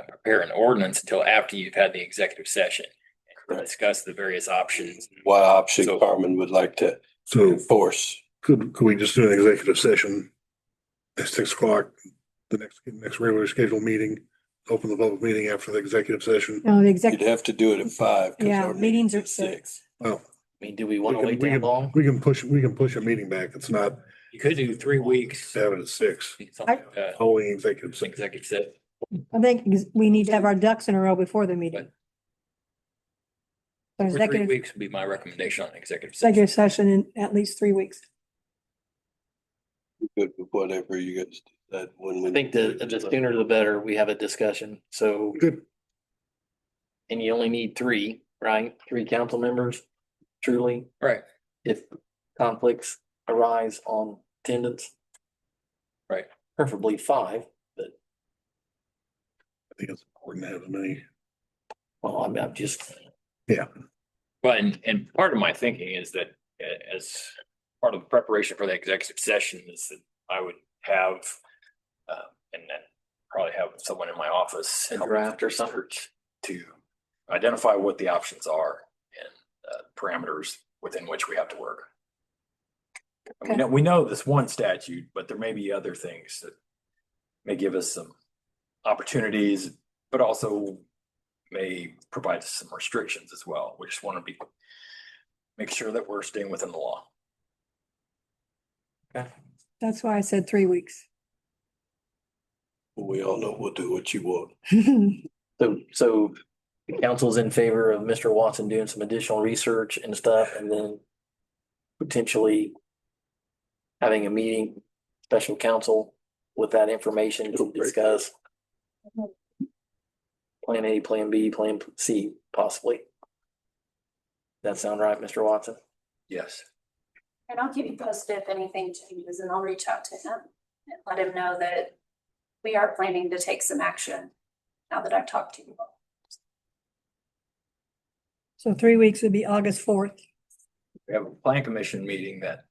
prepare an ordinance until after you've had the executive session and Correct. discuss the various options. What option So- Carmen would like to So enforce? could we just do an executive session at 6 o'clock, the next regular scheduled meeting, open the public meeting after the executive session? No, the You'd executive, have to do it at 5. 'cause yeah, our meetings are meeting's at at 6. Well, I mean, do we want to we wait can- that long? we can push a meeting back. It's not You could do 3 weeks. have it at 6, Something like that. holding executive session. Executive session. I think we need to have our ducks in a row before the meeting. So For 3 executive, weeks would be my recommendation on executive session. executive session in at least 3 weeks. Good with whatever you guys decide when we. I think the sooner the better we have a discussion. So, Good. and you only need 3. right? 3 council members, truly, Right. if conflicts arise on attendance. Right. Preferably 5, but, I think it's important to have as many. well, I'm just, Well, and part of my thinking is that as part of the preparation for the executive session is that I would have, and then probably have someone in my office. A help draft or something. research to identify what the options are and parameters within which we have to work. And we know this one statute, but there may be other things that may give us some opportunities, but also may provide us some restrictions as well. We just want to make sure that we're staying within the law. That's why I said 3 weeks. We all know we'll do what you want. so the council's in favor of Mr. Watson doing some additional research and stuff, and then potentially having a meeting, special council with that information to discuss plan A, plan B, plan C, possibly. That sound right, Mr. Watson? Yes. And I'll keep you posted if anything changes, and I'll reach out to him and let him know that we are planning to take some action now that I've talked to you. So 3 weeks would be August 4th. We have a plan commission meeting that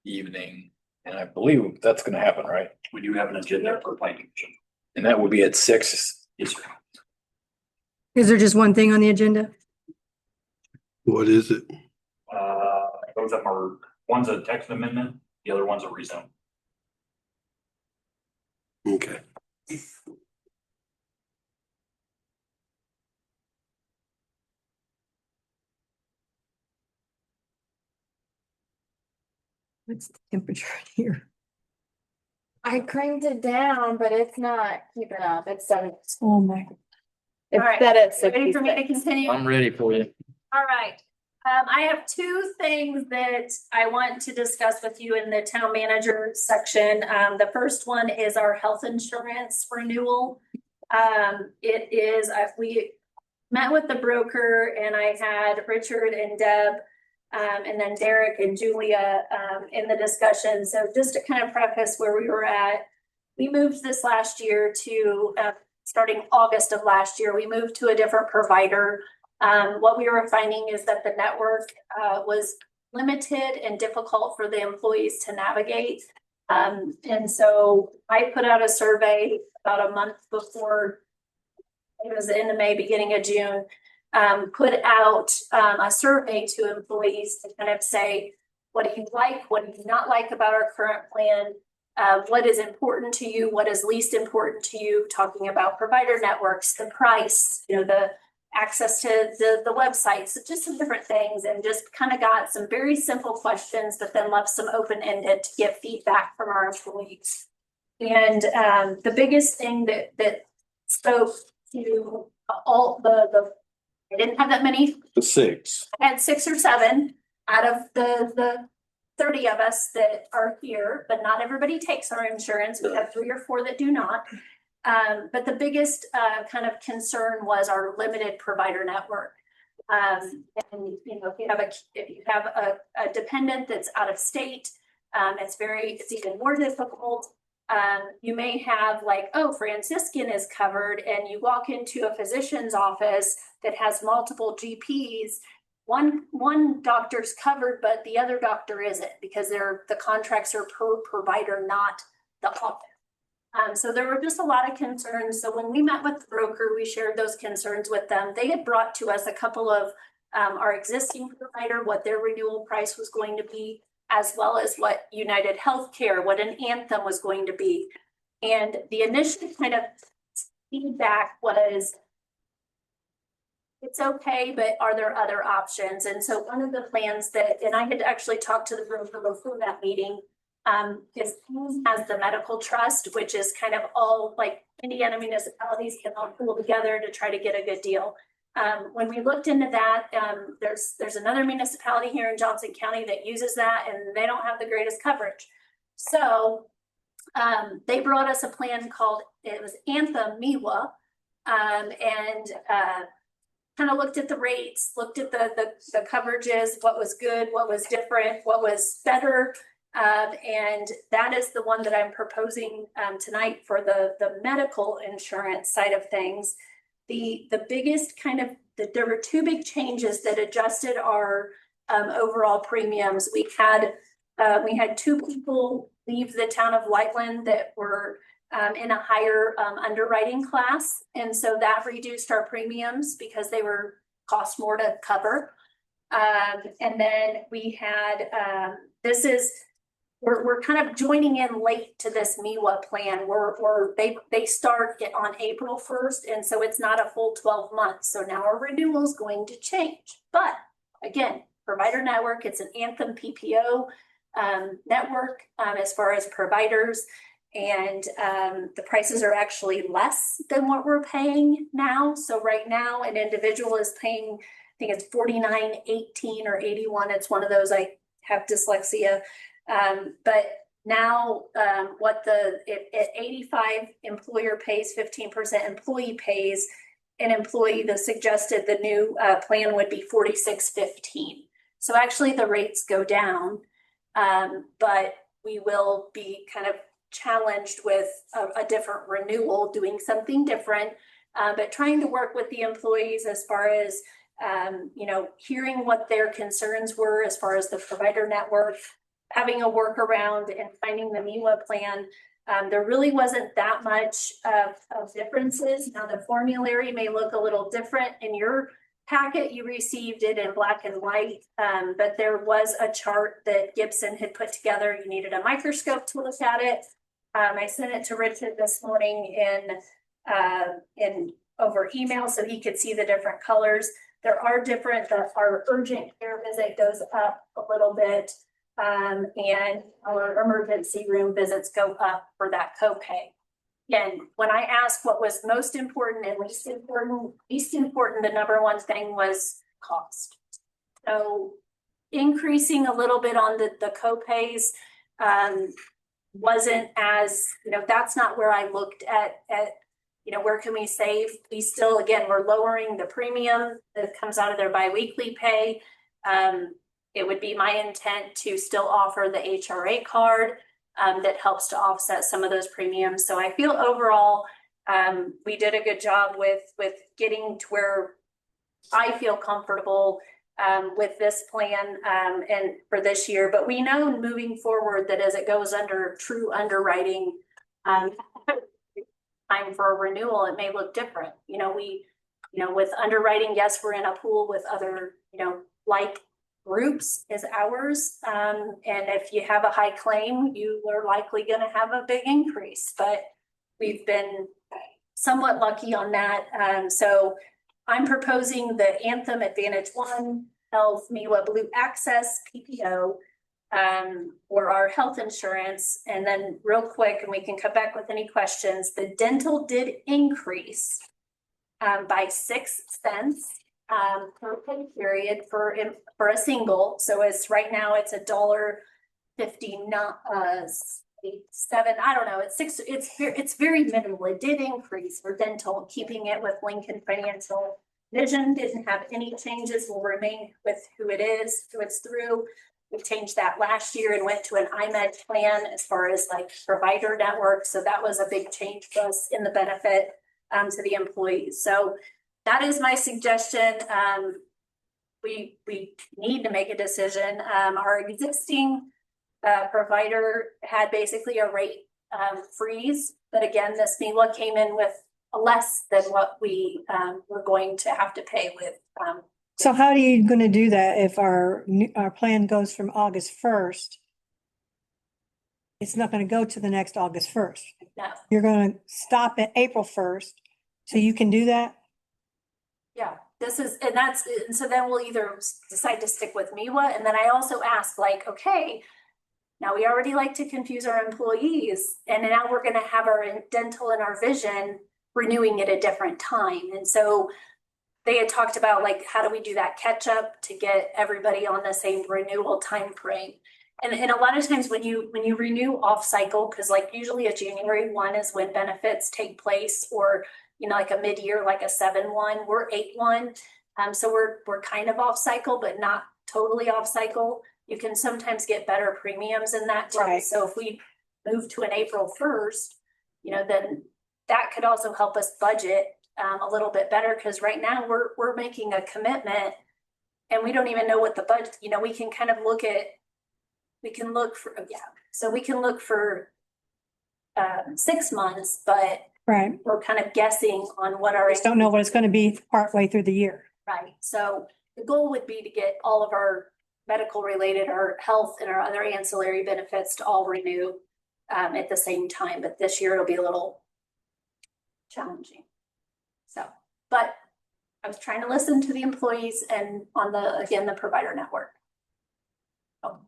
evening, and I believe that's gonna happen, right? We do have an agenda for planning commission. And that would be at 6. Yes, sir. Is there just one thing on the agenda? What is it? Those of them are, one's a text amendment, the other one's a rezone. Okay. What's the temperature in here? I cranked it down, but it's not keeping up. It's Oh my. it's All right. set at Ready for me to 66. continue? I'm ready for you. All right. I have 2 things that I want to discuss with you in the town manager section. The first one is our health insurance renewal. It is, we met with the broker and I had Richard and Deb, and then Derek and Julia, in the discussion. So just to kind of preface where we were at, we moved this last year to, starting August of last year, we moved to a different provider. What we were finding is that the network was limited and difficult for the employees to navigate. And so I put out a survey about a month before, it was the end of May, beginning of June, put out a survey to employees to kind of say, what do you like? What do you not like about our current plan? What is important to you? What is least important to you? Talking about provider networks, the price, the access to the websites, just some different things, and just kind of got some very simple questions, but then left some open-ended to get feedback from our employees. And the biggest thing that spoke to all I didn't have that many. The 6. I had 6 or 7 out of the 30 of us that are here, but not everybody takes our insurance. We have 3 or 4 that do not. But the biggest kind of concern was our limited provider network. And if you have a dependent that's out of state, it's even more difficult. You may have like, oh, Franciscan is covered, and you walk into a physician's office that has multiple GPs. One doctor's covered, but the other doctor isn't, because the contracts are per provider, not the office. So there were just a lot of concerns. So when we met with the broker, we shared those concerns with them. They had brought to us a couple of our existing provider, what their renewal price was going to be, as well as what United Healthcare, what an Anthem was going to be. And the initial kind of feedback was, it's okay, but are there other options? And so one of the plans and I had actually talked to the broker before that meeting, because he has the medical trust, which is kind of all like Indiana municipalities can all pull together to try to get a good deal. When we looked into that, there's another municipality here in Johnson County that uses that, and they don't have the greatest coverage. So they brought us a plan called, it was Anthem MIWA, and kind of looked at the rates, looked at the coverages, what was good, what was different, what was better. And that is the one that I'm proposing tonight for the medical insurance side of things. The biggest kind of, there were two big changes that adjusted our overall premiums. We had two people leave the town of Whiteland that were in a higher underwriting class. And so that reduced our premiums because they were cost more to cover. And then we had, we're kind of joining in late to this MEWA plan. They start it on April 1st. And so it's not a full 12 months. So now our renewal is going to change. But again, provider network, it's an Anthem PPO network as far as providers. And the prices are actually less than what we're paying now. So right now an individual is paying, I think it's $49.18 or $81. It's one of those, I have dyslexia. But now at 85 employer pays, 15% employee pays, an employee, the suggested the new plan would be $46.15. So actually the rates go down, but we will be kind of challenged with a different renewal, doing something different, but trying to work with the employees as far as, hearing what their concerns were as far as the provider network, having a workaround and finding the MEWA plan. There really wasn't that much of differences. Now the formulary may look a little different in your packet. You received it in black and white, but there was a chart that Gibson had put together. You needed a microscope to look at it. I sent it to Richard this morning in over email so he could see the different colors. There are different, our urgent care visit goes up a little bit, and our emergency room visits go up for that copay. Again, when I asked what was most important and least important, the number one thing was cost. So increasing a little bit on the copays wasn't as, that's not where I looked at, where can we save? We still, again, we're lowering the premium that comes out of their biweekly pay. It would be my intent to still offer the HRA card that helps to offset some of those premiums. So I feel overall, we did a good job with getting to where I feel comfortable with this plan and for this year. But we know moving forward that as it goes under true underwriting time for a renewal, it may look different. With underwriting, yes, we're in a pool with other, like groups as ours. And if you have a high claim, you are likely going to have a big increase, but we've been somewhat lucky on that. So I'm proposing the Anthem Advantage One Health MEWA Blue Access PPO or our health insurance. And then real quick, and we can come back with any questions, the dental did increase by 6 cents per pay period for a single. So it's right now it's $1.59, 7. I don't know. It's very minimal. It did increase for dental, keeping it with Lincoln Financial. Vision didn't have any changes. Will remain with who it is, who it's through. We changed that last year and went to an IMED plan as far as like provider network. So that was a big change for us in the benefit to the employees. So that is my suggestion. We need to make a decision. Our existing provider had basically a rate freeze, but again, this MEWA came in with less than what we were going to have to pay with. So how are you going to do that if our plan goes from August 1st? It's not going to go to the next August 1st. No. You're going to stop at April 1st, so you can do that? Yeah, and so then we'll either decide to stick with MEWA, and then I also ask okay, now we already like to confuse our employees, and now we're going to have our dental and our vision renewing at a different time. And so they had talked about how do we do that catch up to get everybody on the same renewal time frame. And a lot of times when you renew off cycle, because usually a January 1 is when benefits take place, or a mid-year, like a 7/1, we're 8/1. So we're kind of off cycle, but not totally off cycle. You can sometimes get better premiums in that too. Right. So if we move to an April 1st, then that could also help us budget a little bit better, because right now we're making a commitment and we don't even know what the budget, we can kind of look for 6 months, but Right. we're kind of guessing on what our. Just don't know what it's gonna be partway through the year. Right, so the goal would be to get all of our medical related, our health and our other ancillary benefits to all renew at the same time, but this year it'll be a little challenging. So, but I was trying to listen to the employees and on the provider network. So,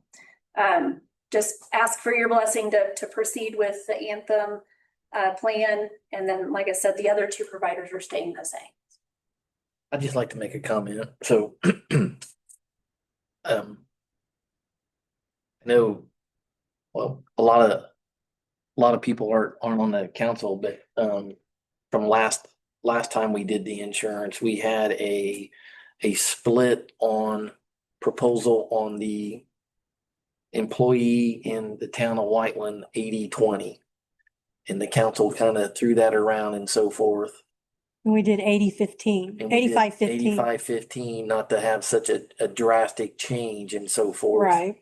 just ask for your blessing to proceed with the Anthem plan, and then, like I said, the other 2 providers are staying the same. I'd just like to make a comment. So, I know, well, a lot of people aren't on the council, but from last time we did the insurance, we had a split on proposal on the employee in the town of Whiteland 80-20. And the council kind of threw that around and so forth. And we did 80-15, And we did 85-15. 85-15, not to have such a drastic change and so forth. Right.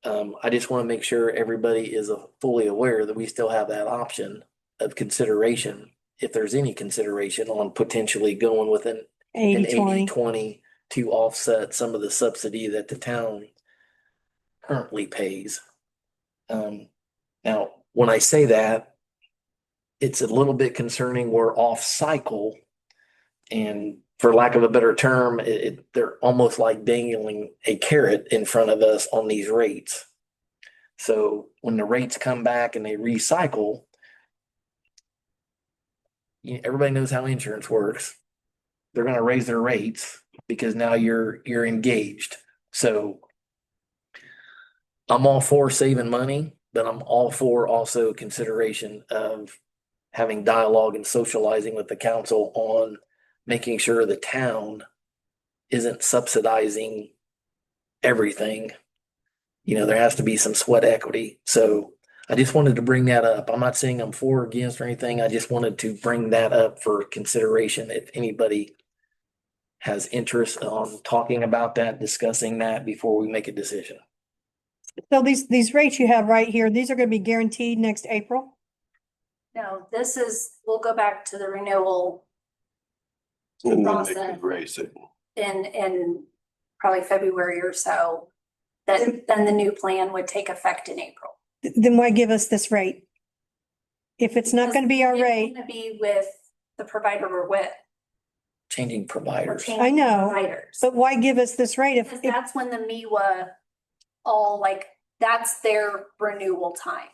I just want to make sure everybody is fully aware that we still have that option of consideration, if there's any consideration on potentially going with an 80-20. 80-20 to offset some of the subsidy that the town currently pays. Now, when I say that, it's a little bit concerning. We're off cycle, and for lack of a better term, they're almost like dangling a carrot in front of us on these rates. So when the rates come back and they recycle, everybody knows how insurance works. They're going to raise their rates because now you're engaged. So I'm all for saving money, but I'm all for also consideration of having dialogue and socializing with the council on making sure the town isn't subsidizing everything. There has to be some sweat equity. So I just wanted to bring that up. I'm not saying I'm for or against or anything. I just wanted to bring that up for consideration. If anybody has interest on talking about that, discussing that before we make a decision. So these rates you have right here, these are gonna be guaranteed next April? No, we'll go back to the renewal And then they process could raise it. in probably February or so. Then the new plan would take effect in April. Then why give us this rate? If it's not gonna be our It's rate, gonna be with the provider we're with. Changing We're providers. changing I know, providers. but why give us this rate Because that's when the MIWA that's their renewal time.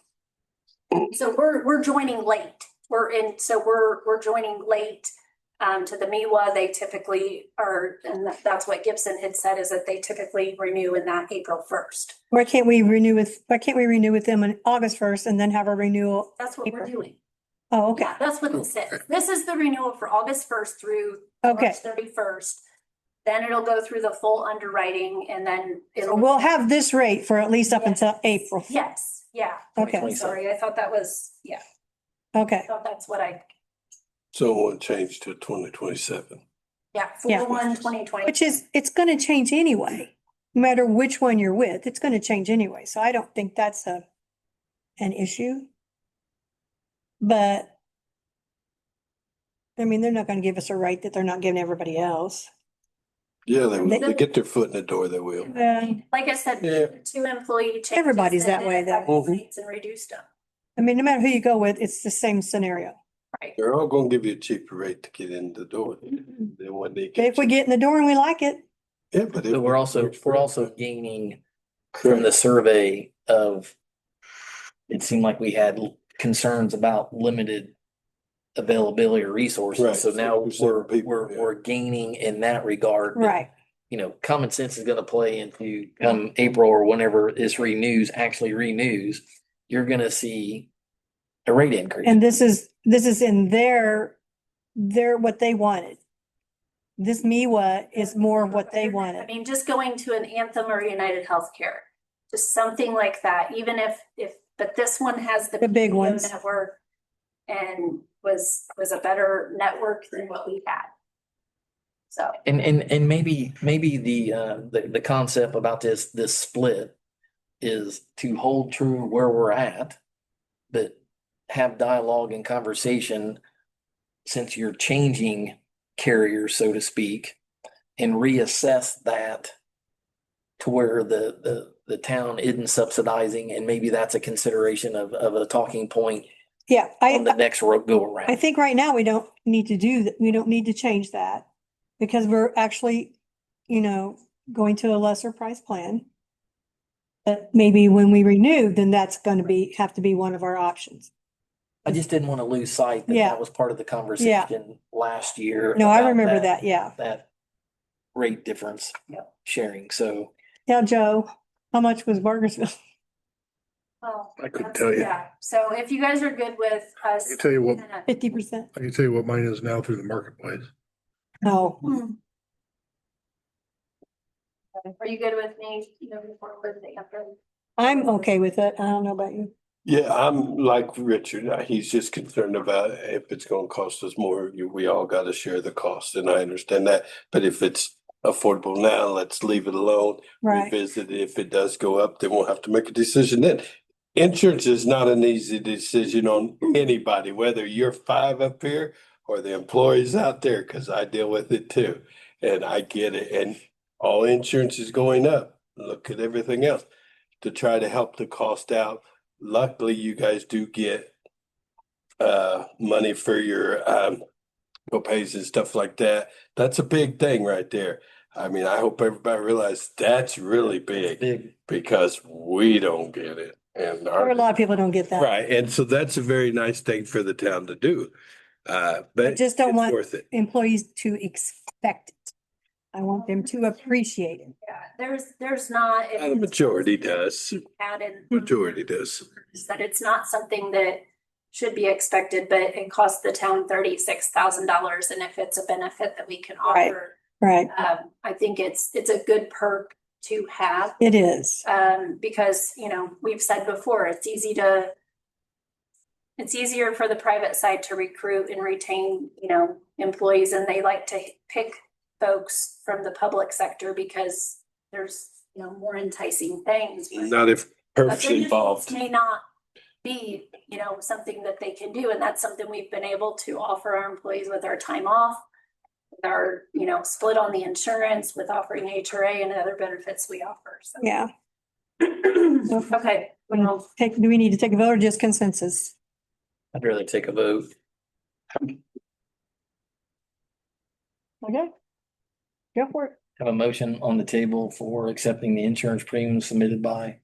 So we're joining late. We're joining late to the MIWA. They typically are, and that's what Gibson had said, is that they typically renew in that April 1st. why can't we renew with them on August 1st and then have a renewal? That's what we're April. doing. Oh, okay. Yeah, that's what this is. This is the renewal for August 1st through Okay. March 31st. Then it'll go through the full underwriting, and then So we'll have this rate for at least up until April. Yes, yeah. Okay. I'm sorry, I thought that was, I Okay. thought that's what So it won't change to 2027. yeah, Yeah. 4/1/2020. Which is, it's gonna change anyway, no matter which one you're with, it's gonna change anyway, so I don't think that's an issue. But I mean, they're not gonna give us a rate that they're not giving everybody else. Yeah, they will. They get their foot in the door, they will. Like I said, Yeah. 2 employee changes. Everybody's that way, though. And reduced them. I mean, no matter who you go with, it's the same scenario. They're all gonna give you a cheaper rate to get in the door than what they But get. if we get in the door and we like it, Yeah, but So we're also gaining from the survey of, it seemed like we had concerns about limited availability of resources. Right. So now 50% of people, yeah. we're gaining in that regard. But, right, common sense is going to play into April or whenever this actually renews, you're going to see a rate increase. and this is in their what they wanted. This MIWA is more of what they I wanted. mean, just going to an Anthem or United Healthcare, just something like that, even if, but this one has the. The big PPO ones. Network and was a better network than what we had. So. And maybe the concept about this split is to hold true where we're at, but have dialogue and conversation since you're changing carriers, so to speak, and reassess that to where the town isn't subsidizing, and maybe that's a consideration of a talking point Yeah, on the I next go around. think right now we don't need to do that. We don't need to change that because we're actually, going to a lesser price plan. But maybe when we renew, then that's going to have to be one of our options. I just didn't want to lose sight that Yeah. that was part of the conversation last year. No, I about remember that. Yeah. That rate difference sharing. So Yeah, Joe, how much was Bargersville? Well, I couldn't that's- tell you. Yeah, so if you guys are good with us. I can tell you what- 50%? I can tell you what mine is now through the marketplace. No. Are you good with me, before the after? I'm okay with it. I don't know about you. Yeah, I'm like Richard. He's just concerned about if it's gonna cost us more, we all gotta share the cost, and I understand that. But if it's affordable now, let's leave it alone. Right. Revisit it. If it does go up, then we'll have to make a decision then. Insurance is not an easy decision on anybody, whether you're 5 up here or the employees out there, because I deal with it too. And I get it. And all insurance is going up. Look at everything else to try to help the cost out. Luckily, you guys do get money for your co-pays and stuff like that. That's a big thing right there. I mean, I hope everybody realizes that's really big because we don't get it. And Or a lot of people don't get that. right. And so that's a very nice thing for the town to do. I But just don't it's want worth it. employees to expect it. I want them to appreciate it. Yeah, there's not. The majority does. Added. Majority does. That it's not something that should be expected, but it costs the town $36,000, and if it's a benefit that we can Right. offer. Right. I think it's a good perk to have. It is. Because, we've said before, it's easier for the private side to recruit and retain, employees, and they like to pick folks from the public sector because there's, more enticing things. Not if But perf's benefits involved. may not be, something that they can do, and that's something we've been able to offer our employees with our time off. With our, split on the insurance, with offering HRA and other benefits we offer, so. Yeah. Okay, well, Do we need to take a vote or just consensus? I'd rather take a vote. Okay. Go for it. Have a motion on the table for accepting the insurance premium submitted by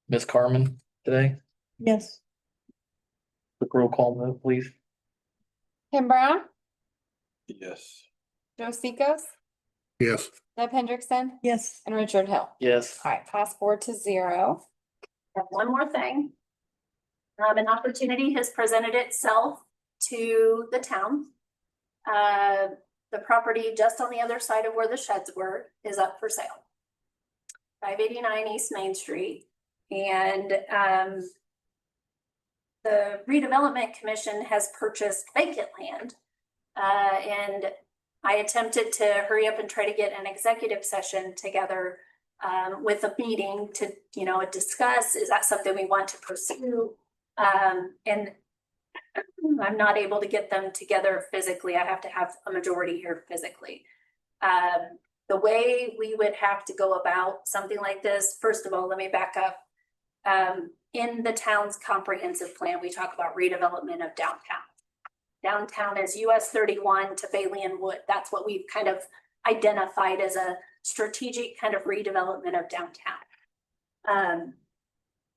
Ms. Carmen today. Yes. Quick roll call vote, please. Kim Brown, Yes. Joe Secos, Yes. Deb Hendrickson, Yes. and Richard Hill. Yes. All right, pass 4-0. have one more thing. An opportunity has presented itself to the town. The property just on the other side of where the sheds were is up for sale. 589 East Main Street, and the redevelopment commission has purchased vacant land. And I attempted to hurry up and try to get an executive session together with a meeting to, discuss, is that something we want to pursue? And I'm not able to get them together physically. I have to have a majority here physically. The way we would have to go about something like this, first of all, let me back up. In the town's comprehensive plan, we talk about redevelopment of downtown. Downtown is US 31 to Bailey and Wood. That's what we've kind of identified as a strategic kind of redevelopment of downtown.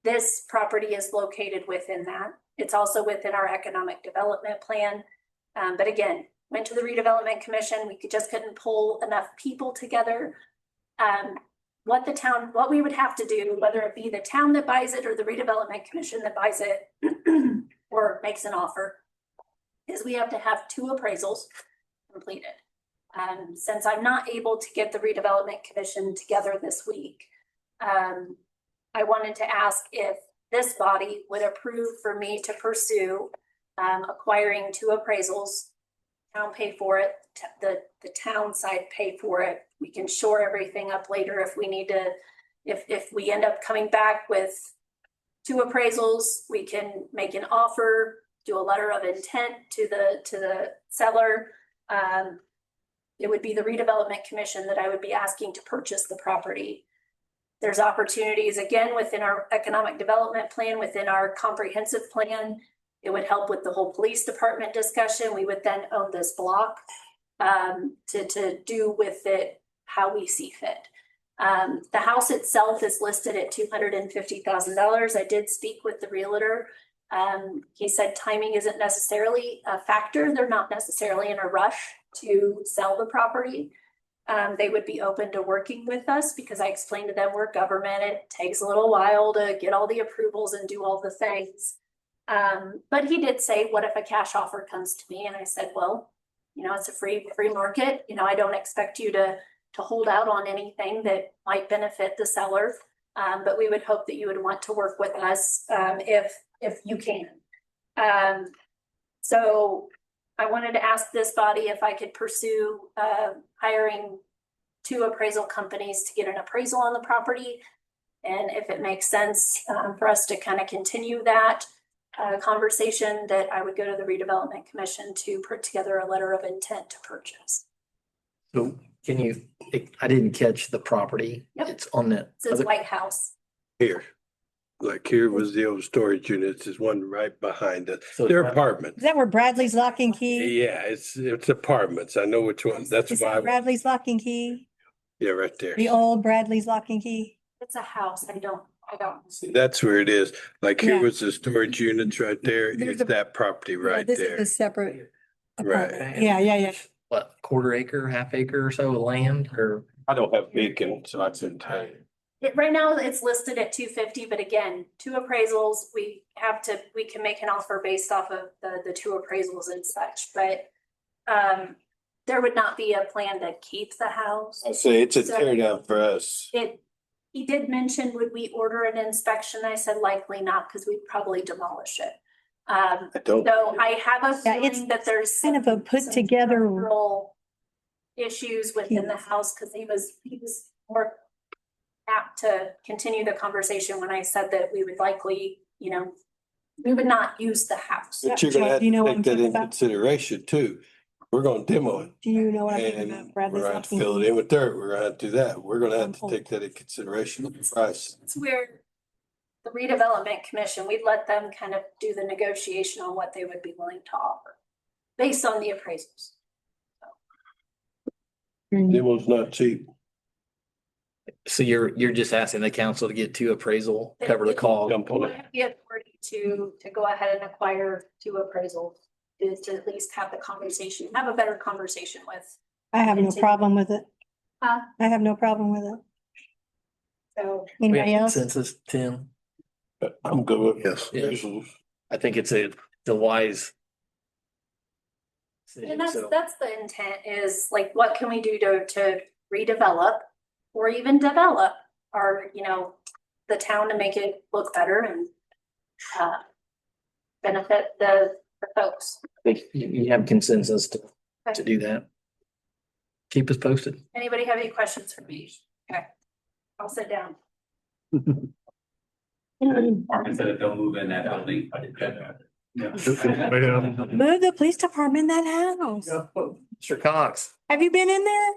This property is located within that. It's also within our economic development plan. But again, went to the redevelopment commission. We just couldn't pull enough people together. What we would have to do, whether it be the town that buys it or the redevelopment commission that buys it or makes an offer, is we have to have 2 appraisals completed. Since I'm not able to get the redevelopment commission together this week, I wanted to ask if this body would approve for me to pursue acquiring 2 appraisals. Town pay for it, the town side pay for it. We can shore everything up later if we need to. If we end up coming back with 2 appraisals, we can make an offer, do a letter of intent to the seller. It would be the redevelopment commission that I would be asking to purchase the property. There's opportunities again within our economic development plan, within our comprehensive plan. It would help with the whole police department discussion. We would then own this block to do with it how we see fit. The house itself is listed at $250,000. I did speak with the realtor. He said timing isn't necessarily a factor. They're not necessarily in a rush to sell the property. They would be open to working with us because I explained to them we're government. It takes a little while to get all the approvals and do all the things. But he did say, what if a cash offer comes to me? And I said, well, it's a free market. I don't expect you to hold out on anything that might benefit the seller. But we would hope that you would want to work with us if you can. So I wanted to ask this body if I could pursue hiring 2 appraisal companies to get an appraisal on the property. And if it makes sense for us to kind of continue that conversation, that I would go to the redevelopment commission to put together a letter of intent to purchase. So I didn't catch the property. Yep. It's on that. It says White House. Here. Like here was the old storage units, there's one right behind it. So They're it's- apartments. Is that where Bradley's Lock and Key? Yeah, it's apartments. I know which one. That's Is why, that Bradley's Lock and Key? yeah, right there. The old Bradley's Lock and Key? It's a house. I don't. That's where it is. Like here Yeah. was the storage units right there. There's It's a- that property right This is there. a separate Right. apartment. Yeah. What, quarter acre, half acre or so of land or? I don't have Beacon, so I couldn't tell you. Right now it's listed at 250, but again, 2 appraisals, we can make an offer based off of the 2 appraisals and such, but there would not be a plan to keep the house. I say it's a So- tear down for us. He did mention, would we order an inspection? I said likely not, because we'd probably demolish it. I don't. So I have a Yeah, it's feeling that there's kind of a put some together. structural issues within the house, because he was more apt to continue the conversation when I said that we would likely, we would not use the house. But you're gonna have Do you know to what I'm take that talking in about? consideration too. We're gonna demo it. Do you know what I'm thinking And about? we're Bradley's gonna have Lock to and fill Key? it in with dirt. We're gonna have to do that. We're gonna have to take that in consideration of the price. It's where the redevelopment commission, we'd let them kind of do the negotiation on what they would be willing to offer based on the appraisals. Demo's not cheap. So you're just asking the council to get 2 appraisal, cover the cost. Jump on We it. have the authority to go ahead and acquire 2 appraisals, is to at least have the conversation, have a better conversation with. I have no problem with it. Huh? I have no problem with it. So We have Anybody else? consensus, Tim. I'm good with Yes. appraisals. I think it's a wise. And decision, so. that's the intent, is like, what can we do to redevelop or even develop our, the town to make it look better and benefit the folks. I think you have consensus to do that. Keep us posted. Anybody have any questions for me? Okay, I'll sit down. Marvin said don't move in that building. Move the police department in that house. Mr. Cox. Have you been in there?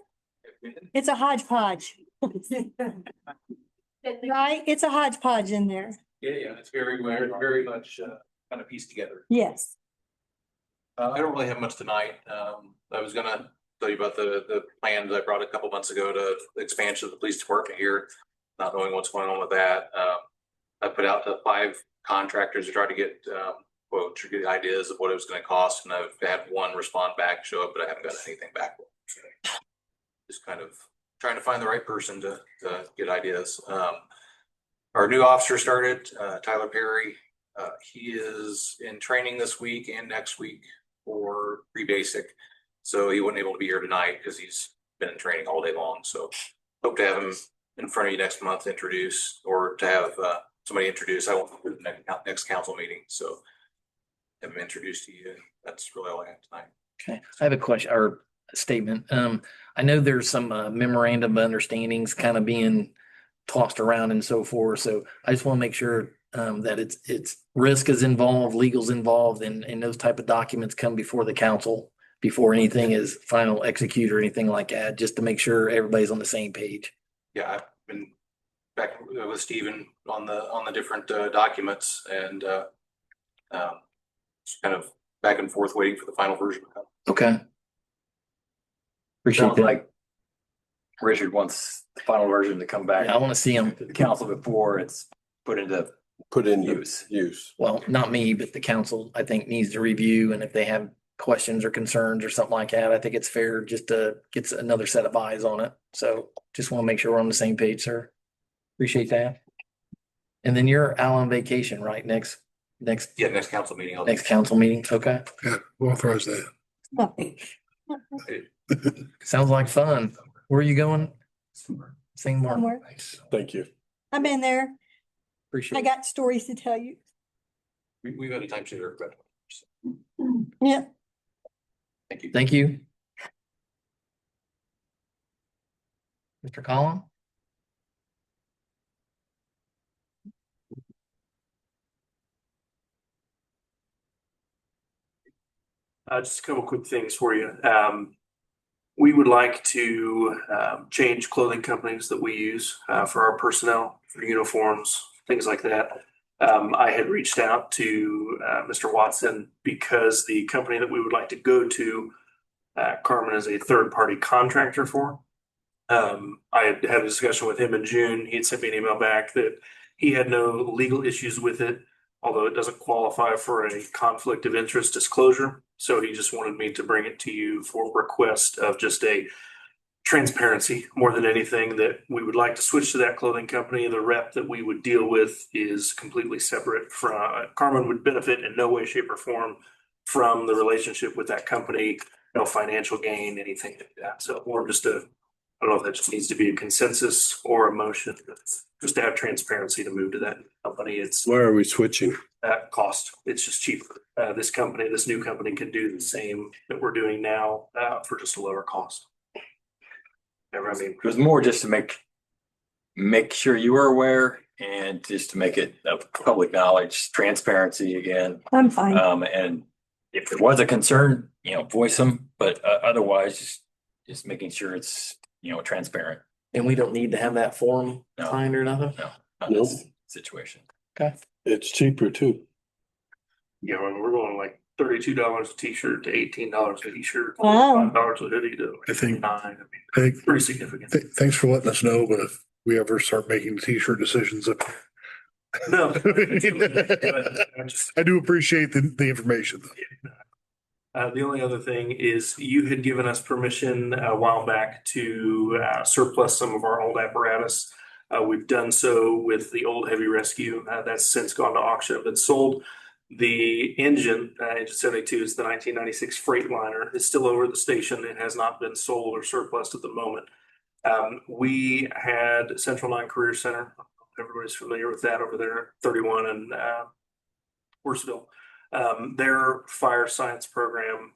It's a hodgepodge. Right? It's a hodgepodge in there. Yeah, it's very much kind of pieced together. Yes. I don't really have much tonight. I was gonna tell you about the plans I brought a couple months ago to the expansion of the police department here, not knowing what's going on with that. I put out to 5 contractors to try to get quotes or get ideas of what it was gonna cost, and I've had 1 respond back, show up, but I haven't got anything back. Just kind of trying to find the right person to get ideas. Our new officer started, Tyler Perry. He is in training this week and next week for pre-basic. So he wasn't able to be here tonight because he's been in training all day long. So hope to have him in front of you next month, to introduce, or to have somebody introduce. I won't be at the next council meeting, so have him introduced to you. That's really all I have tonight. Okay, I have a question or a statement. I know there's some memorandum of understandings kind of being tossed around and so forth. So I just want to make sure that it's risk is involved, legal's involved, and those type of documents come before the council before anything is final executed or anything like that, just to make sure everybody's on the same page. Yeah, I've been back with Stephen on the different documents and just kind of back and forth waiting for the final version to come. Okay. Appreciate Sounds that. like Richard wants the final version to come back Yeah, I want to see them. to the council before it's put into use. Well, not me, but the council, I think, needs to review, and if they have questions or concerns or something like that, I think it's fair just to get another set of eyes on it. So just want to make sure we're on the same page, sir. Appreciate that. And then you're out on vacation, right? Next Council meeting. next council meeting. Okay. Yeah, we'll authorize that. Sounds like fun. Where are you going? Singapore. Somewhere. Thank you. I've been there. Appreciate I it. got stories to tell you. We've had a time sooner, but Yeah. thank you. Thank you. Mr. Collin? Just a couple quick things for you. We would like to change clothing companies that we use for our personnel, for uniforms, things like that. I had reached out to Mr. Watson because the company that we would like to go to, Carmen is a third-party contractor for. I had had a discussion with him in June. He had sent me an email back that he had no legal issues with it, although it doesn't qualify for a conflict of interest disclosure. So he just wanted me to bring it to you for request of just a transparency more than anything, that we would like to switch to that clothing company. The rep that we would deal with is completely separate from, Carmen would benefit in no way, shape or form from the relationship with that company, no financial gain, anything like that. So more just I don't know if that just needs to be a consensus or a motion, just to have transparency to move to that company. It's Why are we switching? cost. It's just cheaper. This new company can do the same that we're doing now for just a lower cost. I mean, It was more just to make sure you were aware and just to make it of public knowledge, transparency again. I'm fine. And if there was a concern, voice them, but otherwise just making sure it's, transparent. And we don't need to have that form No. signed or nothing? No, not this situation. It's cheaper too. yeah, we're going like $32 a t-shirt to $18 a t-shirt. Wow. $5 a hoodie to I think- $9. I mean, I think, pretty significant. thanks for letting us know, but if we ever start making t-shirt decisions, No. I do appreciate the information though. The only other thing is you had given us permission a while back to surplus some of our old apparatus. We've done so with the old heavy rescue. That's since gone to auction and been sold. The engine 72 is the 1996 Freightliner. It's still over at the station. It has not been sold or surplus at the moment. We had Central 9 Career Center. Everybody's familiar with that over there, 31 and Worsville. Their fire science program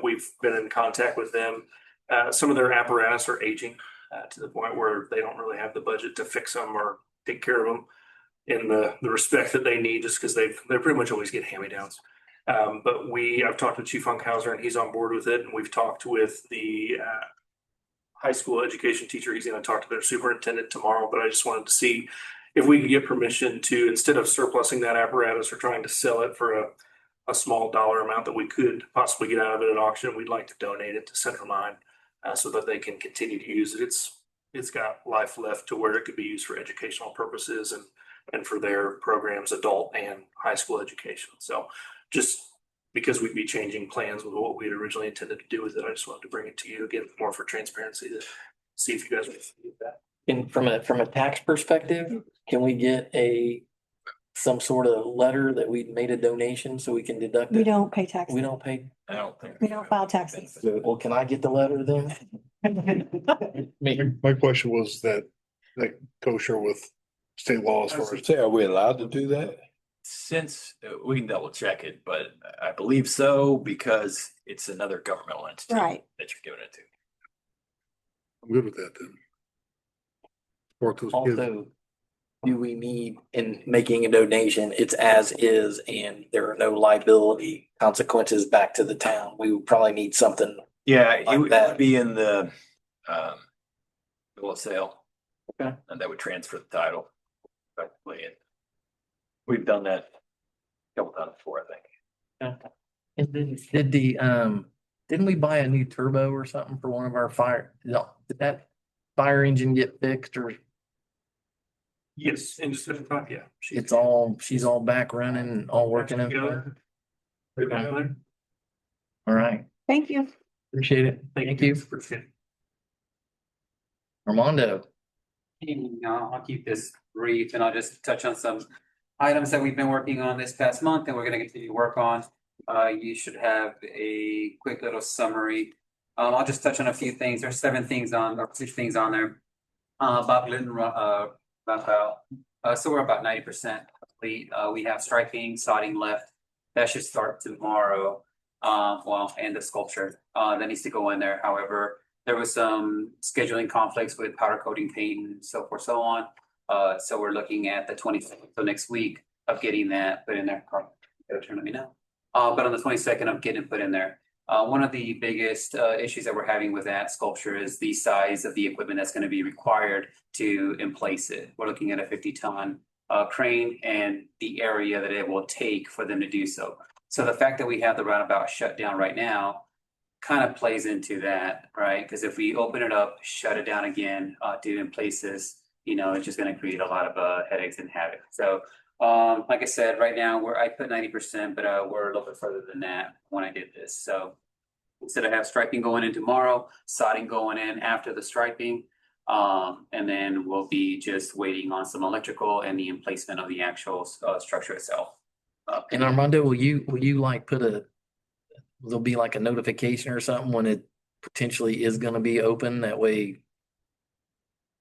we've been in contact with them. Some of their apparatus are aging to the point where they don't really have the budget to fix them or take care of them in the respect that they need, just because they pretty much always get hand-me-downs. But I've talked with Chief Funkhauser and he's on board with it. And we've talked with the high school education teacher. He's going to talk to their superintendent tomorrow, but I just wanted to see if we can get permission to, instead of surplusing that apparatus or trying to sell it for a small dollar amount that we could possibly get out of it at auction, we'd like to donate it to Central 9 so that they can continue to use it. It's got life left to where it could be used for educational purposes and for their programs, adult and high school education. So just because we'd be changing plans with what we had originally intended to do with it, I just wanted to bring it to you again, more for transparency, to see if you guys would see that. And from a tax perspective, can we get a some sort of letter that we made a donation so we can deduct We it? don't pay taxes. We don't pay? I don't think. We don't file taxes. Well, can I get the letter then? Me. My question was that kosher with state law as I far was as. gonna say, are we allowed to do that? Since we can double check it, but I believe so because it's another governmental entity Right. that you're giving it to. I'm good with that then. Support those kids. Also, do we need, in making a donation, it's as is and there are no liability consequences back to the town? We would probably need something. Yeah, it Like would that. be in the bill of sale. Okay. And that would transfer the title. Effectively, and we've done that a couple times before, I think. And then didn't we buy a new turbo or something for one of our fire? No, did that fire engine get fixed or Yes, in '75, yeah. she's all back running, all working in? Together. Put it together. All right, Thank you. appreciate it. Thank you. Appreciate it. Armando. I'll keep this brief and I'll just touch on some items that we've been working on this past month and we're gonna continue to work on. You should have a quick little summary. I'll just touch on a few things. There's 6 things on there. Bob Glidden, roundabout. So we're about 90% complete. We have striping, sodding left. That should start tomorrow. And the sculpture, that needs to go in there. However, there was some scheduling conflicts with powder coating paint and so forth, so on. So we're looking at the 22nd, so next week of getting that put in there. Carl, you gotta turn to me now. But on the 22nd of getting it put in there. One of the biggest issues that we're having with that sculpture is the size of the equipment that's going to be required to emplace it. We're looking at a 50-ton crane and the area that it will take for them to do so. So the fact that we have the roundabout shut down right now kind of plays into that, right? Because if we open it up, shut it down again, do in places, it's just going to create a lot of headaches and havoc. So like I said, right now I put 90%, but we're a little bit further than that when I did this. So instead of have striping going in tomorrow, sodding going in after the striping, and then we'll be just waiting on some electrical and the emplacement of the actual structure itself. And Armando, will you like there'll be like a notification or something when it potentially is gonna be open? That way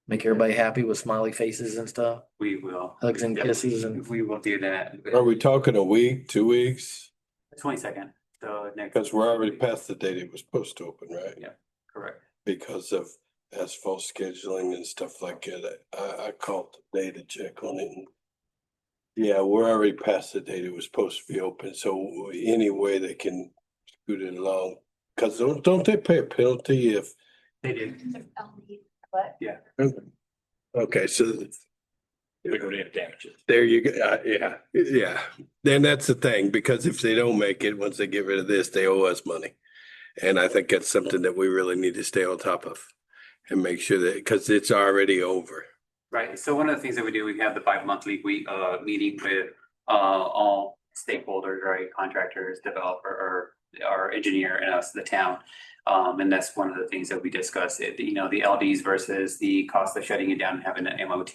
make everybody happy with smiley faces and stuff, We will. hugs and kisses and. We will do that. Are we talking a week, 2 weeks? 22nd, so next. Because we're already past the date it was supposed to open, right? Yeah, correct. Because of asphalt scheduling and stuff like that. I called today to check on it. And yeah, we're already past the date it was supposed to be open. So any way they can scoot it along. Because don't they pay a penalty if? They do. What? Yeah. Okay, so Liquidated damages. there you go. Yeah. Then that's the thing, because if they don't make it, once they get rid of this, they owe us money. And I think that's something that we really need to stay on top of and make sure that, because it's already over. Right, so one of the things that we do, we have the bi-monthly meeting with all stakeholders, right, contractors, developer, or our engineer and us, the town. And that's one of the things that we discuss, the LDs versus the cost of shutting it down and having an MOT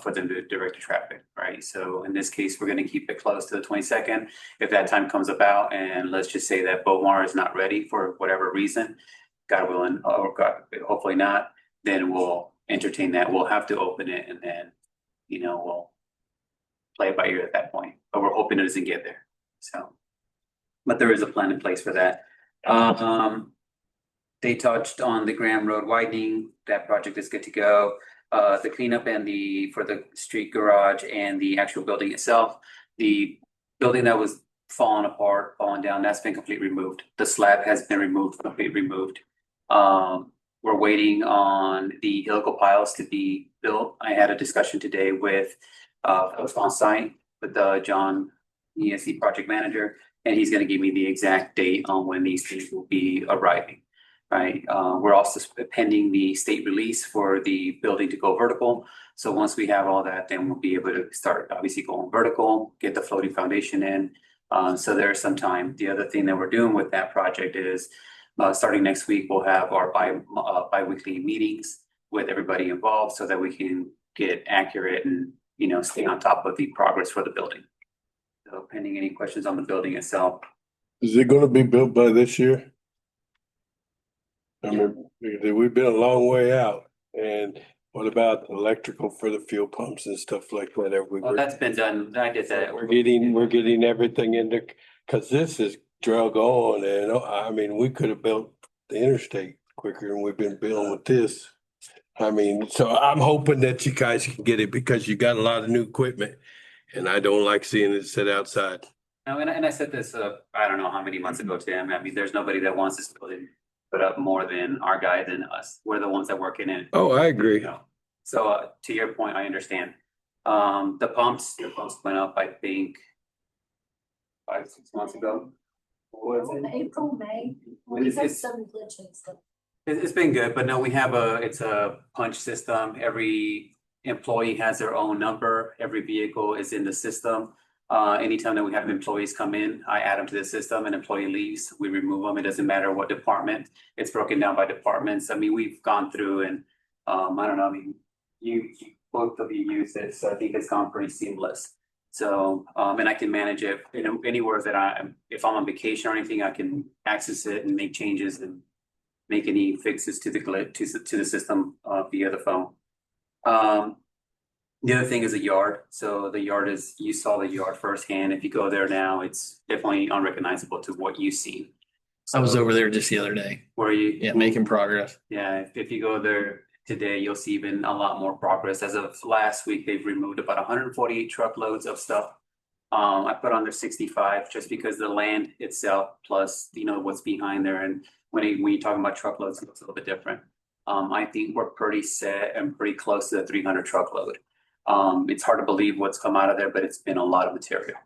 for them to direct the traffic, right? So in this case, we're gonna keep it close to the 22nd. If that time comes about, and let's just say that Bomar is not ready for whatever reason, God willing, or God, hopefully not, then we'll entertain that. We'll have to open it and then, we'll play it by ear at that point, but we're hoping it doesn't get there. So, but there is a plan in place for that. They touched on the Graham Road widening. That project is good to go. The cleanup and for the street garage and the actual building itself, the building that was falling apart, falling down, that's been completely removed. The slab has been removed, completely removed. We're waiting on the helical piles to be built. I had a discussion today with on site with John, ESC project manager, and he's going to give me the exact date on when these things will be arriving. Right. We're also pending the state release for the building to go vertical. So once we have all that, then we'll be able to start obviously going vertical, get the floating foundation in. So there's some time. The other thing that we're doing with that project is starting next week, we'll have our bi-weekly meetings with everybody involved so that we can get accurate and stay on top of the progress for the building. So pending any questions on the building itself. Is it gonna be built by this year? I mean, we've been a long way out, and what about electrical for the fuel pumps and stuff like that? Well, that's been done. I did that. We're getting everything into, cause this is drug on, and I mean, we could have built the interstate quicker than we've been building with this. I mean, so I'm hoping that you guys can get it because you got a lot of new equipment, and I don't like seeing it sit outside. No, and I said this, I don't know how many months ago to him. I mean, there's nobody that wants this building put up more than our guy than us. We're the ones that work in it. Oh, I agree. So to your point, I understand. The pumps went up, I think, 5-6 months ago. What was it? April, May. It's- We have it's- some glitches. It's been good, but no, we have it's a punch system. Every employee has their own number. Every vehicle is in the system. Anytime that we have employees come in, I add them to the system. An employee leaves, we remove them. It doesn't matter what department. It's broken down by departments. I mean, we've gone through and, I don't know, I mean, you both of you use it, so I think it's gone pretty seamless. So, and I can manage it, anywhere that if I'm on vacation or anything, I can access it and make changes and make any fixes to the system, via the phone. The other thing is a yard. So the yard you saw the yard firsthand. If you go there now, it's definitely unrecognizable to what you've seen. I was over there just the other day. Where you? Yeah, making progress. Yeah, if you go there today, you'll see even a lot more progress. As of last week, they've removed about 148 truckloads of stuff. I put on there 65 just because the land itself plus, what's behind there. And when you're talking about truckloads, it's a little bit different. I think we're pretty set and pretty close to the 300 truckload. It's hard to believe what's come out of there, but it's been a lot of material.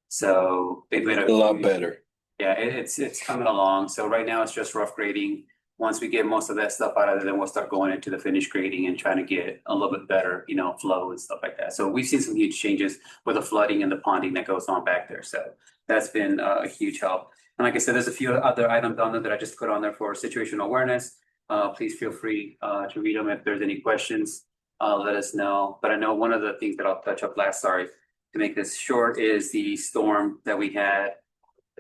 So they've been A lot better. Yeah, it's coming along. So right now it's just rough grading. Once we get most of that stuff out of there, then we'll start going into the finished grading and trying to get a little bit better, flow and stuff like that. So we've seen some huge changes with the flooding and the ponding that goes on back there. So that's been a huge help. And like I said, there's a few other items on there that I just put on there for situational awareness. Please feel free to read them. If there's any questions, let us know. But I know one of the things that I'll touch up last, sorry, to make this short, is the storm that we had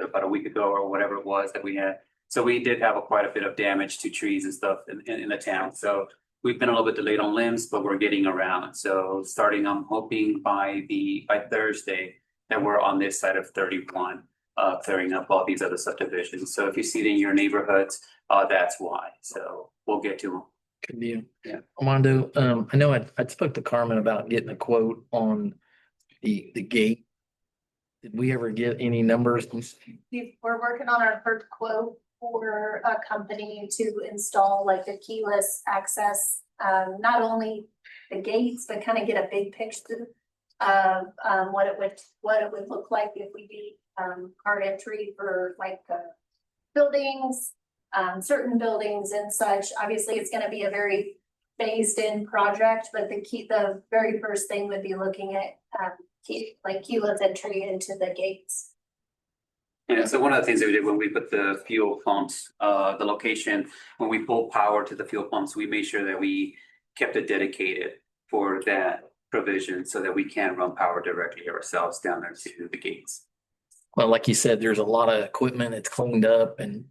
about a week ago or whatever it was that we had. So we did have quite a bit of damage to trees and stuff in the town. So we've been a little bit delayed on limbs, but we're getting around. So starting, I'm hoping by Thursday that we're on this side of 31, clearing up all these other subdivisions. So if you see it in your neighborhoods, that's why. So we'll get to them. Good deal. Yeah. Armando, I know I spoke to Carmen about getting a quote on the gate. Did we ever get any numbers? We're working on our first quote for a company to install like a keyless access, not only the gates, but kind of get a big picture of what it would look like if we did card entry for like buildings, certain buildings and such. Obviously, it's going to be a very phased in project, but the very first thing would be looking at keyless entry into the gates. Yeah, so one of the things that we did when we put the fuel pumps, the location, when we pulled power to the fuel pumps, we made sure that we kept it dedicated for that provision so that we can run power directly ourselves down there to the gates. Well, like you said, there's a lot of equipment. It's cleaned up and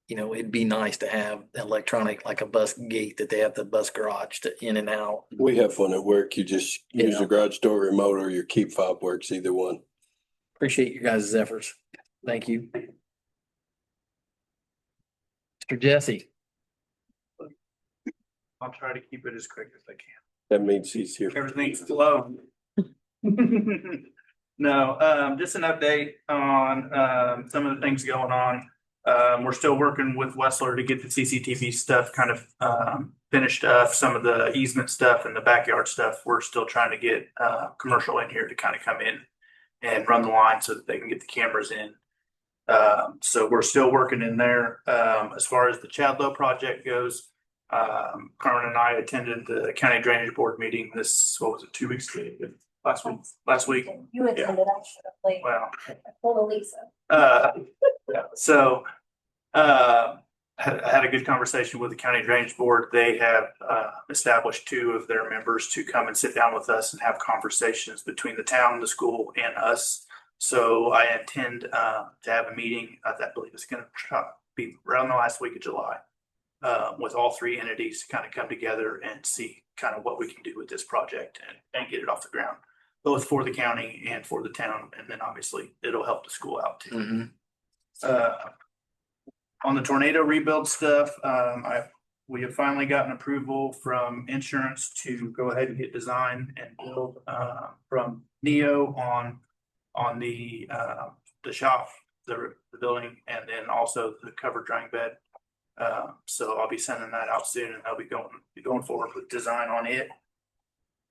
it'd be nice to have electronic, like a bus gate that they have the bus garage to in and out. We have one at work. You just use Yeah. the garage door remote or your keep fob works, either one. Appreciate your guys' efforts. Thank you. Mr. Jesse. I'll try to keep it as quick as I can. That means he's here. Everything's slow. No, just an update on some of the things going on. We're still working with Wessler to get the CCTV stuff kind of finished up. Some of the easement stuff and the backyard stuff, we're still trying to get commercial in here to kind of come in and run the line so that they can get the cameras in. So we're still working in there. As far as the Chadlow project goes, Carmen and I attended the county drainage board meeting what was it, 2 weeks ago? Last week. You attended, I should have played. Well, I pulled a Lisa. yeah, so I I had a good conversation with the county drainage board. They have established two of their members to come and sit down with us and have conversations between the town, the school, and us. So I intend to have a meeting, I believe it's going to be around the last week of July, with all three entities to kind of come together and see kind of what we can do with this project and get it off the ground, both for the county and for the town. And then obviously it'll help the school out too. On the tornado rebuild stuff, we have finally gotten approval from insurance to go ahead and get design and build from Neo on the shop, the building, and then also the covered drying bed. So I'll be sending that out soon, and I'll be going forward with design on it.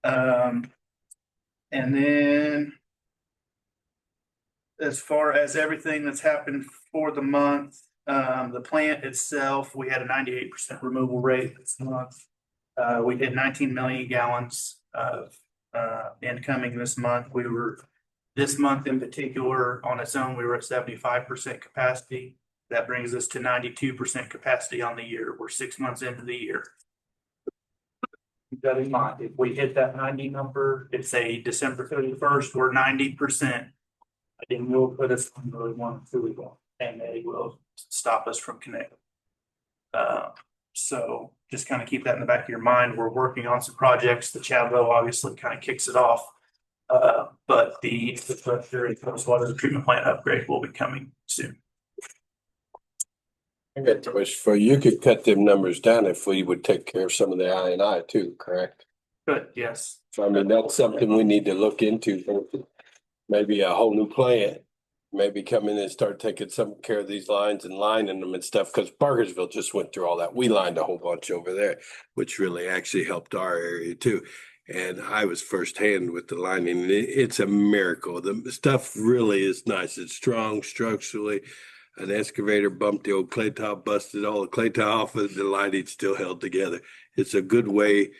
And then as far as everything that's happened for the month, the plant itself, we had a 98% removal rate this month. We did 19 million gallons of incoming this month. This month in particular, on its own, we were at 75% capacity. That brings us to 92% capacity on the year. We're 6 months into the year. Keep that in mind. If we hit that 90 number, it's a December 31st, we're 90%. I didn't will put us on really one fully one, and they will stop us from connecting. So just kind of keep that in the back of your mind. We're working on some projects. The Chadwell obviously kind of kicks it off. But the infrastructure and wastewater treatment plant upgrade will be coming soon. I got a question for you. You could cut them numbers down if we would take care of some of the I&I too, correct? Good, yes. So I mean, that's something we need to look into. Maybe a whole new plant, maybe come in and start taking some care of these lines and lining them and stuff, because Parkersville just went through all that. We lined a whole bunch over there, which really actually helped our area too. And I was firsthand with the lining. It's a miracle. The stuff really is nice. It's strong structurally. An excavator bumped the old clay top, busted all the clay top off of the lining, still held together. It's a good way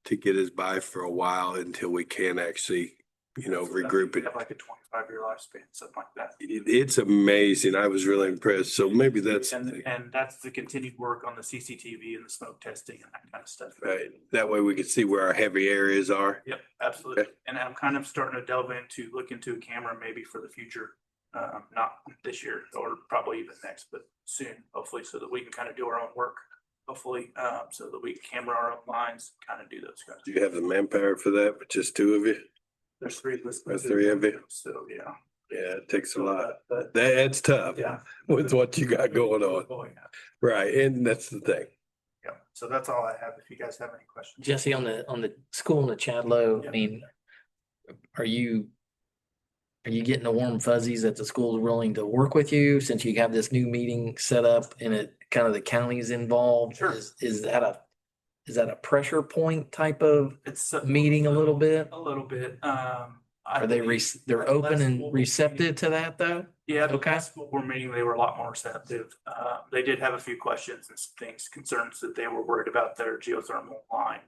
to get us by for a while until we can actually, regroup it. Have like a 25-year lifespan, something like that. It's amazing. I was really impressed. So maybe that's and that's the continued work on the CCTV and the smoke testing and that kind of stuff. right. That way we can see where our heavy areas are. Yep, absolutely. Okay. And I'm kind of starting to look into a camera maybe for the future. Not this year or probably even next, but soon, hopefully, so that we can kind of do our own work, hopefully, so that we can camera our own lines, kind of do those guys. Do you have the manpower for that with just two of you? There's three listed. Or three of you? So, yeah. Yeah, it takes a lot. That's tough. Yeah. With what you got going on. Right, and that's the thing. Yeah, so that's all I have. If you guys have any questions. Jesse, on the school in the Chadlow, I mean, are you getting the warm fuzzies that the school is willing to work with you since you have this new meeting set up and it kind of the county's involved? Sure. Is that a pressure point type of It's meeting a little bit? A little bit. Are they they're open and receptive to that though? Yeah, the Okay. last school board meeting, they were a lot more receptive. They did have a few questions and some things, concerns that they were worried about their geothermal line.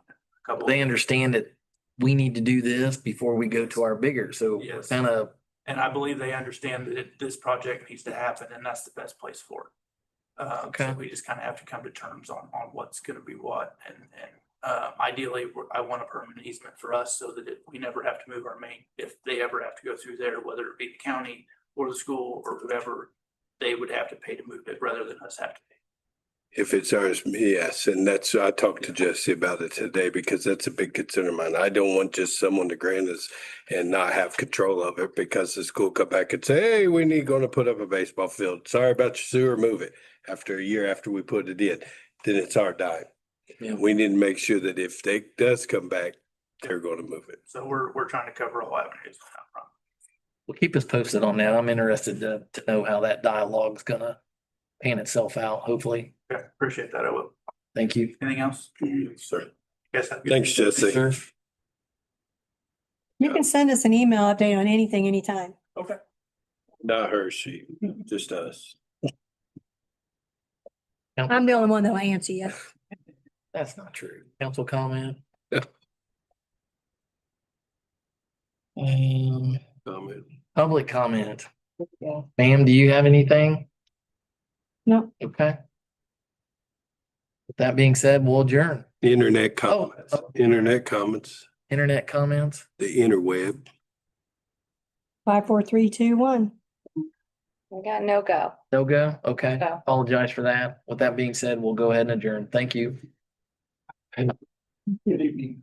They understand that we need to do this before we go to our bigger, so Yes. kind of. And I believe they understand that this project needs to happen and that's the best place for it. Okay. So we just kind of have to come to terms on what's going to be what. And ideally, I want a permanent easement for us so that we never have to move our main. If they ever have to go through there, whether it be the county or the school or whoever, they would have to pay to move it rather than us have to pay. If it's ours, yes, and I talked to Jesse about it today because that's a big concern of mine. I don't want just someone to grant us and not have control of it because the school come back and say, hey, going to put up a baseball field. Sorry about your sewer, move it. After a year after we put it in, then it's our dime. Yeah. We need to make sure that if they does come back, they're going to move it. So we're trying to cover all avenues. Well, keep us posted on that. I'm interested to know how that dialogue's gonna pan itself out, hopefully. Okay, appreciate that. I will. Thank you. Anything else? Sir. Yes. Thanks, Jesse. Sir. You can send us an email update on anything, anytime. Okay. Not her, she, just us. I'm the only one that'll answer you. That's not true. Council comment? Comment. Public comment. Ma'am, do you have anything? No. Okay. With that being said, we'll adjourn. Internet Oh, comments, internet comments, internet comments. the interweb. 5, 4, 3, 2, 1. We got no go. No go? Okay. No. Apologize for that. With that being said, we'll go ahead and adjourn. Thank you. Good evening.